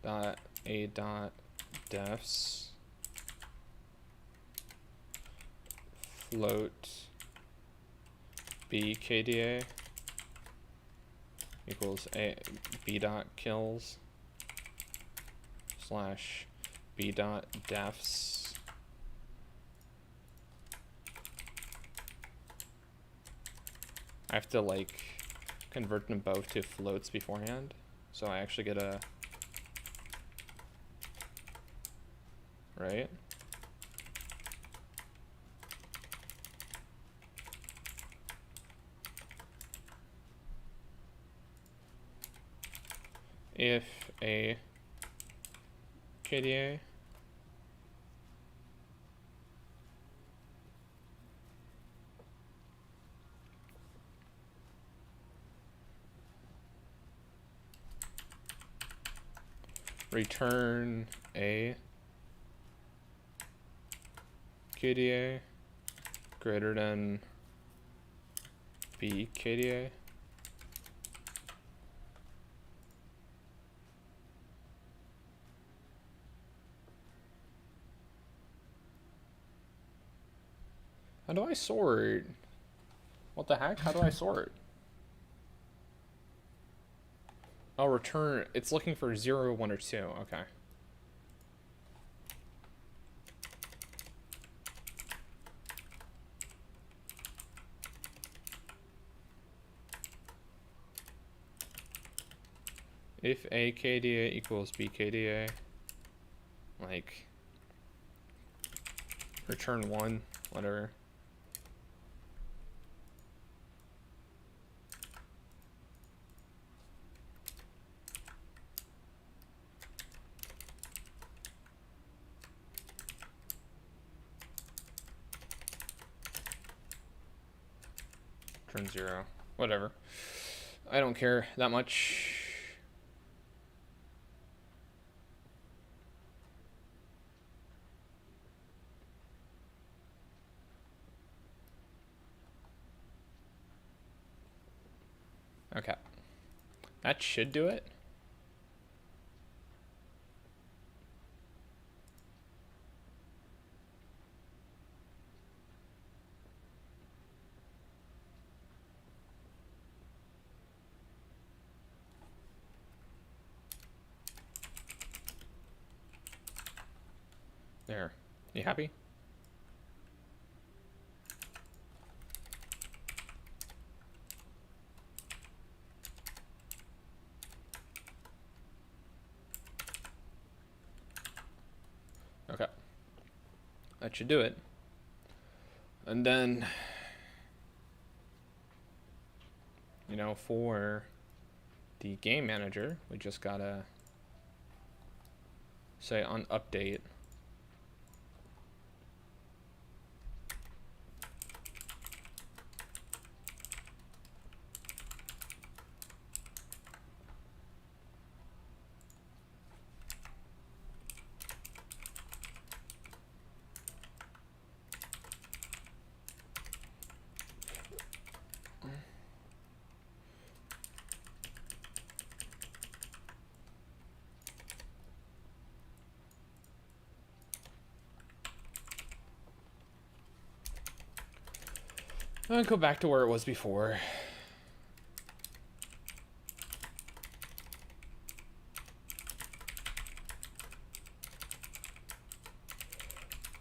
[SPEAKER 1] dot a dot deaths float b KDA equals a b dot kills slash b dot deaths. I have to like convert them both to floats beforehand, so I actually get a, right? If a KDA return a KDA greater than b KDA, how do I sort? What the heck? How do I sort? Oh, return. It's looking for 0, 1, or 2. Okay. If a KDA equals b KDA, like return 1, whatever. Turn 0, whatever. I don't care that much. Okay, that should do it. There. You happy? Okay. That should do it. And then, you know, for the game manager, we just gotta say on update. I'll go back to where it was before.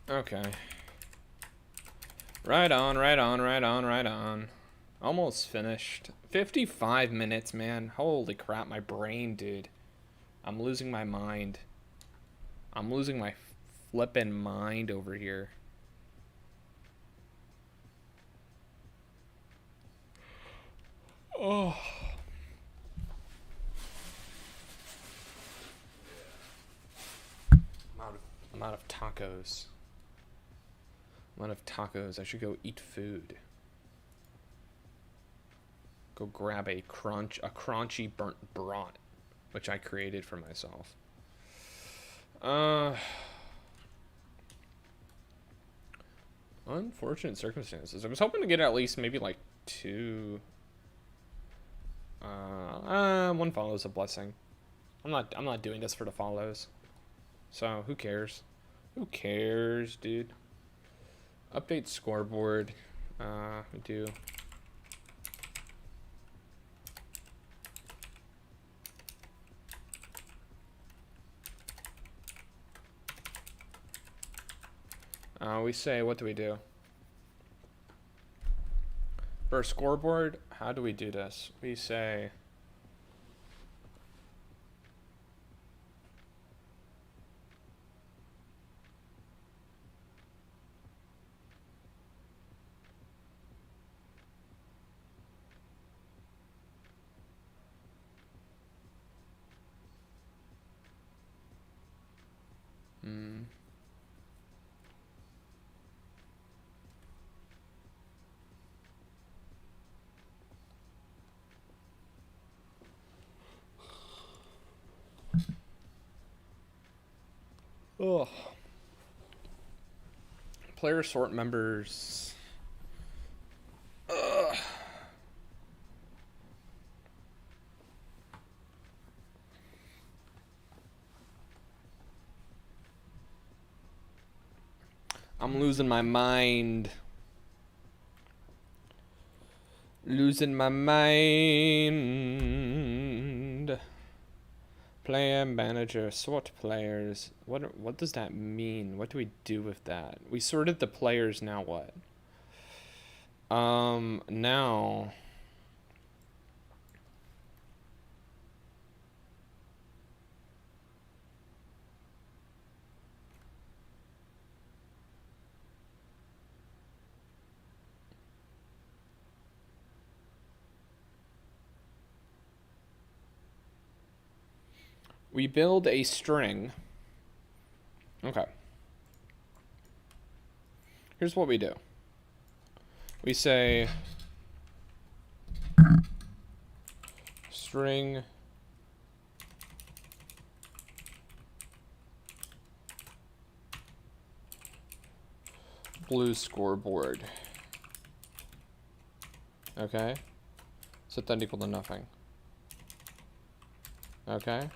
[SPEAKER 1] Okay. Right on, right on, right on, right on. Almost finished. 55 minutes, man. Holy crap, my brain, dude. I'm losing my mind. I'm losing my flippin' mind over here. Oh. I'm out of tacos. I'm out of tacos. I should go eat food. Go grab a crunchy burnt brat, which I created for myself. Unfortunate circumstances. I was hoping to get at least maybe like 2. One follow is a blessing. I'm not doing this for the follows. So who cares? Who cares, dude? Update scoreboard. We do. We say, what do we do? For a scoreboard, how do we do this? We say, oh. Player sort members. Ugh. I'm losing my mind. Losing my mind. Player manager sort players. What does that mean? What do we do with that? We sorted the players. Now what? Now we build a string. Okay. Here's what we do. We say string blue scoreboard. Okay. Set that equal to nothing. Okay.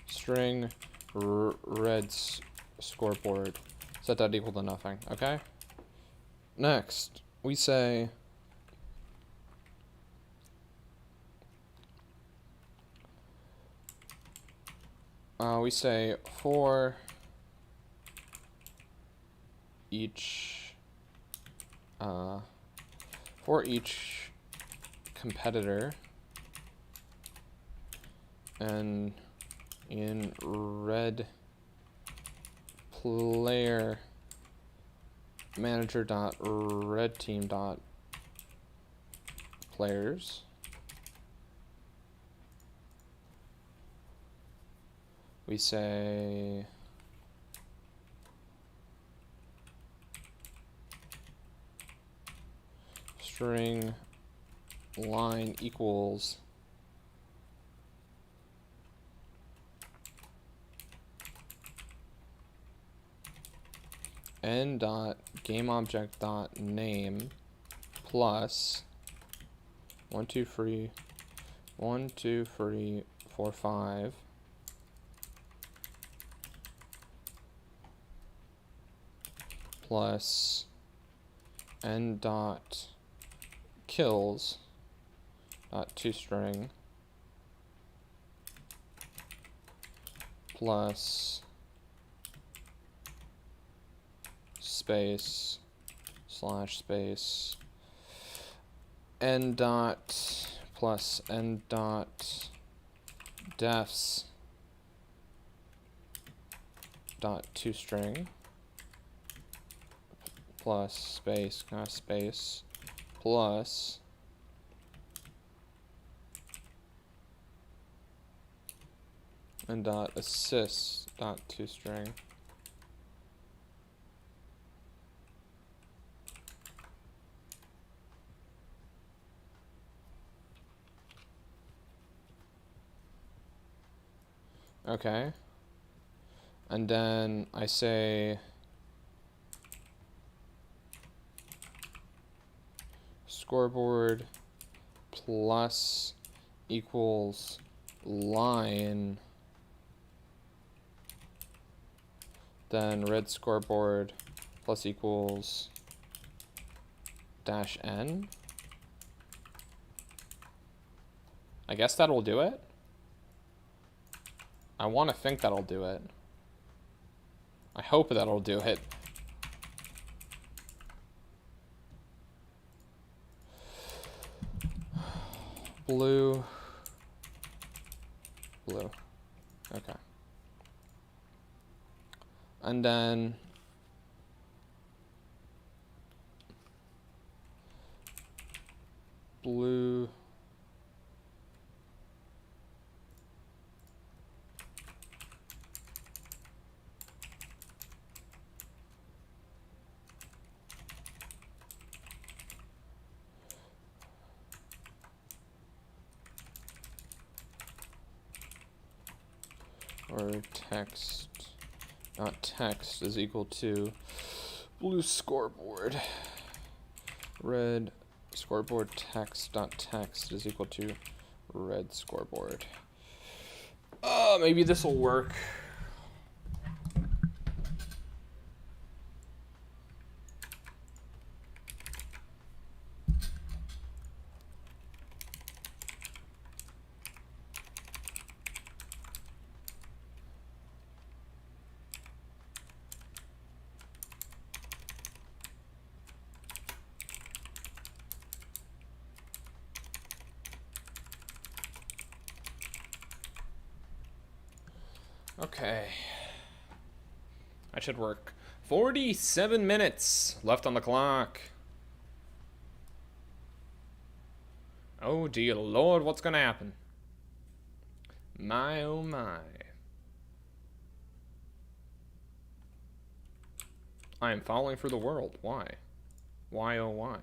[SPEAKER 1] String red scoreboard. Set that equal to nothing. Okay. Next, we say for each competitor and in red player manager dot red team dot players. We say string line equals n dot game object dot name plus 1 2 3 1 2 3 4 5 plus n dot kills dot toString plus space slash space n dot plus n dot defs dot toString plus space space plus n dot assist dot toString okay, and then I say scoreboard plus equals line, then red scoreboard plus equals dash n. I guess that'll do it. I want to think that'll do it. I hope that'll do it. Blue. Blue. Okay. And then blue. Or text, not text, is equal to blue scoreboard. Red scoreboard text dot text is equal to red scoreboard. Maybe this will work. Okay. That should work. 47 minutes left on the clock. Oh dear Lord, what's gonna happen? My oh my. I am falling for the world. Why? Why oh why?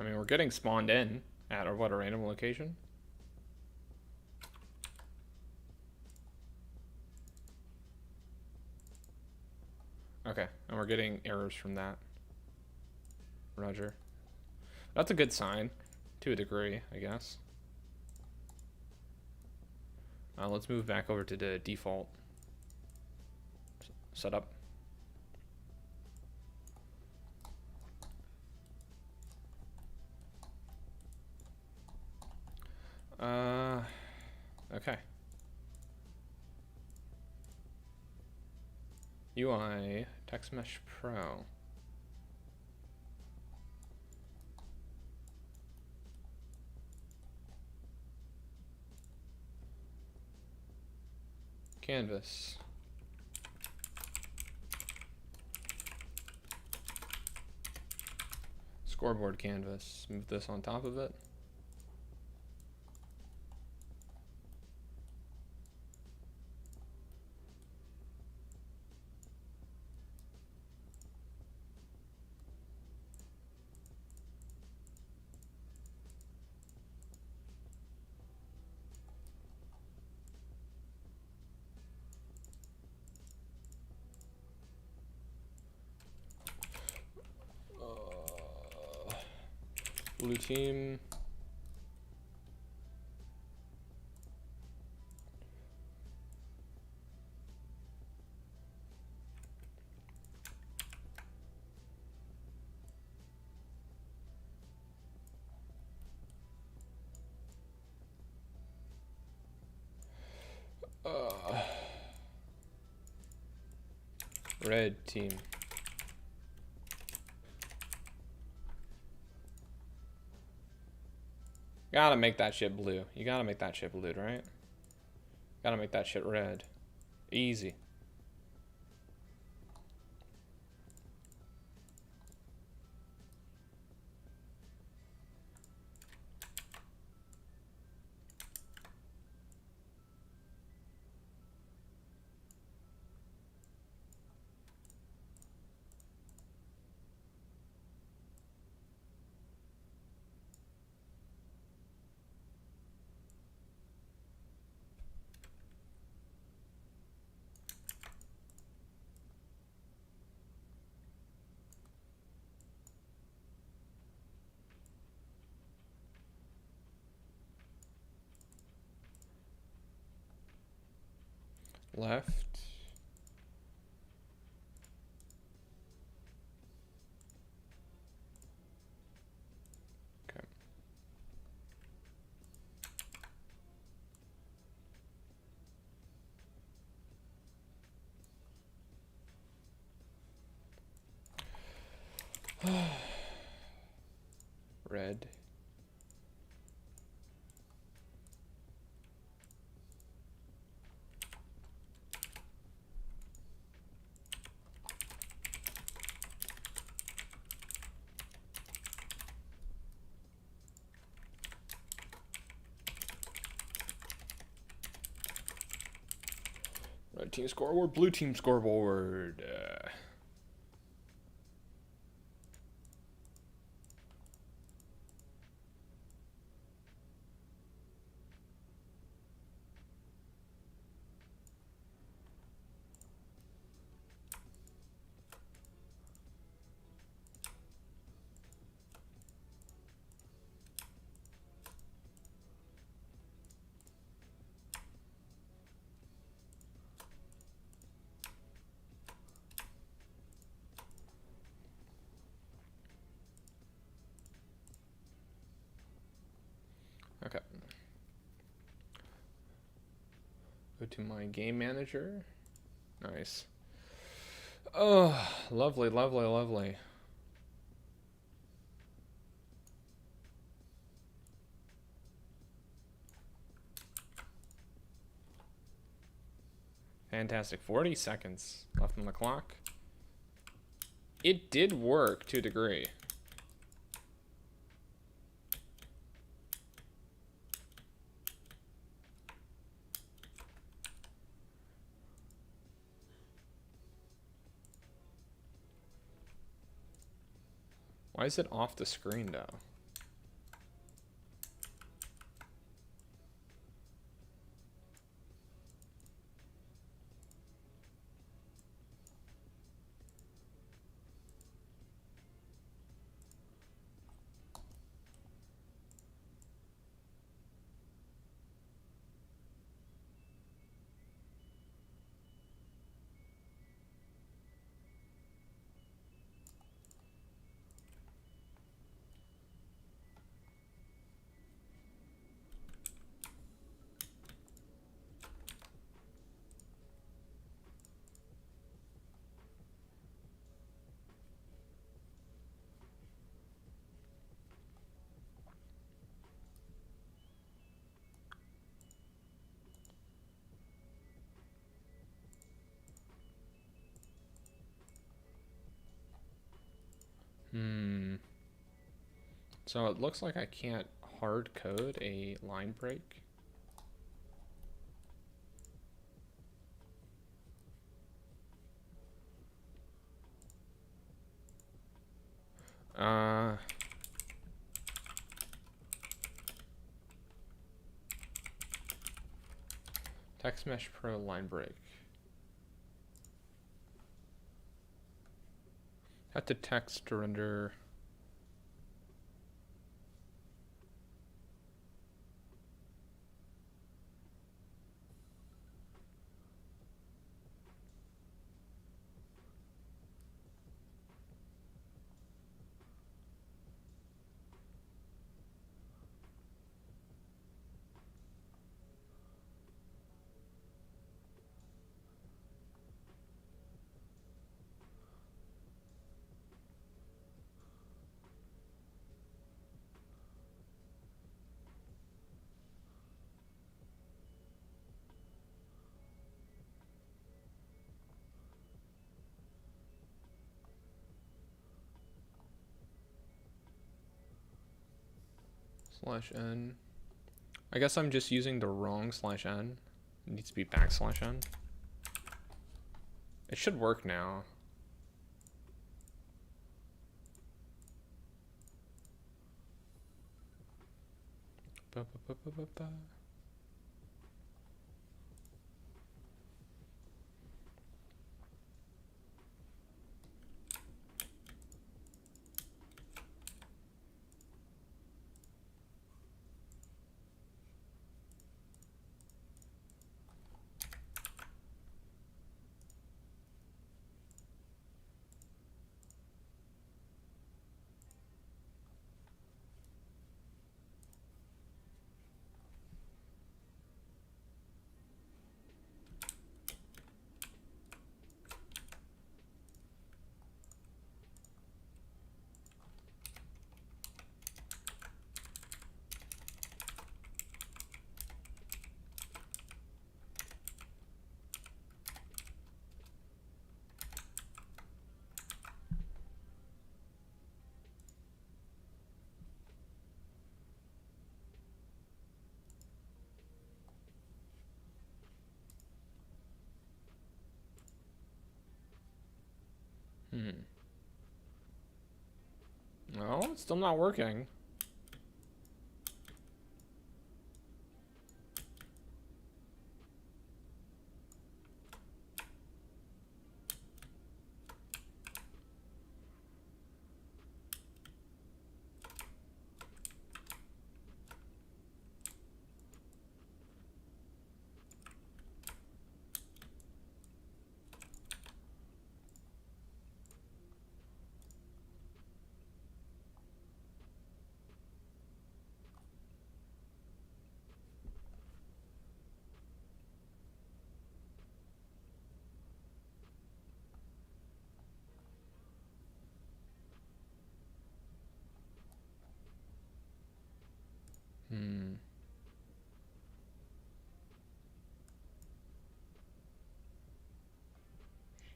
[SPEAKER 1] I mean, we're getting spawned in at a random location. Okay, and we're getting errors from that. Roger. That's a good sign, to a degree, I guess. Let's move back over to the default setup. Okay. UI, Text Mesh Pro. Canvas. Scoreboard canvas. Move this on top of it. Blue team. Red team. Gotta make that shit blue. You gotta make that shit blue, right? Gotta make that shit red. Easy. Left. Okay. Red. Red team scoreboard, blue team scoreboard. Okay. Go to my game manager. Nice. Oh, lovely, lovely, lovely. Fantastic. 40 seconds left on the clock. It did work to a degree. Why is it off the screen though? Hmm. So it looks like I can't hard code a line break. Uh, Text Mesh Pro line break. Have to text to render. /n. I guess I'm just using the wrong /n. It needs to be \n. It should work now. Ba, ba, ba, ba, ba, ba. No, it's still not working.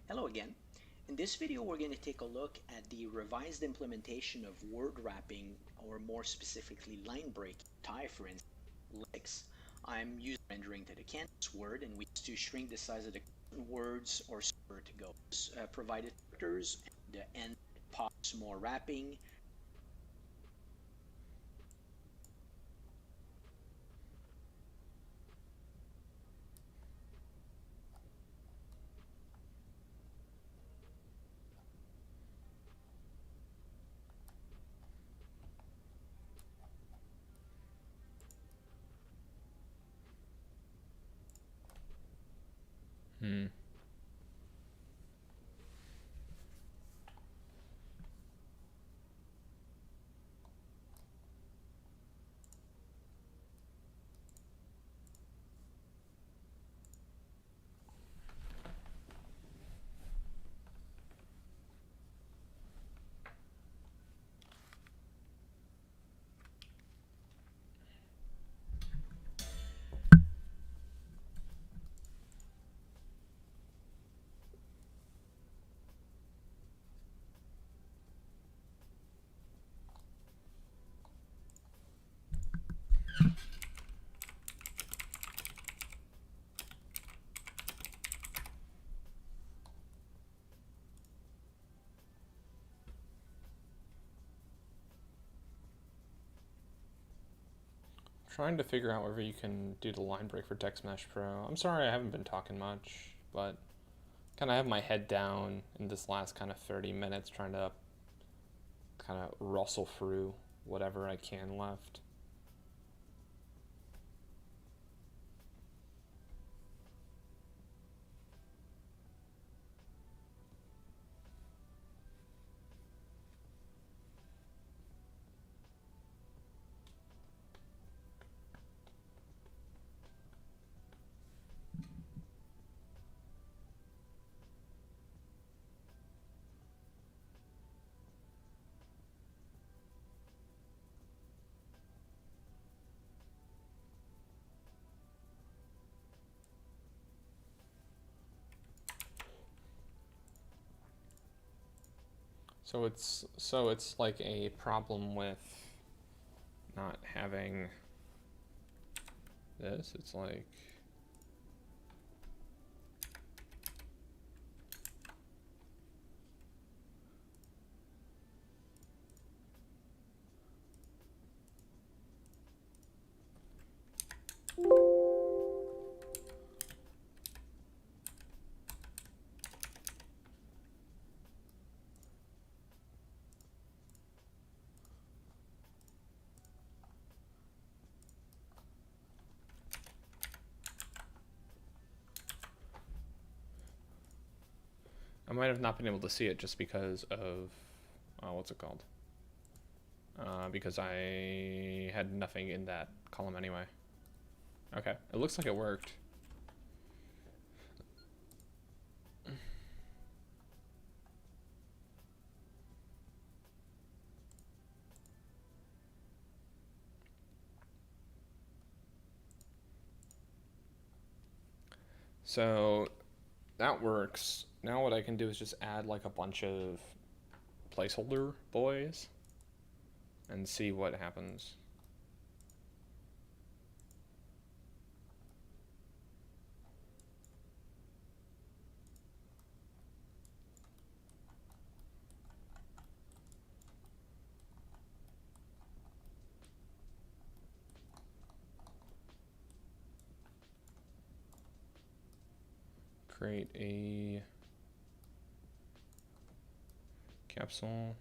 [SPEAKER 4] Hello again. In this video, we're going to take a look at the revised implementation of word wrapping, or more specifically line break. Thai, for instance, Lex. I'm using rendering to the canvas word, and we used to shrink the size of the words or where to go. Provided characters and pops more wrapping.
[SPEAKER 1] Trying to figure out whether you can do the line break for Text Mesh Pro. I'm sorry I haven't been talking much, but kind of have my head down in this last kind of 30 minutes trying to kind of rustle through whatever I can left. So it's like a problem with not having this. It's like I might have not been able to see it just because of what's it called? Because I had nothing in that column anyway. Okay, it looks like it worked. So that works. Now what I can do is just add like a bunch of placeholder boys and see what happens. Create a capsule.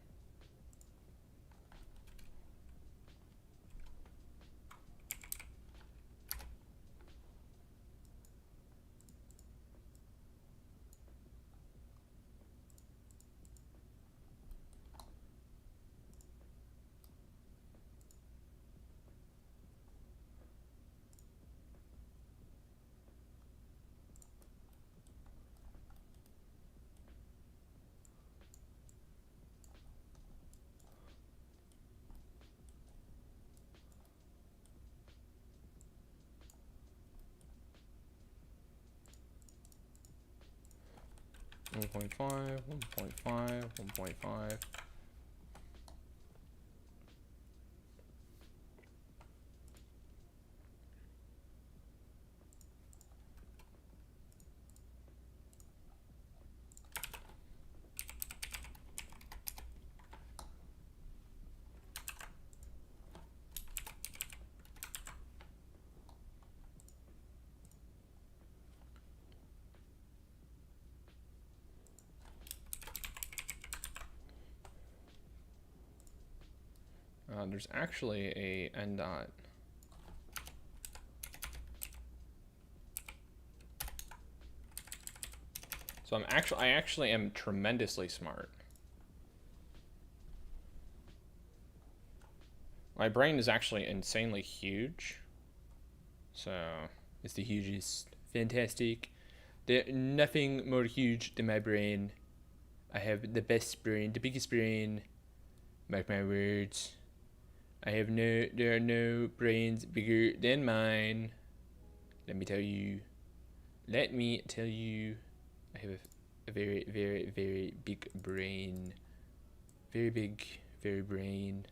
[SPEAKER 1] One point five, 1.5, 1.5. There's actually a end dot. So I actually am tremendously smart. My brain is actually insanely huge. So it's the hugest. Fantastic. There's nothing more huge than my brain. I have the best brain, the biggest brain. Mark my words. There are no brains bigger than mine. Let me tell you. I have a very, very, very big brain. Very big, very brain.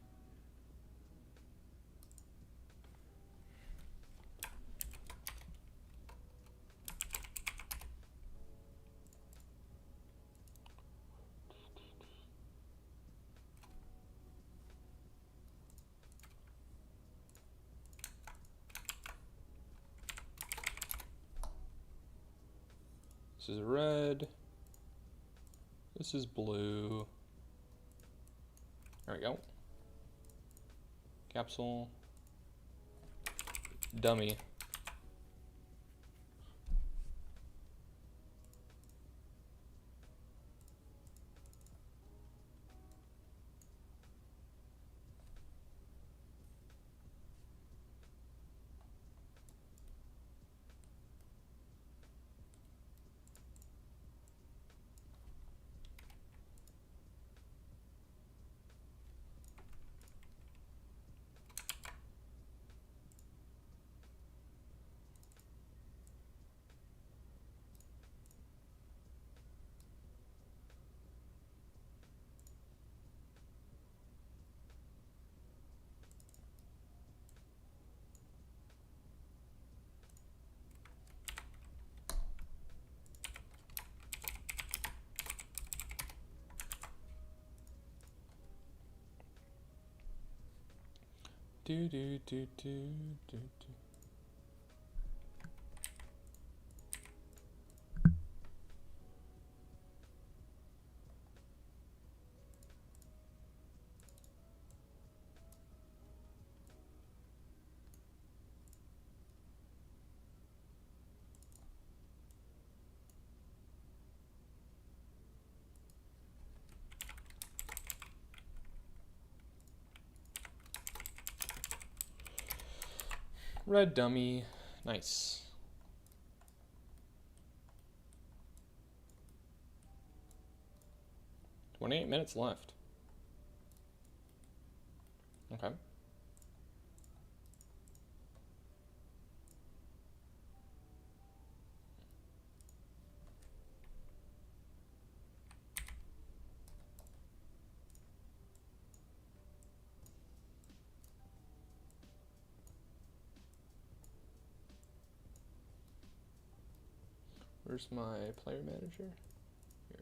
[SPEAKER 1] This is red. This is blue. There we go. Capsule. Dummy. Do do do do do do. Red dummy. Nice. $28 minutes left. Okay. Where's my player manager? Here.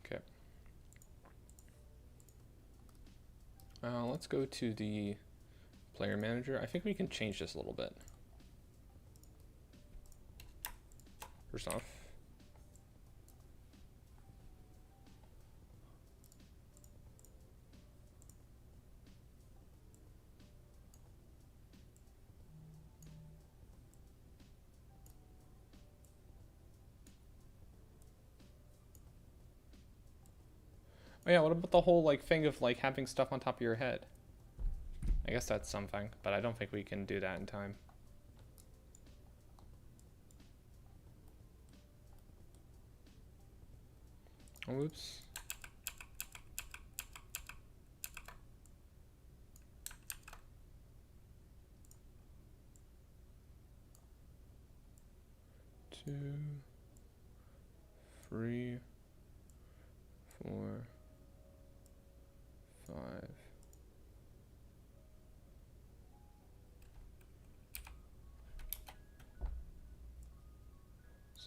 [SPEAKER 1] Okay. Let's go to the player manager. I think we can change this a little bit. First off, oh yeah, what about the whole like thing of like having stuff on top of your head? I guess that's something, but I don't think we can do that in time. Oops. Two, 3, 4, 5.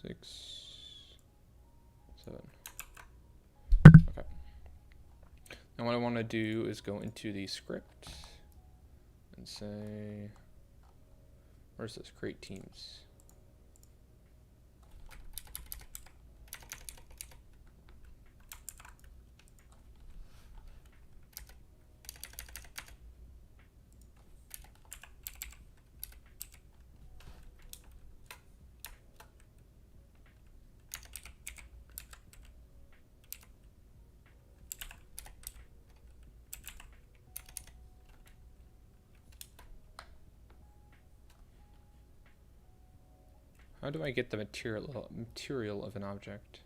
[SPEAKER 1] 6, 7. Okay. Now what I want to do is go into the script and say, where's this? Create teams. How do I get the material of an object?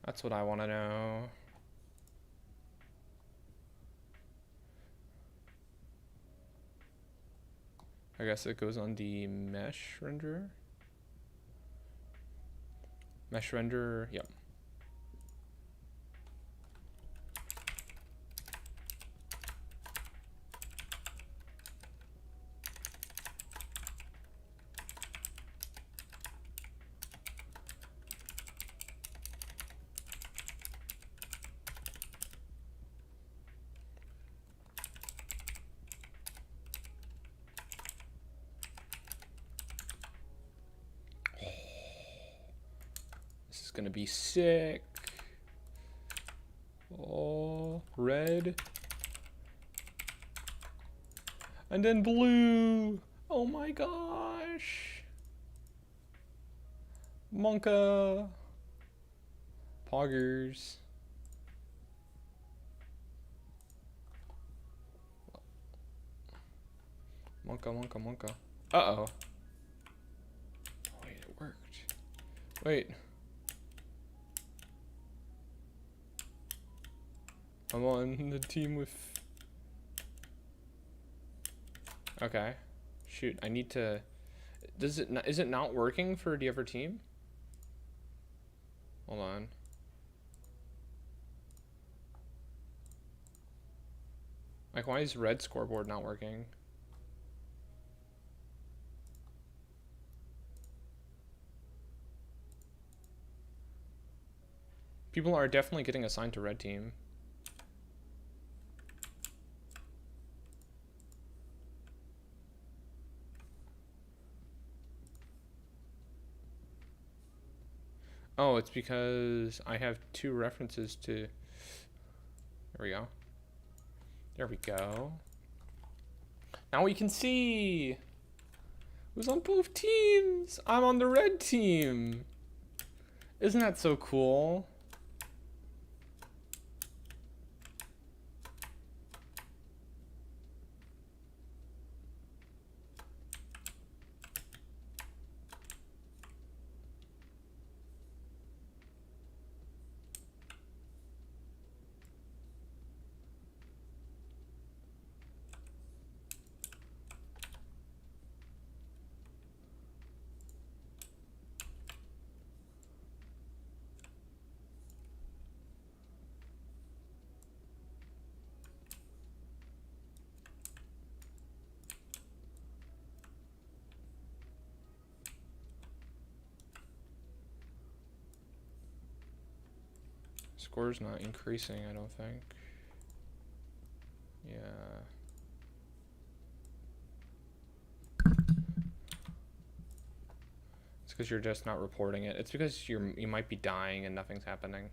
[SPEAKER 1] That's what I want to know. I guess it goes on the mesh renderer. Mesh renderer, yep. This is gonna be sick. Oh, red. And then blue. Oh my gosh. Monka. Poggers. Monka. Uh-oh. Wait, it worked. Wait. I'm on the team with... Okay. Shoot, I need to... Is it not working for the other team? Hold on. Like, why is red scoreboard not working? People are definitely getting assigned to red team. Oh, it's because I have two references to... There we go. There we go. Now we can see who's on both teams. I'm on the red team. Isn't that so cool? Score's not increasing, I don't think. Yeah. It's because you're just not reporting it. It's because you might be dying and nothing's happening.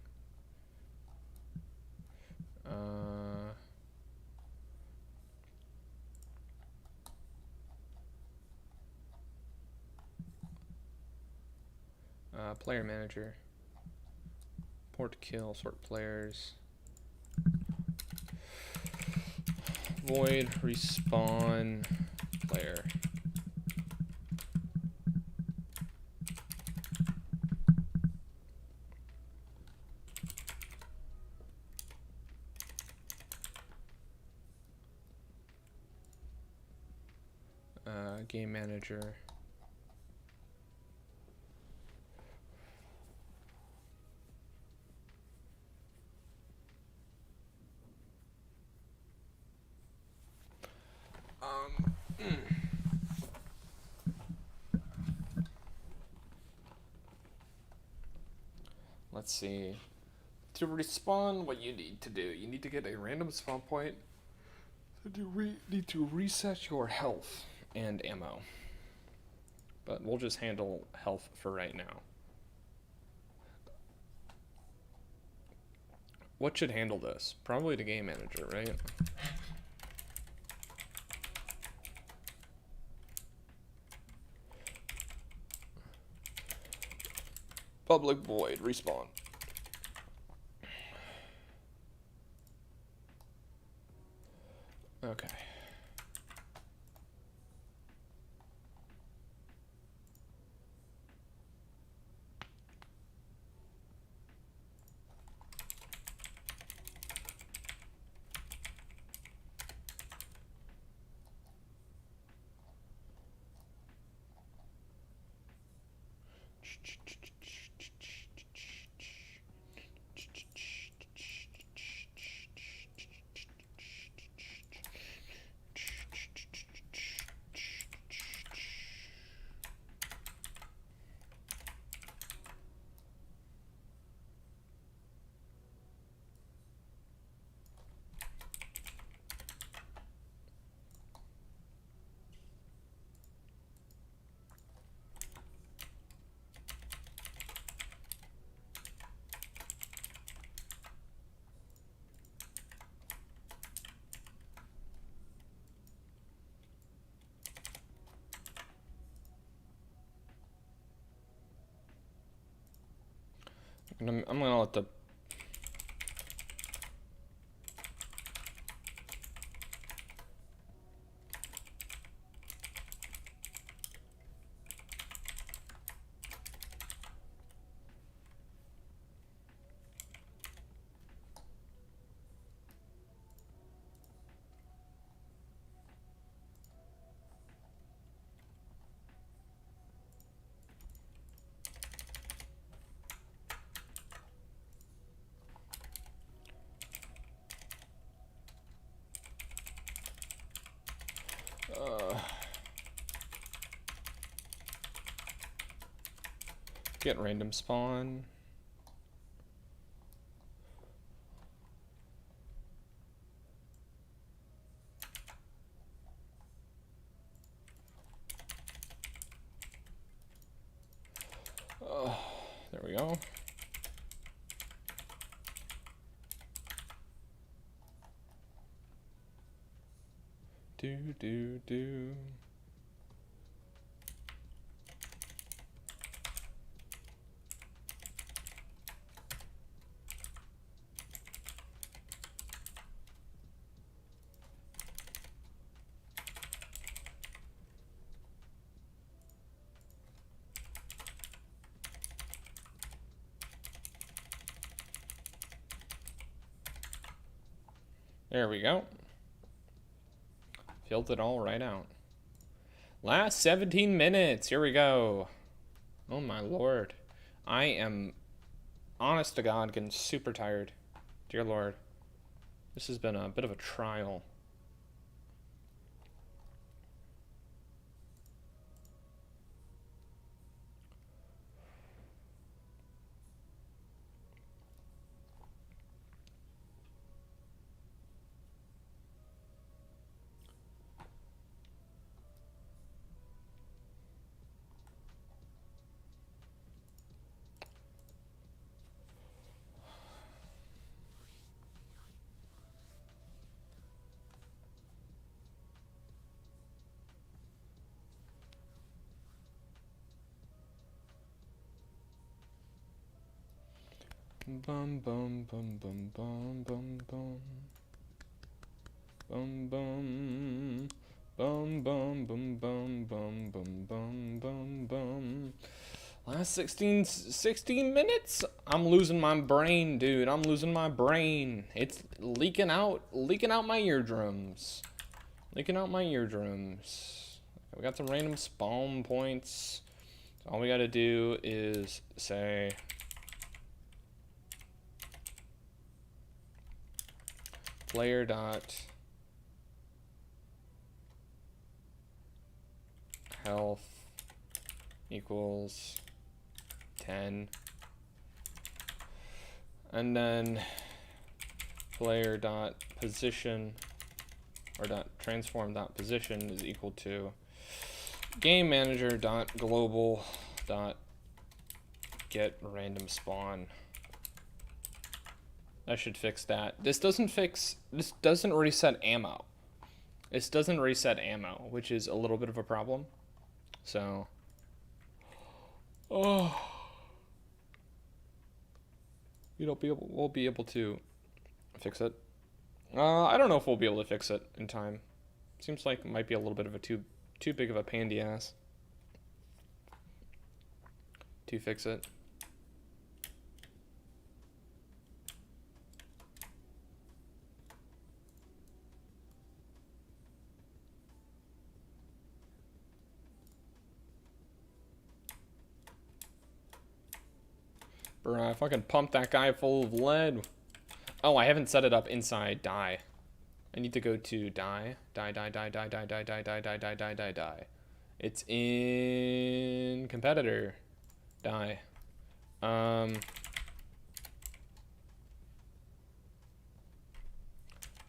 [SPEAKER 1] Player manager. Port kill, sort players. Void respawn player. Game manager. Let's see. To respawn, what you need to do, you need to get a random spawn point. So you need to reset your health and ammo. But we'll just handle health for right now. What should handle this? Probably the game manager, right? Public void respawn. Okay. I'm gonna let the get random spawn. There we go. Do. There we go. Filled it all right out. Last 17 minutes. Here we go. Oh my lord. I am, honest to God, getting super tired. Dear Lord. This has been a bit of a trial. Bum bum bum bum bum bum bum. Bum bum. Bum bum bum bum bum bum bum bum bum. Last 16 minutes? I'm losing my brain, dude. I'm losing my brain. It's leaking out my eardrums. Leaking out my eardrums. We got some random spawn points. So all we gotta do is say player dot health equals 10, and then player dot position or dot transform dot position is equal to game manager dot global dot get random spawn. That should fix that. This doesn't reset ammo. This doesn't reset ammo, which is a little bit of a problem. So, we'll be able to fix it. I don't know if we'll be able to fix it in time. Seems like it might be a little bit of a too big of a pain in the ass to fix it. Bro, I fucking pumped that guy full of lead. Oh, I haven't set it up inside die. I need to go to die. Die, die, die, die, die, die, die, die, die, die, die, die, die. It's in competitor. Die.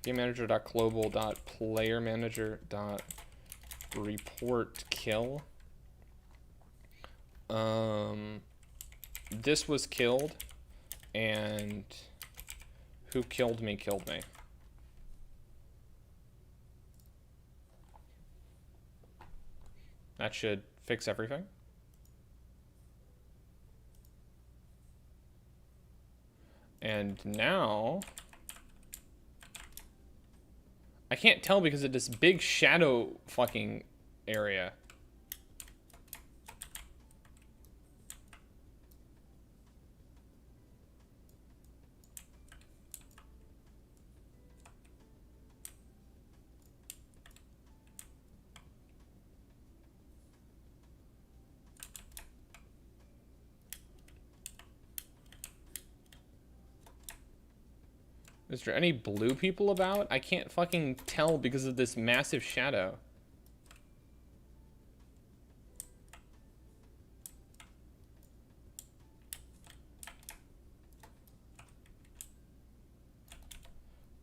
[SPEAKER 1] GameManager.global.playermanager.report kill. This was killed, and who killed me killed me. That should fix everything. And now I can't tell because of this big shadow fucking area. Is there any blue people about? I can't fucking tell because of this massive shadow.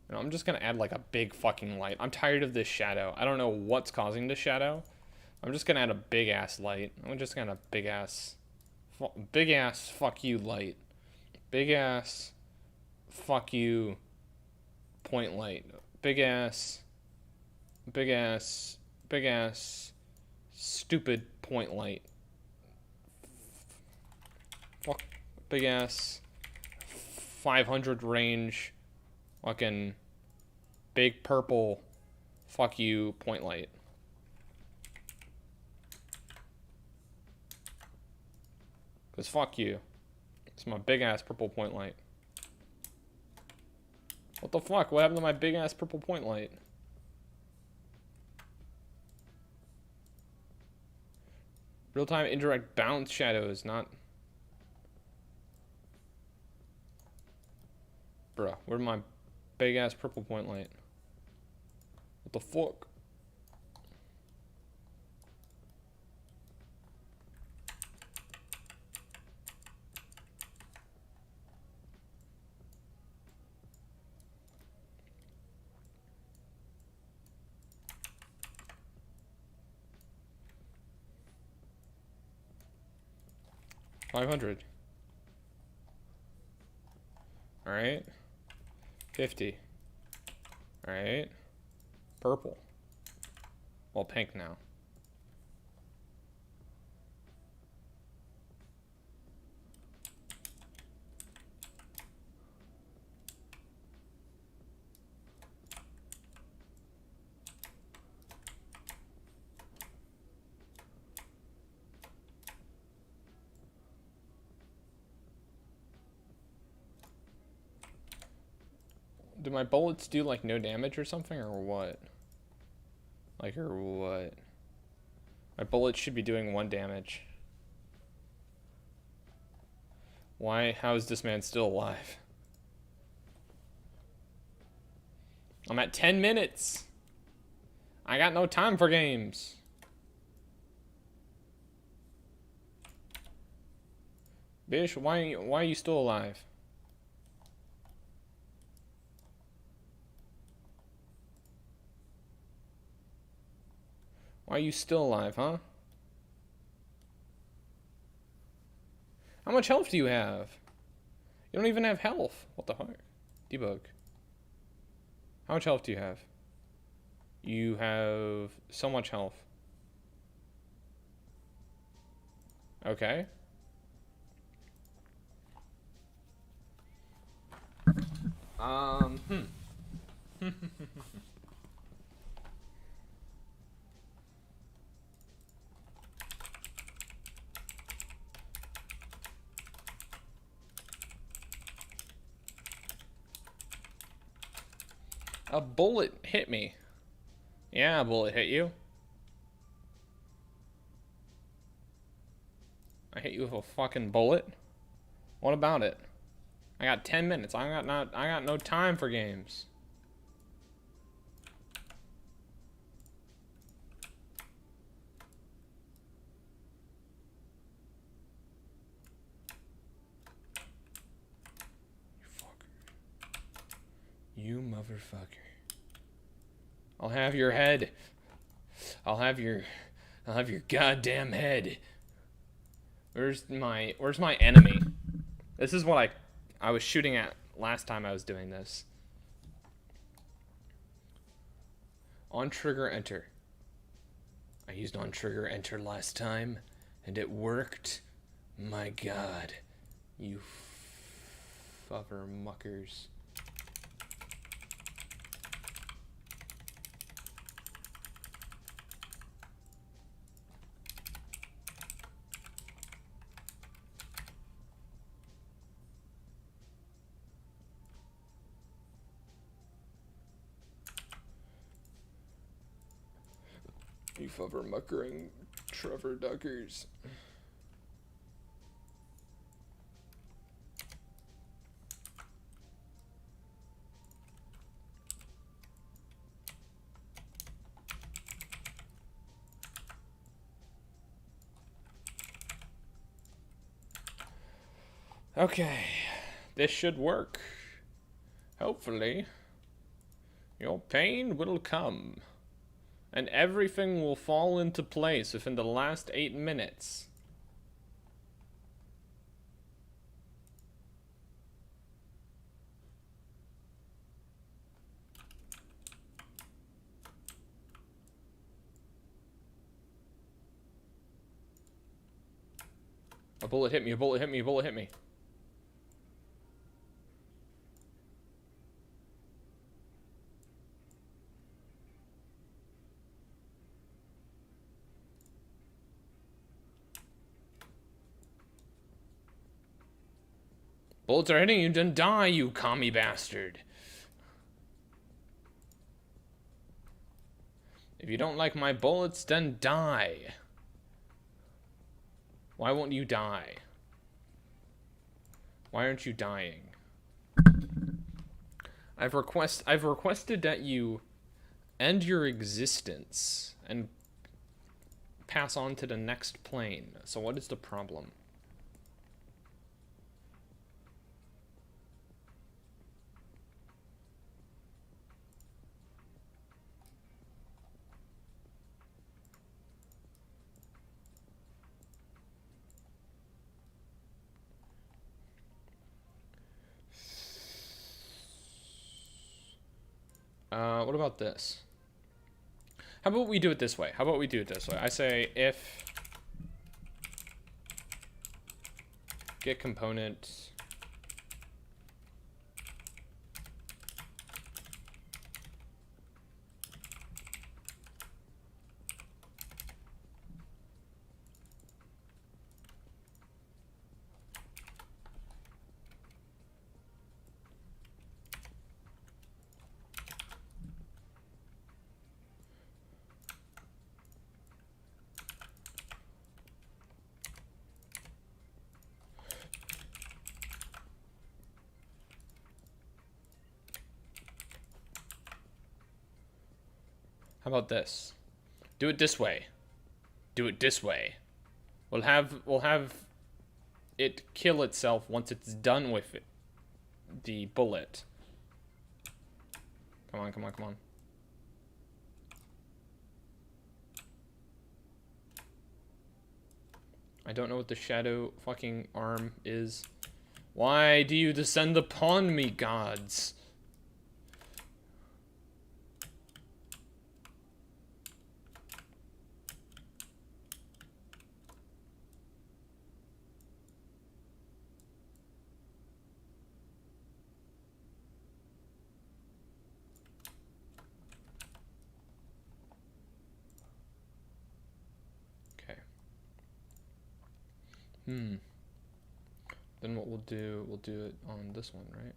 [SPEAKER 1] No, I'm just gonna add like a big fucking light. I'm tired of this shadow. I don't know what's causing this shadow. I'm just gonna add a big ass light. I'm just gonna big ass fuck you light. Big ass fuck you point light. Big ass stupid point light. Fuck big ass 500 range fucking big purple fuck you point light. Cause fuck you. It's my big ass purple point light. What the fuck? What happened to my big ass purple point light? Real-time indirect bounce shadows, not... Bruh, where's my big ass purple point light? What the fuck? $500. All right. 50. All right. Purple. Well, pink now. Do my bullets do like no damage or something, or what? Like, or what? My bullets should be doing 1 damage. Why? How is this man still alive? I'm at 10 minutes. I got no time for games. Bish, why are you still alive? Why are you still alive, huh? How much health do you have? You don't even have health. What the fuck? Debug. How much health do you have? You have so much health. Okay. A bullet hit me. Yeah, a bullet hit you. I hit you with a fucking bullet. What about it? I got 10 minutes. I got no time for games. You motherfucker. I'll have your head. I'll have your goddamn head. Where's my enemy? This is what I was shooting at last time I was doing this. On trigger enter. I used on trigger enter last time and it worked. My god. You fuffer muckers. You fuffer muckering Trevor Duckers. Okay, this should work. Hopefully, your pain will come. And everything will fall into place within the last 8 minutes. A bullet hit me, a bullet hit me, a bullet hit me. Bullets are hitting you, then die, you commie bastard. If you don't like my bullets, then die. Why won't you die? Why aren't you dying? I've requested that you end your existence and pass on to the next plane. So what is the problem? What about this? How about we do it this way? How about we do it this way? I say if get component how about this? Do it this way. Do it this way. We'll have it kill itself once it's done with it. The bullet. Come on, come on, come on. I don't know what the shadow fucking arm is. Why do you descend upon me, gods? Then what we'll do it on this one, right?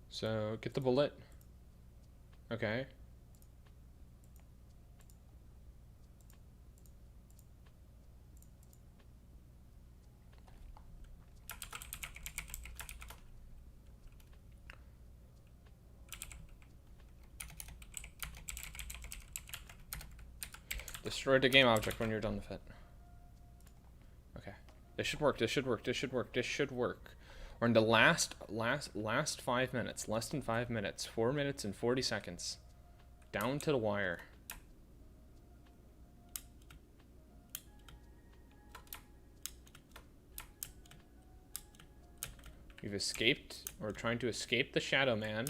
[SPEAKER 1] So, get the bullet. Okay. Destroy the game object when you're done with it. Okay. This should work. This should work. This should work. This should work. We're in the last 5 minutes. Less than 5 minutes. 4 minutes and 40 seconds. Down to the wire. We've escaped, or trying to escape the Shadow Man.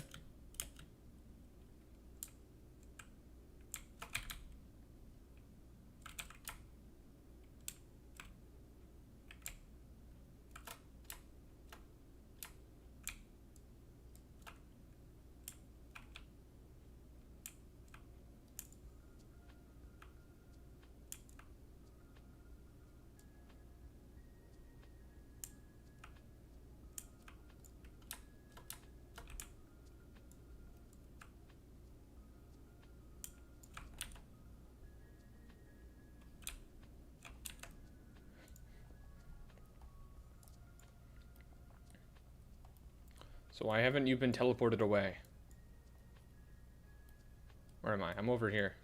[SPEAKER 1] So why haven't you been teleported away? Where am I? I'm over here.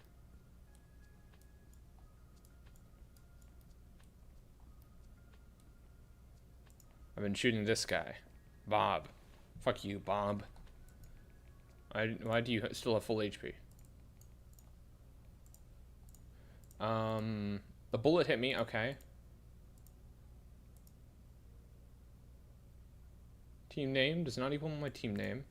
[SPEAKER 1] I've been shooting this guy. Bob. Fuck you, Bob. Why do you still have full HP? The bullet hit me, okay. Team name does not equal my team name.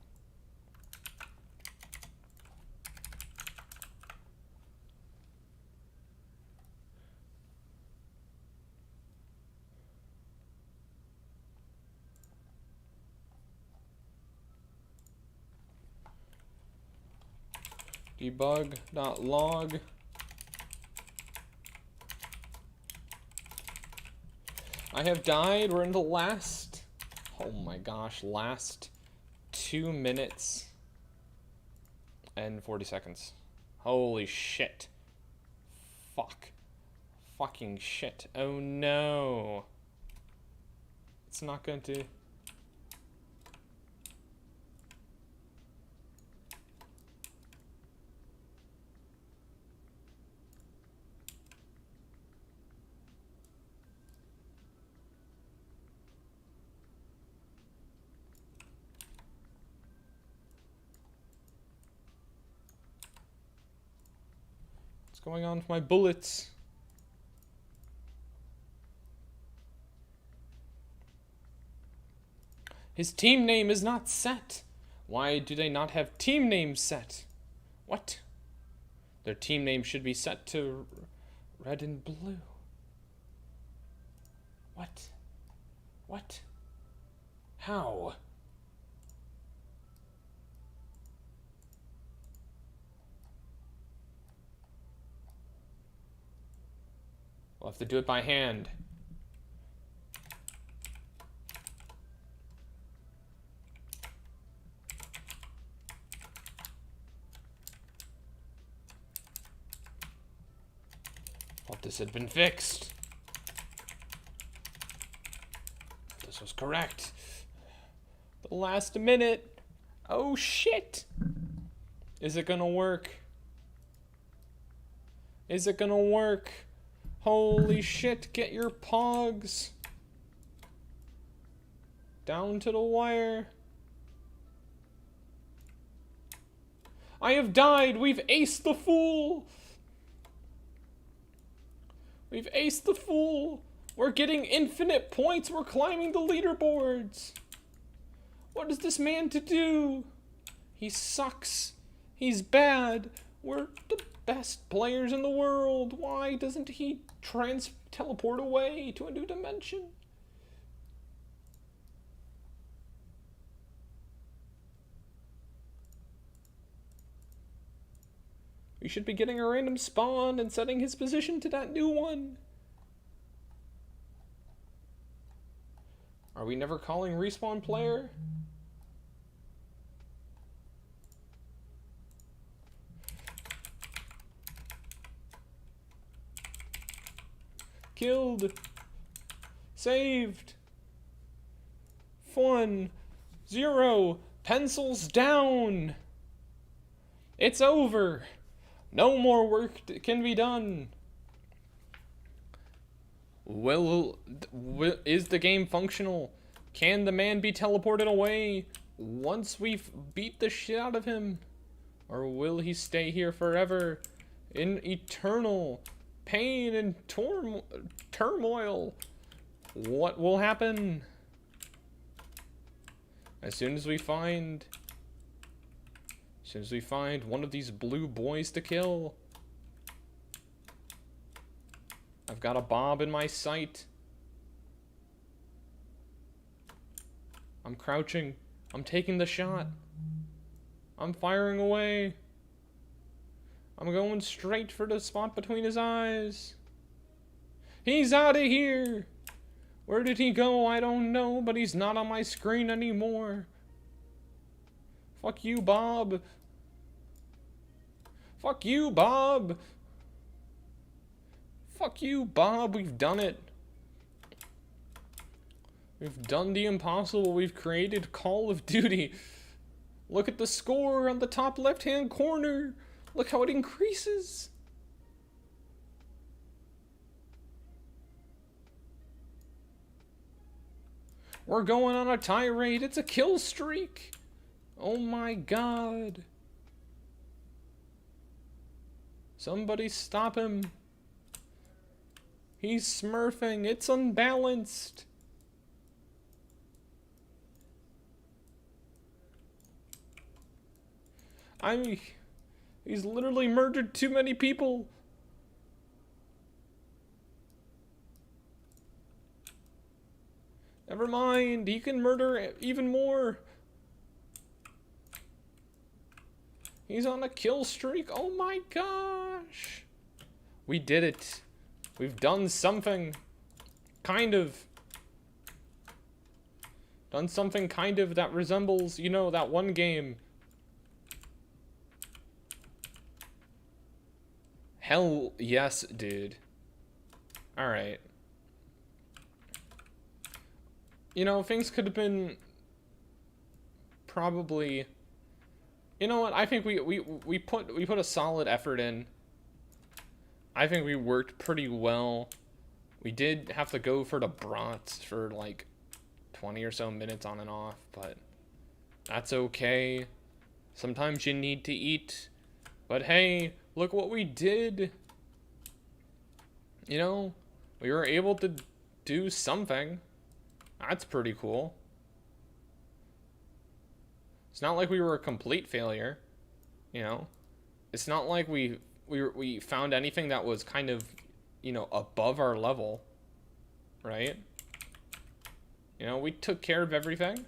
[SPEAKER 1] Debug.log. I have died. We're in the last, oh my gosh, last 2 minutes and 40 seconds. Holy shit. Fuck. Fucking shit. Oh no. It's not going to... What's going on with my bullets? His team name is not set. Why do they not have team names set? What? Their team name should be set to red and blue. What? What? How? We'll have to do it by hand. Thought this had been fixed. This was correct. The last minute. Oh shit. Is it gonna work? Is it gonna work? Holy shit, get your pogs. Down to the wire. I have died. We've aced the fool. We've aced the fool. We're getting infinite points. We're climbing the leaderboards. What is this man to do? He sucks. He's bad. We're the best players in the world. Why doesn't he teleport away to a new dimension? We should be getting a random spawn and setting his position to that new one. Are we never calling respawn player? Killed. Saved. 1, 0. Pencils down. It's over. No more work can be done. Is the game functional? Can the man be teleported away once we've beat the shit out of him? Or will he stay here forever in eternal pain and turmoil? What will happen? As soon as we find one of these blue boys to kill. I've got a Bob in my sight. I'm crouching. I'm taking the shot. I'm firing away. I'm going straight for the spot between his eyes. He's out of here. Where did he go? I don't know, but he's not on my screen anymore. Fuck you, Bob. Fuck you, Bob. Fuck you, Bob. We've done it. We've done the impossible. We've created Call of Duty. Look at the score on the top left-hand corner. Look how it increases. We're going on a tirade. It's a kill streak. Oh my god. Somebody stop him. He's smurfing. It's unbalanced. He's literally murdered too many people. Never mind, he can murder even more. He's on a kill streak. Oh my gosh. We did it. We've done something. Kind of. Done something kind of that resembles, you know, that one game. Hell yes, dude. Alright. You know, things could have been probably... You know what? I think we put a solid effort in. I think we worked pretty well. We did have to go for the brats for like 20 or so minutes on and off, but that's okay. Sometimes you need to eat. But hey, look what we did. You know, we were able to do something. That's pretty cool. It's not like we were a complete failure, you know. It's not like we found anything that was kind of, you know, above our level, right? You know, we took care of everything.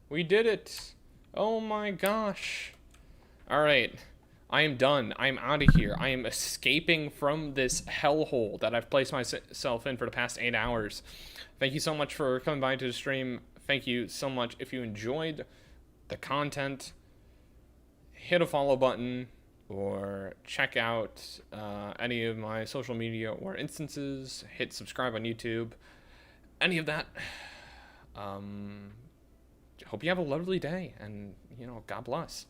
[SPEAKER 1] We did it. Oh my gosh. All right. I am done. I am out of here. I am escaping from this hellhole that I've placed myself in for the past 8 hours. Thank you so much for coming by to the stream. Thank you so much. If you enjoyed the content, hit a follow button or check out any of my social media or instances. Hit subscribe on YouTube. Any of that. Hope you have a lovely day, and, you know, God bless.